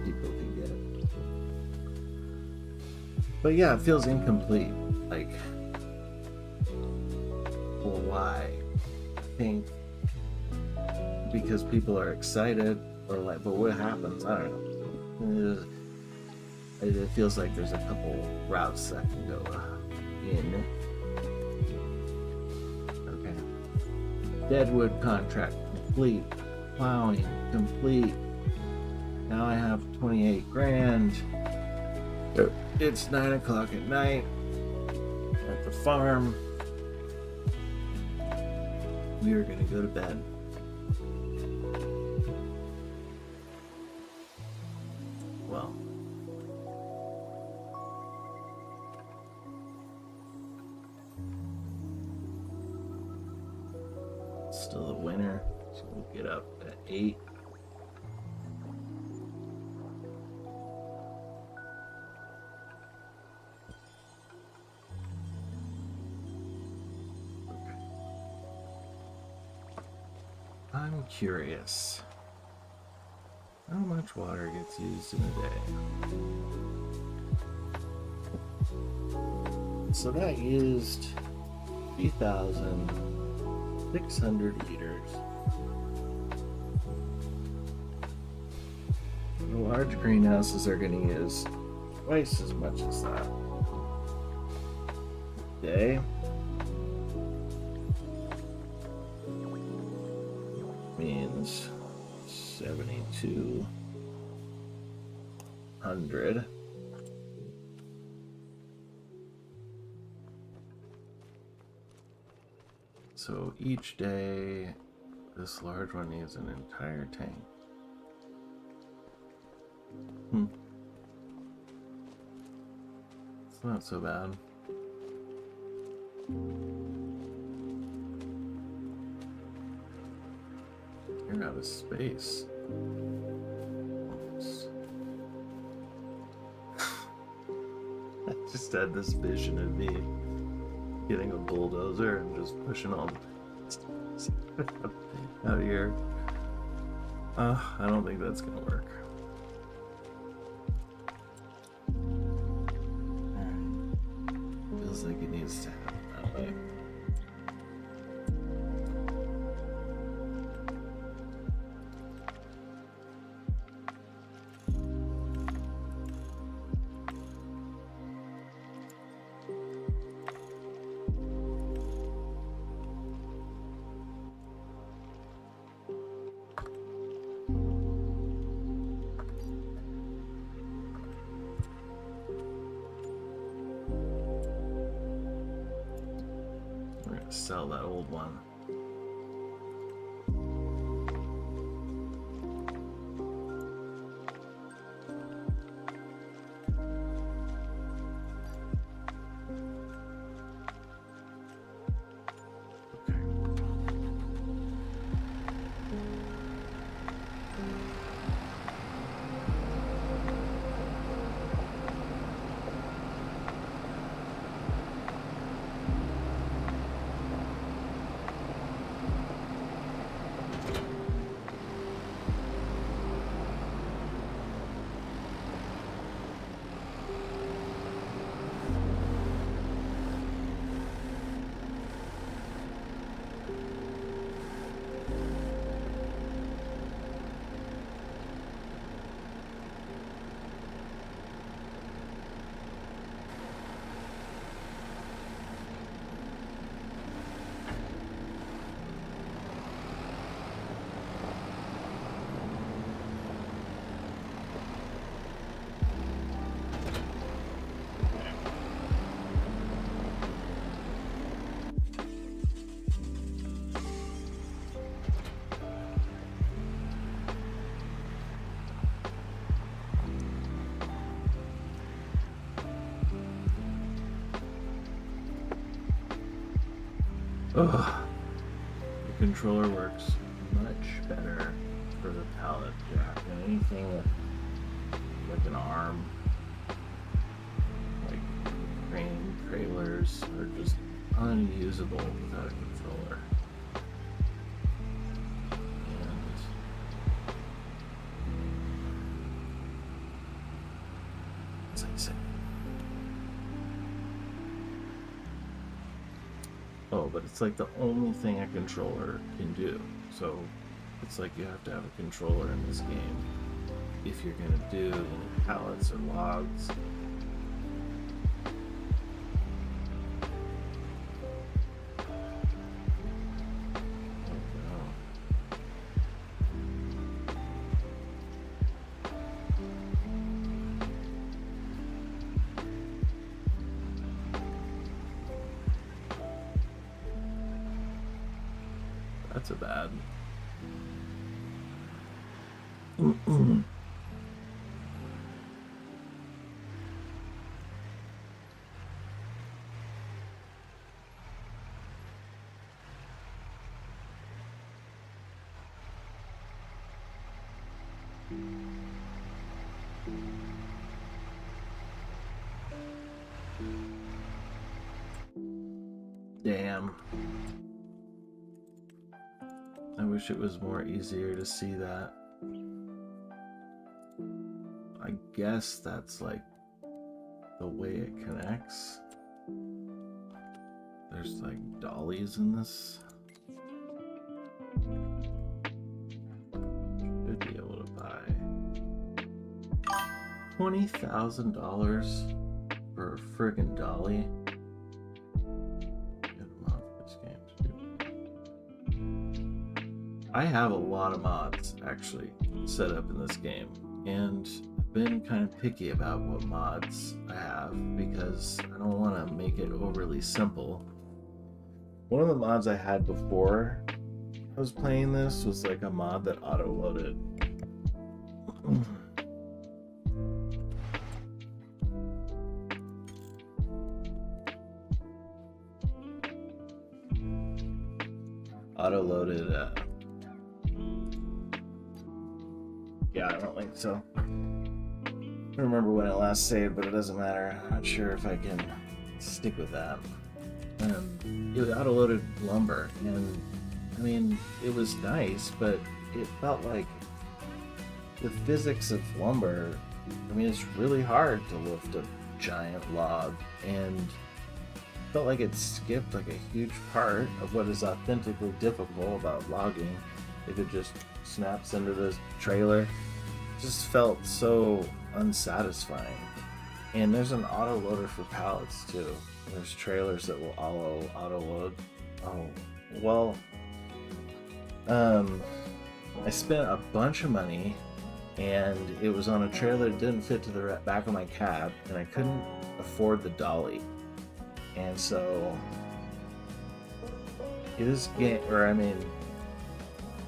people can get. But yeah, it feels incomplete. Like, well, why? I think because people are excited, or like, but what happens? I don't know. It feels like there's a couple routes that can go in. Okay. Deadwood contract complete. Plowing complete. Now I have 28 grand. It's 9 o'clock at night at the farm. We are gonna go to bed. Well, it's still the winter, so we'll get up at 8. I'm curious. How much water gets used in a day? So that used 3,600 liters. The large greenhouses are going to use twice as much as that. Day. Means 7,200. So each day, this large one needs an entire tank. It's not so bad. You're out of space. I just had this vision of me getting a bulldozer and just pushing all the out here. I don't think that's gonna work. Feels like it needs to happen that way. Sell that old one. Ugh. The controller works much better for the pallet jack than anything with an arm. Like crane trailers are just unusable without a controller. And was I saying? Oh, but it's like the only thing a controller can do. So it's like you have to have a controller in this game if you're gonna do any pallets or logs. That's a bad. Damn. I wish it was more easier to see that. I guess that's like the way it connects. There's like dollies in this. Should be able to buy $20,000 for a friggin' dolly. I have a lot of mods actually set up in this game, and I've been kind of picky about what mods I have because I don't want to make it overly simple. One of the mods I had before I was playing this was like a mod that auto-loaded. Auto-loaded yeah, I don't think so. I don't remember when it last saved, but it doesn't matter. I'm not sure if I can stick with that. It auto-loaded lumber, and I mean, it was nice, but it felt like the physics of lumber. I mean, it's really hard to lift a giant log, and it felt like it skipped like a huge part of what is authentically difficult about logging. If it just snaps into the trailer, it just felt so unsatisfying. And there's an auto loader for pallets too. There's trailers that will auto load. Oh, well, I spent a bunch of money, and it was on a trailer that didn't fit to the back of my cab, and I couldn't afford the dolly, and so this game, or I mean,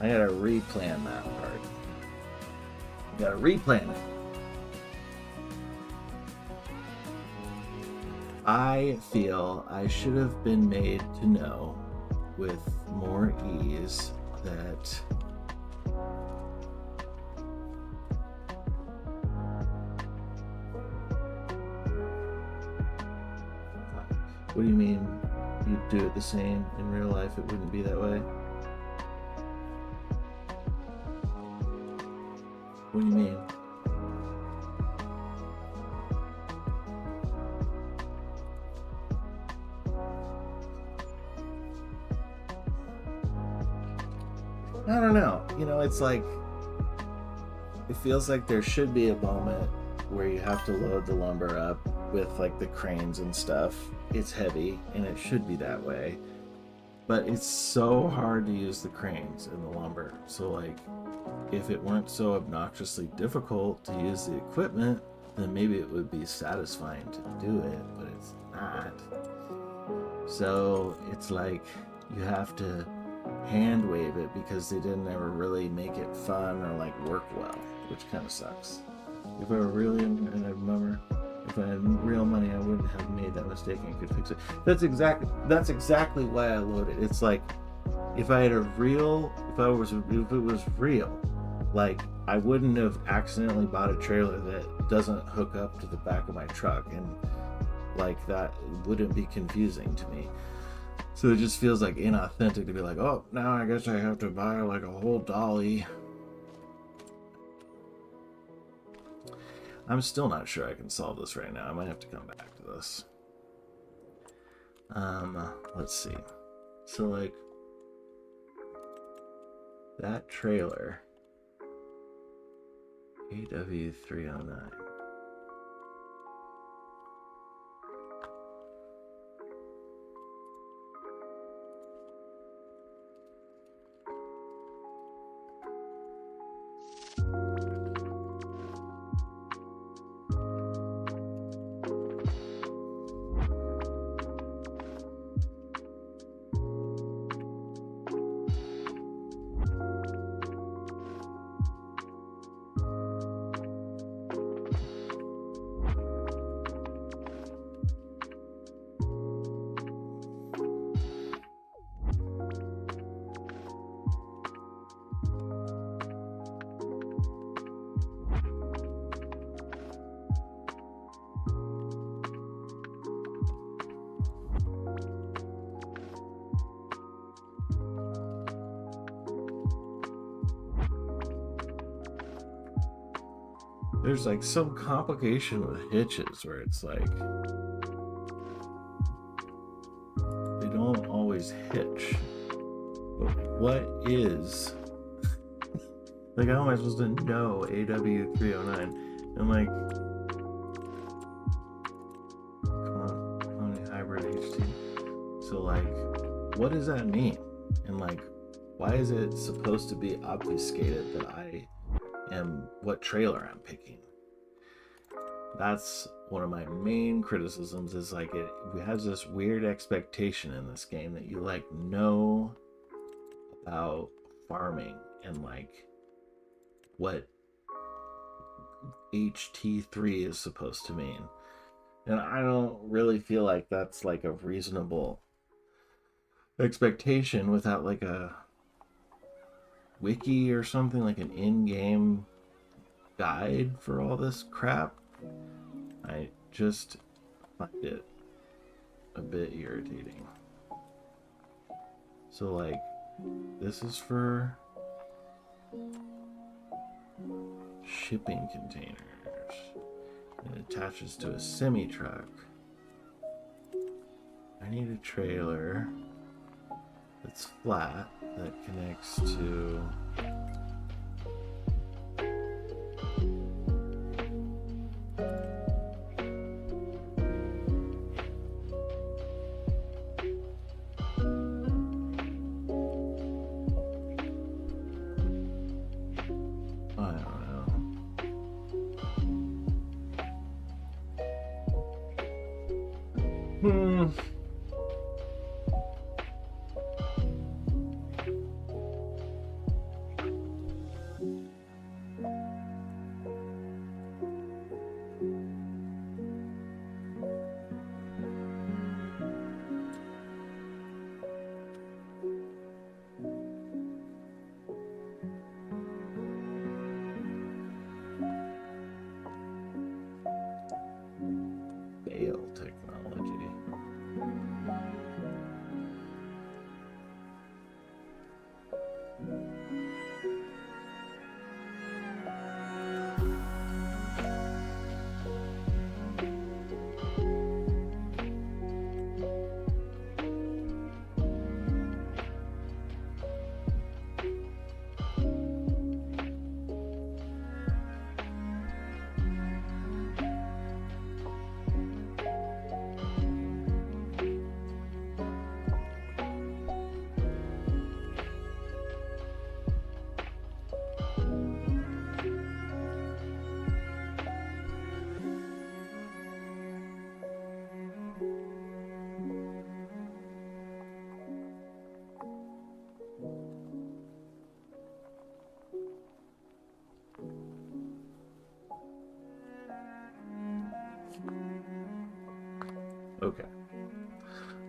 I gotta replan that part. I gotta replan it. I feel I should have been made to know with more ease that what do you mean you'd do it the same in real life? It wouldn't be that way. What do you mean? I don't know. You know, it's like, it feels like there should be a moment where you have to load the lumber up with like the cranes and stuff. It's heavy and it should be that way. But it's so hard to use the cranes and the lumber. So like, if it weren't so obnoxiously difficult to use the equipment, then maybe it would be satisfying to do it, but it's not. So it's like you have to hand wave it because they didn't ever really make it fun or like work well, which kind of sucks. If I were really if I had real money, I wouldn't have made that mistake and could fix it. That's exactly why I loaded. It's like if it was real, like I wouldn't have accidentally bought a trailer that doesn't hook up to the back of my truck, and like that wouldn't be confusing to me. So it just feels like inauthentic to be like, oh, now I guess I have to buy like a whole dolly. I'm still not sure I can solve this right now. I might have to come back to this. Let's see. So, like, that trailer, AW309. There's like some complication with hitches where it's like they don't always hitch. But what is like, how am I supposed to know AW309? And like, come on, hybrid HT. So like, what does that mean? And like, why is it supposed to be obfuscated that I am what trailer I'm picking? That's one of my main criticisms, is like it has this weird expectation in this game that you like know about farming and like what HT3 is supposed to mean. And I don't really feel like that's like a reasonable expectation without like a wiki or something, like an in-game guide for all this crap. I just find it a bit irritating. So like, this is for shipping containers. It attaches to a semi-truck. I need a trailer that's flat that connects to bale technology.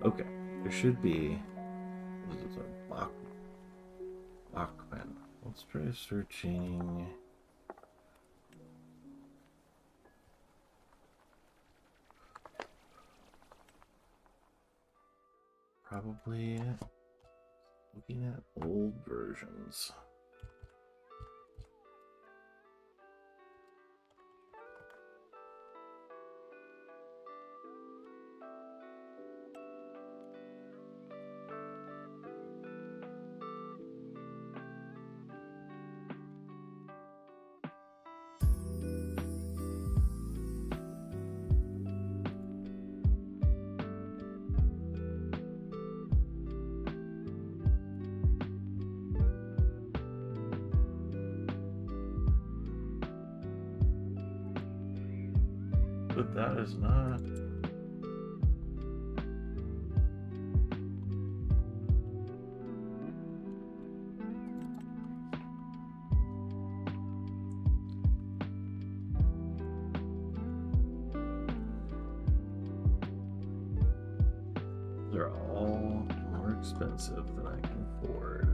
Okay. There should be. This is a Bachman. Let's try searching. Probably looking at old versions. But that is not. They're all more expensive than I can afford.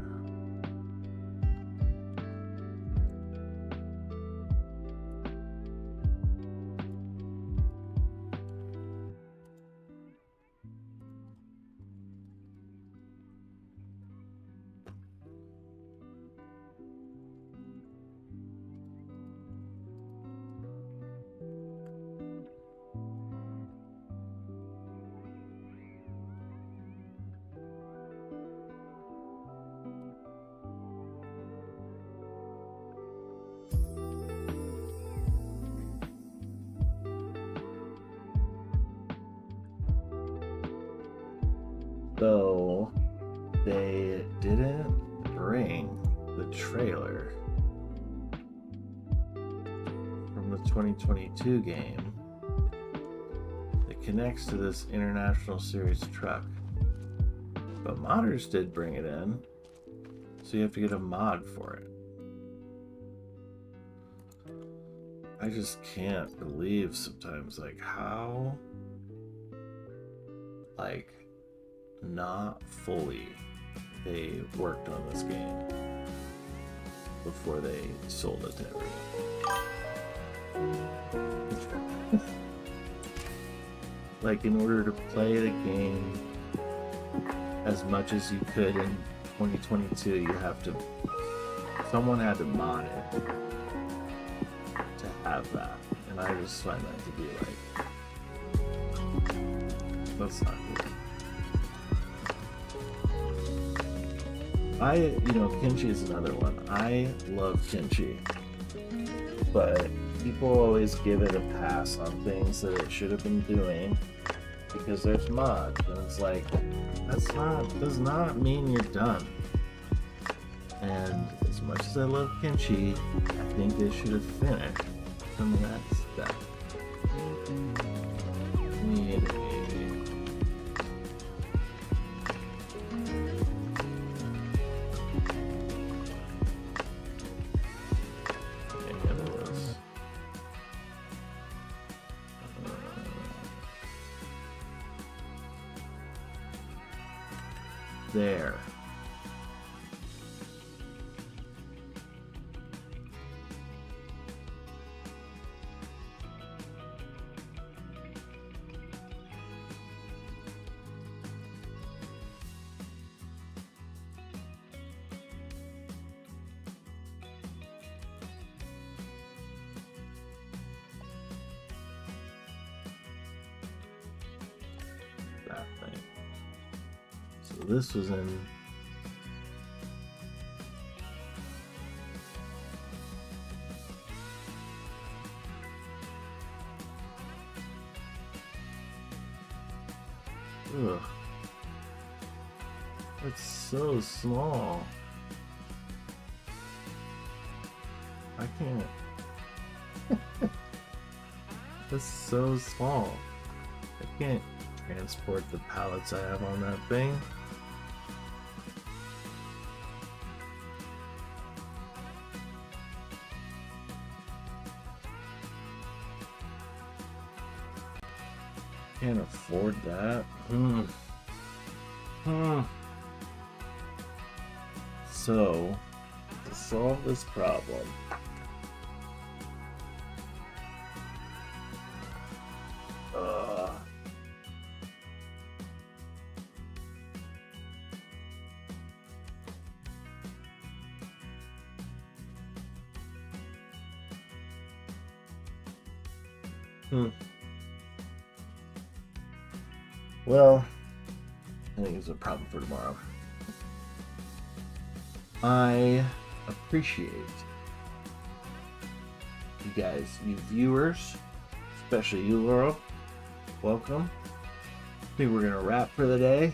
So they didn't bring the trailer from the 2022 game that connects to this International Series truck. But modders did bring it in, so you have to get a mod for it. I just can't believe sometimes, like, how, like, not fully they worked on this game before they sold it to everyone. Like, in order to play the game as much as you could in 2022, you have to, someone had to mod it to have that, and I just find that to be like, that's not good. Kenshi is another one. I love Kenshi, but people always give it a pass on things that it should have been doing because there's mods, and it's like, does not mean you're done. And as much as I love Kenshi, I think they should have finished from that step. Need there. That thing. So this was in ugh. It's so small. I can't. It's so small. I can't transport the pallets I have on that thing. Can't afford that. So, to solve this problem, well, I think it's a problem for tomorrow. I appreciate you guys, you viewers, especially you, Laurel. Welcome. I think we're gonna wrap for the day.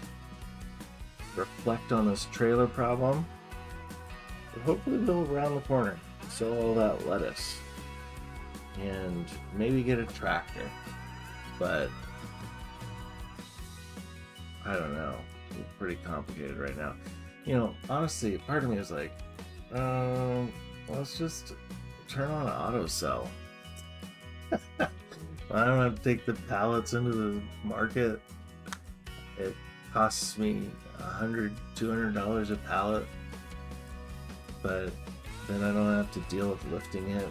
Reflect on this trailer problem. But hopefully we'll around the corner, sell all that lettuce, and maybe get a tractor. but I don't know. It's pretty complicated right now. You know, honestly, part of me is like, let's just turn on an auto sell. I don't have to take the pallets into the market. It costs me $100, $200 a pallet, but then I don't have to deal with lifting it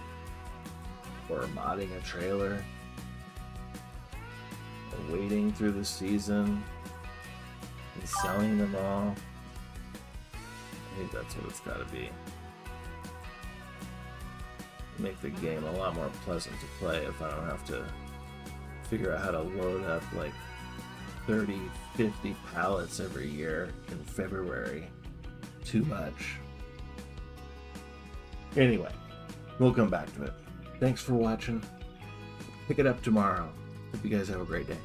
or modding a trailer or waiting through the season and selling them all. I think that's what it's got to be. Make the game a lot more pleasant to play if I don't have to figure out how to load up like 30, 50 pallets every year in February. Too much. Anyway, we'll come back to it. Thanks for watching. Pick it up tomorrow. Hope you guys have a great day.